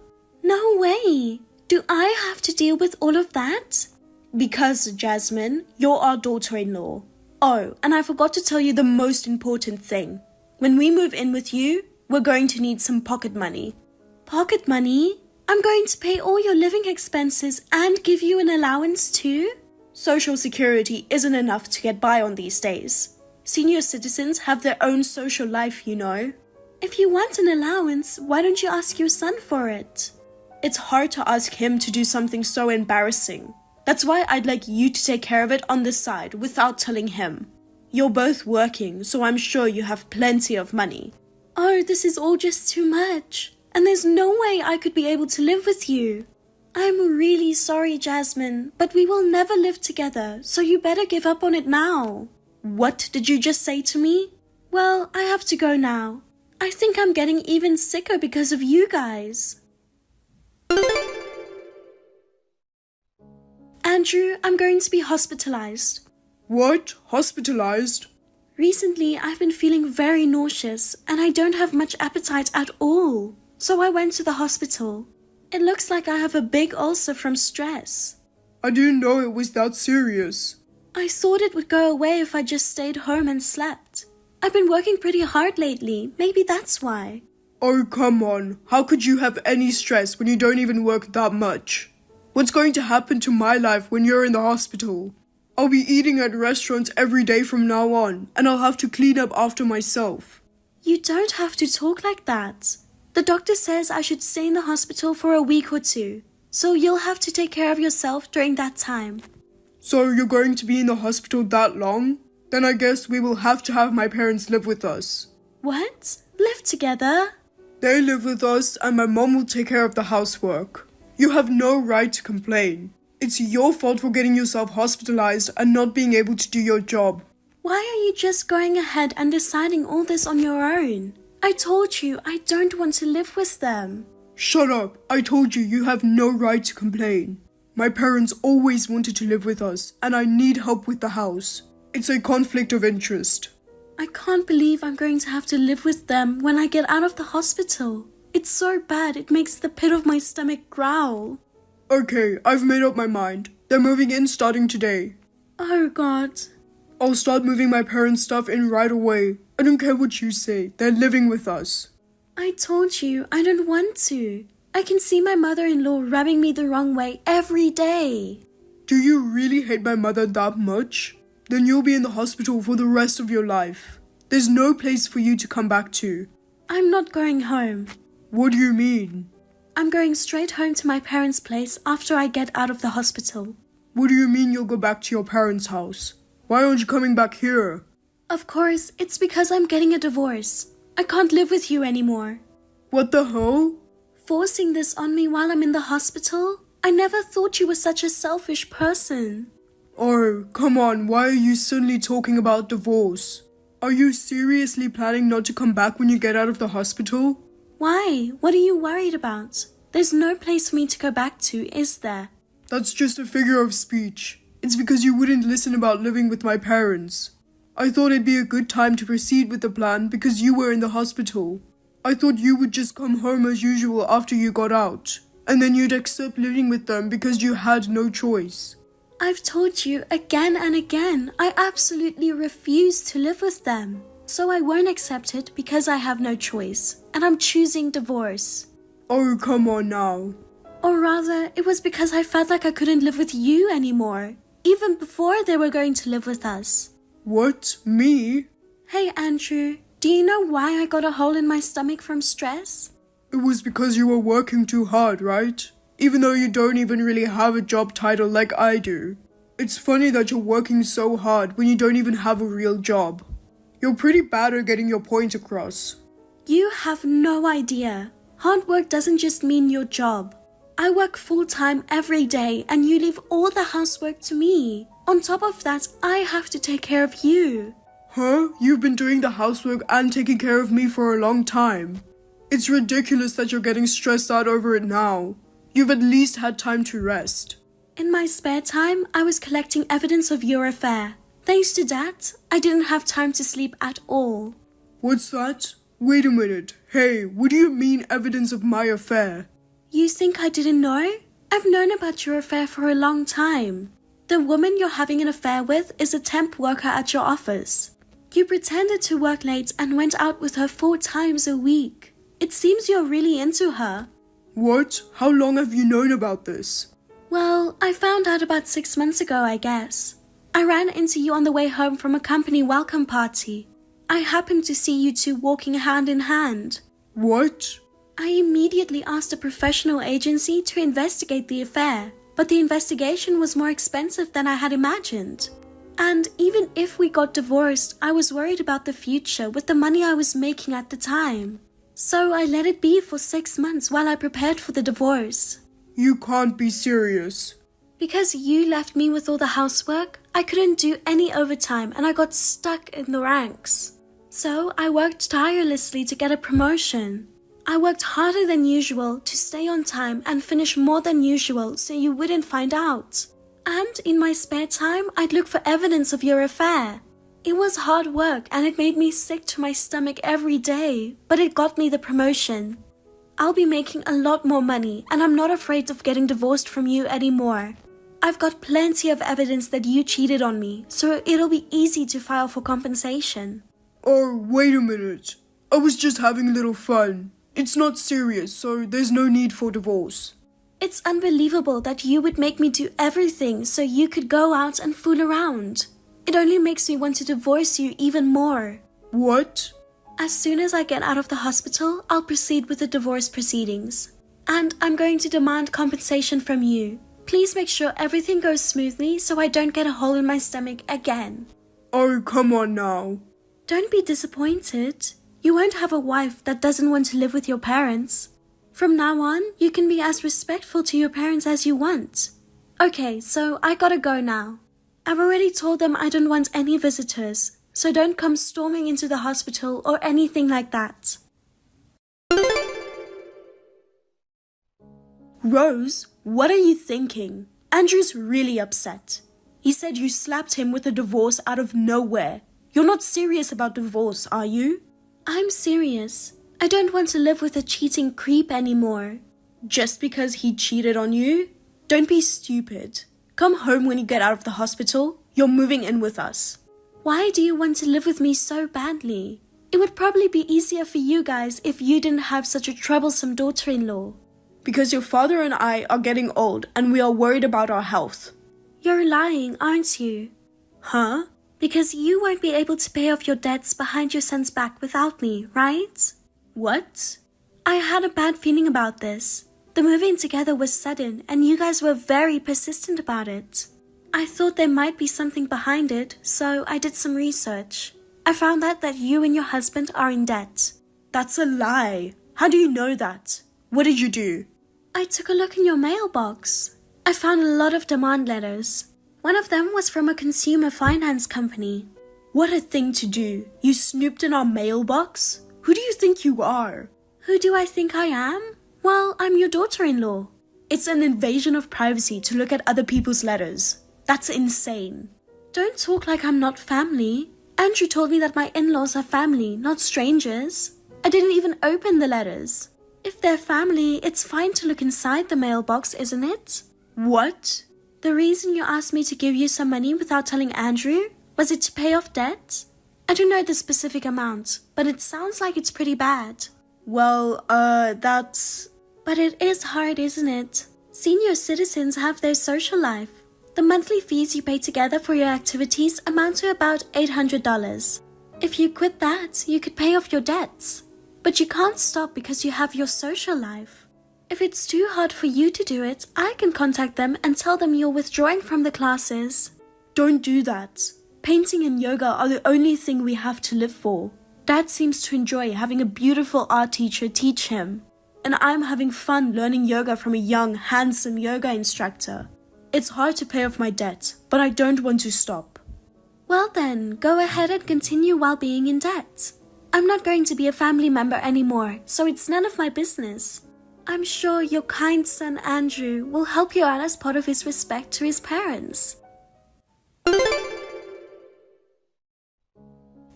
Speaker 5: No way! Do I have to deal with all of that? Because, Jasmine, you're our daughter-in-law. Oh, and I forgot to tell you the most important thing. When we move in with you, we're going to need some pocket money. Pocket money? I'm going to pay all your living expenses and give you an allowance too? Social security isn't enough to get by on these days. Senior citizens have their own social life, you know. If you want an allowance, why don't you ask your son for it? It's hard to ask him to do something so embarrassing. That's why I'd like you to take care of it on the side without telling him. You're both working, so I'm sure you have plenty of money. Oh, this is all just too much. And there's no way I could be able to live with you. I'm really sorry, Jasmine, but we will never live together, so you better give up on it now. What did you just say to me? Well, I have to go now. I think I'm getting even sicker because of you guys. Andrew, I'm going to be hospitalized.
Speaker 6: What? Hospitalized?
Speaker 5: Recently, I've been feeling very nauseous and I don't have much appetite at all. So I went to the hospital. It looks like I have a big ulcer from stress.
Speaker 6: I didn't know it was that serious.
Speaker 5: I thought it would go away if I just stayed home and slept. I've been working pretty hard lately. Maybe that's why.
Speaker 6: Oh, come on. How could you have any stress when you don't even work that much? What's going to happen to my life when you're in the hospital? I'll be eating at restaurants every day from now on, and I'll have to clean up after myself.
Speaker 5: You don't have to talk like that. The doctor says I should stay in the hospital for a week or two, so you'll have to take care of yourself during that time.
Speaker 6: So you're going to be in the hospital that long? Then I guess we will have to have my parents live with us.
Speaker 5: What? Live together?
Speaker 6: They live with us and my mom will take care of the housework. You have no right to complain. It's your fault for getting yourself hospitalized and not being able to do your job.
Speaker 5: Why are you just going ahead and deciding all this on your own? I told you I don't want to live with them.
Speaker 6: Shut up. I told you you have no right to complain. My parents always wanted to live with us and I need help with the house. It's a conflict of interest.
Speaker 5: I can't believe I'm going to have to live with them when I get out of the hospital. It's so bad it makes the pit of my stomach growl.
Speaker 6: Okay, I've made up my mind. They're moving in starting today.
Speaker 5: Oh God.
Speaker 6: I'll start moving my parents' stuff in right away. I don't care what you say. They're living with us.
Speaker 5: I told you I don't want to. I can see my mother-in-law rubbing me the wrong way every day.
Speaker 6: Do you really hate my mother that much? Then you'll be in the hospital for the rest of your life. There's no place for you to come back to.
Speaker 5: I'm not going home.
Speaker 6: What do you mean?
Speaker 5: I'm going straight home to my parents' place after I get out of the hospital.
Speaker 6: What do you mean you'll go back to your parents' house? Why aren't you coming back here?
Speaker 5: Of course, it's because I'm getting a divorce. I can't live with you anymore.
Speaker 6: What the hell?
Speaker 5: Forcing this on me while I'm in the hospital? I never thought you were such a selfish person.
Speaker 6: Oh, come on, why are you suddenly talking about divorce? Are you seriously planning not to come back when you get out of the hospital?
Speaker 5: Why? What are you worried about? There's no place for me to go back to, is there?
Speaker 6: That's just a figure of speech. It's because you wouldn't listen about living with my parents. I thought it'd be a good time to proceed with the plan because you were in the hospital. I thought you would just come home as usual after you got out, and then you'd accept living with them because you had no choice.
Speaker 5: I've told you again and again, I absolutely refuse to live with them. So I won't accept it because I have no choice, and I'm choosing divorce.
Speaker 6: Oh, come on now.
Speaker 5: Or rather, it was because I felt like I couldn't live with you anymore, even before they were going to live with us.
Speaker 6: What? Me?
Speaker 5: Hey Andrew, do you know why I got a hole in my stomach from stress?
Speaker 6: It was because you were working too hard, right? Even though you don't even really have a job title like I do. It's funny that you're working so hard when you don't even have a real job. You're pretty bad at getting your point across.
Speaker 5: You have no idea. Hard work doesn't just mean your job. I work full-time every day and you leave all the housework to me. On top of that, I have to take care of you.
Speaker 6: Huh? You've been doing the housework and taking care of me for a long time. It's ridiculous that you're getting stressed out over it now. You've at least had time to rest.
Speaker 5: In my spare time, I was collecting evidence of your affair. Thanks to that, I didn't have time to sleep at all.
Speaker 6: What's that? Wait a minute. Hey, what do you mean evidence of my affair?
Speaker 5: You think I didn't know? I've known about your affair for a long time. The woman you're having an affair with is a temp worker at your office. You pretended to work late and went out with her 4 times a week. It seems you're really into her.
Speaker 6: What? How long have you known about this?
Speaker 5: Well, I found out about 6 months ago, I guess. I ran into you on the way home from a company welcome party. I happened to see you two walking hand in hand.
Speaker 6: What?
Speaker 5: I immediately asked a professional agency to investigate the affair, but the investigation was more expensive than I had imagined. And even if we got divorced, I was worried about the future with the money I was making at the time. So I let it be for 6 months while I prepared for the divorce.
Speaker 6: You can't be serious.
Speaker 5: Because you left me with all the housework, I couldn't do any overtime and I got stuck in the ranks. So I worked tirelessly to get a promotion. I worked harder than usual to stay on time and finish more than usual so you wouldn't find out. And in my spare time, I'd look for evidence of your affair. It was hard work and it made me sick to my stomach every day, but it got me the promotion. I'll be making a lot more money and I'm not afraid of getting divorced from you anymore. I've got plenty of evidence that you cheated on me, so it'll be easy to file for compensation.
Speaker 6: Oh, wait a minute. I was just having a little fun. It's not serious, so there's no need for divorce.
Speaker 5: It's unbelievable that you would make me do everything so you could go out and fool around. It only makes me want to divorce you even more.
Speaker 6: What?
Speaker 5: As soon as I get out of the hospital, I'll proceed with the divorce proceedings. And I'm going to demand compensation from you. Please make sure everything goes smoothly so I don't get a hole in my stomach again.
Speaker 6: Oh, come on now.
Speaker 5: Don't be disappointed. You won't have a wife that doesn't want to live with your parents. From now on, you can be as respectful to your parents as you want. Okay, so I gotta go now. I've already told them I don't want any visitors, so don't come storming into the hospital or anything like that. Rose, what are you thinking? Andrew's really upset. He said you slapped him with a divorce out of nowhere. You're not serious about divorce, are you? I'm serious. I don't want to live with a cheating creep anymore. Just because he cheated on you? Don't be stupid. Come home when you get out of the hospital. You're moving in with us. Why do you want to live with me so badly? It would probably be easier for you guys if you didn't have such a troublesome daughter-in-law. Because your father and I are getting old and we are worried about our health. You're lying, aren't you? Huh? Because you won't be able to pay off your debts behind your son's back without me, right? What? I had a bad feeling about this. The moving together was sudden and you guys were very persistent about it. I thought there might be something behind it, so I did some research. I found out that you and your husband are in debt. That's a lie. How do you know that? What did you do? I took a look in your mailbox. I found a lot of demand letters. One of them was from a consumer finance company. What a thing to do. You snooped in our mailbox? Who do you think you are? Who do I think I am? Well, I'm your daughter-in-law. It's an invasion of privacy to look at other people's letters. That's insane. Don't talk like I'm not family. Andrew told me that my in-laws are family, not strangers. I didn't even open the letters. If they're family, it's fine to look inside the mailbox, isn't it? What? The reason you asked me to give you some money without telling Andrew? Was it to pay off debt? I don't know the specific amount, but it sounds like it's pretty bad. Well, that's... But it is hard, isn't it? Senior citizens have their social life. The monthly fees you pay together for your activities amount to about $800. If you quit that, you could pay off your debts. But you can't stop because you have your social life. If it's too hard for you to do it, I can contact them and tell them you're withdrawing from the classes. Don't do that. Painting and yoga are the only thing we have to live for. Dad seems to enjoy having a beautiful art teacher teach him. And I'm having fun learning yoga from a young, handsome yoga instructor. It's hard to pay off my debt, but I don't want to stop. Well then, go ahead and continue while being in debt. I'm not going to be a family member anymore, so it's none of my business. I'm sure your kind son Andrew will help you out as part of his respect to his parents.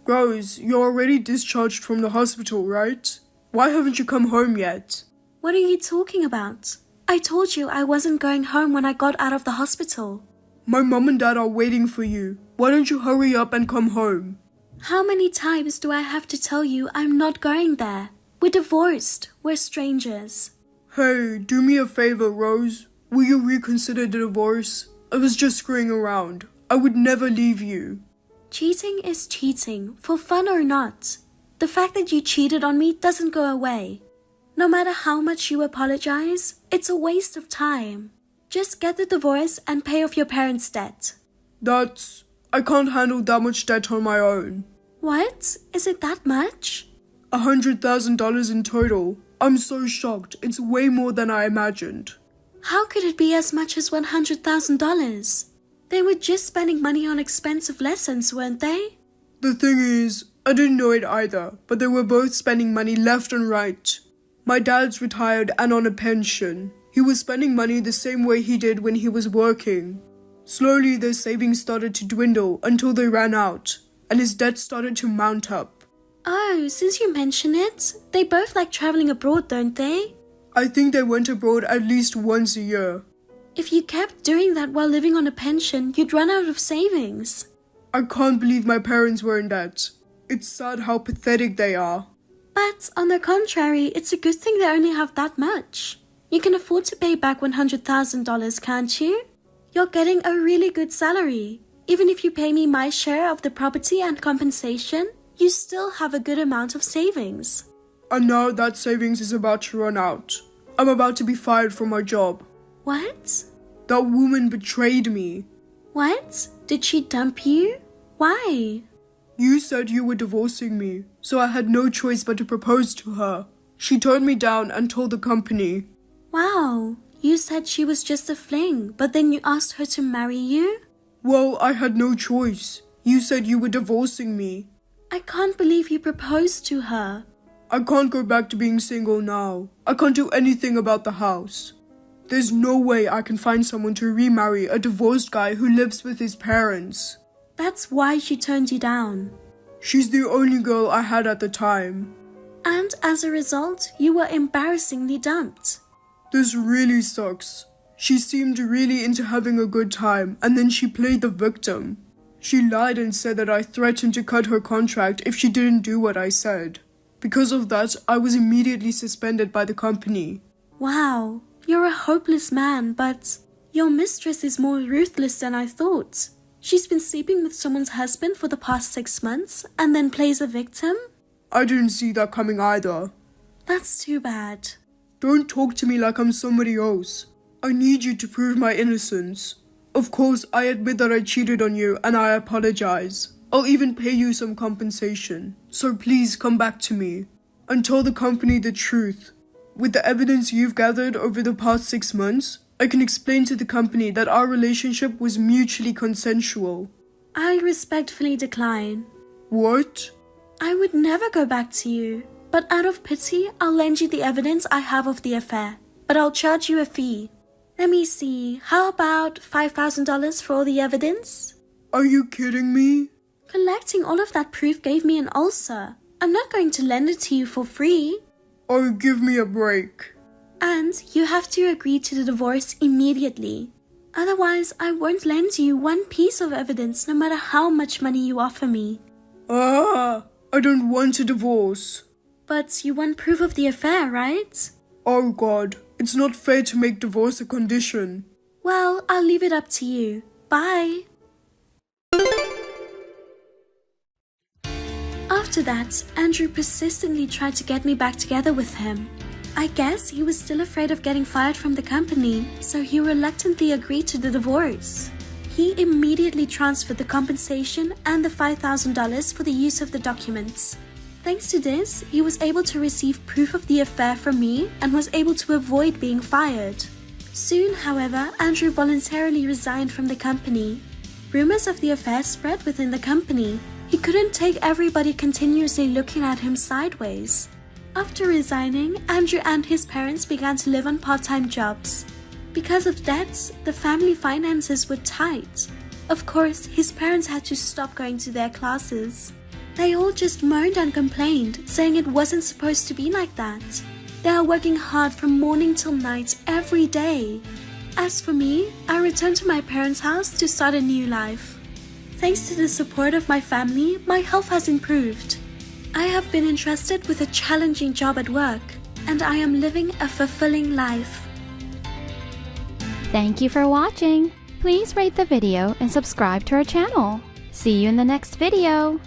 Speaker 6: Rose, you're already discharged from the hospital, right? Why haven't you come home yet?
Speaker 4: What are you talking about? I told you I wasn't going home when I got out of the hospital.
Speaker 6: My mom and dad are waiting for you. Why don't you hurry up and come home?
Speaker 4: How many times do I have to tell you I'm not going there? We're divorced. We're strangers.
Speaker 6: Hey, do me a favor, Rose. Will you reconsider the divorce? I was just screwing around. I would never leave you.
Speaker 4: Cheating is cheating, for fun or not. The fact that you cheated on me doesn't go away. No matter how much you apologize, it's a waste of time. Just get the divorce and pay off your parents' debt.
Speaker 6: I can't handle that much debt on my own.
Speaker 4: What? Is it that much?
Speaker 6: $100,000 in total. I'm so shocked. It's way more than I imagined.
Speaker 4: How could it be as much as $100,000? They were just spending money on expensive lessons, weren't they?
Speaker 6: The thing is, I didn't know it either, but they were both spending money left and right. My dad's retired and on a pension. He was spending money the same way he did when he was working. Slowly, their savings started to dwindle until they ran out, and his debt started to mount up.
Speaker 4: Oh, since you mention it, they both like traveling abroad, don't they?
Speaker 6: I think they went abroad at least once a year.
Speaker 4: If you kept doing that while living on a pension, you'd run out of savings.
Speaker 6: I can't believe my parents were in debt. It's sad how pathetic they are.
Speaker 4: But on the contrary, it's a good thing they only have that much. You can afford to pay back $100,000, can't you? You're getting a really good salary. Even if you pay me my share of the property and compensation, you still have a good amount of savings.
Speaker 6: And now that savings is about to run out. I'm about to be fired from my job.
Speaker 4: What?
Speaker 6: That woman betrayed me.
Speaker 4: What? Did she dump you? Why?
Speaker 6: You said you were divorcing me, so I had no choice but to propose to her. She turned me down and told the company.
Speaker 4: Wow, you said she was just a fling, but then you asked her to marry you?
Speaker 6: Well, I had no choice. You said you were divorcing me.
Speaker 4: I can't believe you proposed to her.
Speaker 6: I can't go back to being single now. I can't do anything about the house. There's no way I can find someone to remarry a divorced guy who lives with his parents.
Speaker 4: That's why she turned you down.
Speaker 6: She's the only girl I had at the time.
Speaker 4: And as a result, you were embarrassingly dumped.
Speaker 6: This really sucks. She seemed really into having a good time, and then she played the victim. She lied and said that I threatened to cut her contract if she didn't do what I said. Because of that, I was immediately suspended by the company.
Speaker 4: Wow, you're a hopeless man, but your mistress is more ruthless than I thought. She's been sleeping with someone's husband for the past 6 months and then plays a victim?
Speaker 6: I didn't see that coming either.
Speaker 4: That's too bad.
Speaker 6: Don't talk to me like I'm somebody else. I need you to prove my innocence. Of course, I admit that I cheated on you and I apologize. I'll even pay you some compensation. So please come back to me and tell the company the truth. With the evidence you've gathered over the past 6 months, I can explain to the company that our relationship was mutually consensual.
Speaker 4: I respectfully decline.
Speaker 6: What?
Speaker 4: I would never go back to you. But out of pity, I'll lend you the evidence I have of the affair. But I'll charge you a fee. Let me see, how about $5,000 for all the evidence?
Speaker 6: Are you kidding me?
Speaker 4: Collecting all of that proof gave me an ulcer. I'm not going to lend it to you for free.
Speaker 6: Oh, give me a break.
Speaker 4: And you have to agree to the divorce immediately. Otherwise, I won't lend you one piece of evidence no matter how much money you offer me.
Speaker 6: I don't want a divorce.
Speaker 4: But you want proof of the affair, right?
Speaker 6: Oh God, it's not fair to make divorce a condition.
Speaker 4: Well, I'll leave it up to you. Bye. After that, Andrew persistently tried to get me back together with him. I guess he was still afraid of getting fired from the company, so he reluctantly agreed to the divorce. He immediately transferred the compensation and the $5,000 for the use of the documents. Thanks to this, he was able to receive proof of the affair from me and was able to avoid being fired. Soon, however, Andrew voluntarily resigned from the company. Rumors of the affair spread within the company. He couldn't take everybody continuously looking at him sideways. After resigning, Andrew and his parents began to live on part-time jobs. Because of debts, the family finances were tight. Of course, his parents had to stop going to their classes. They all just moaned and complained, saying it wasn't supposed to be like that. They are working hard from morning till night every day. As for me, I returned to my parents' house to start a new life. Thanks to the support of my family, my health has improved. I have been entrusted with a challenging job at work, and I am living a fulfilling life.
Speaker 3: Thank you for watching. Please rate the video and subscribe to our channel. See you in the next video.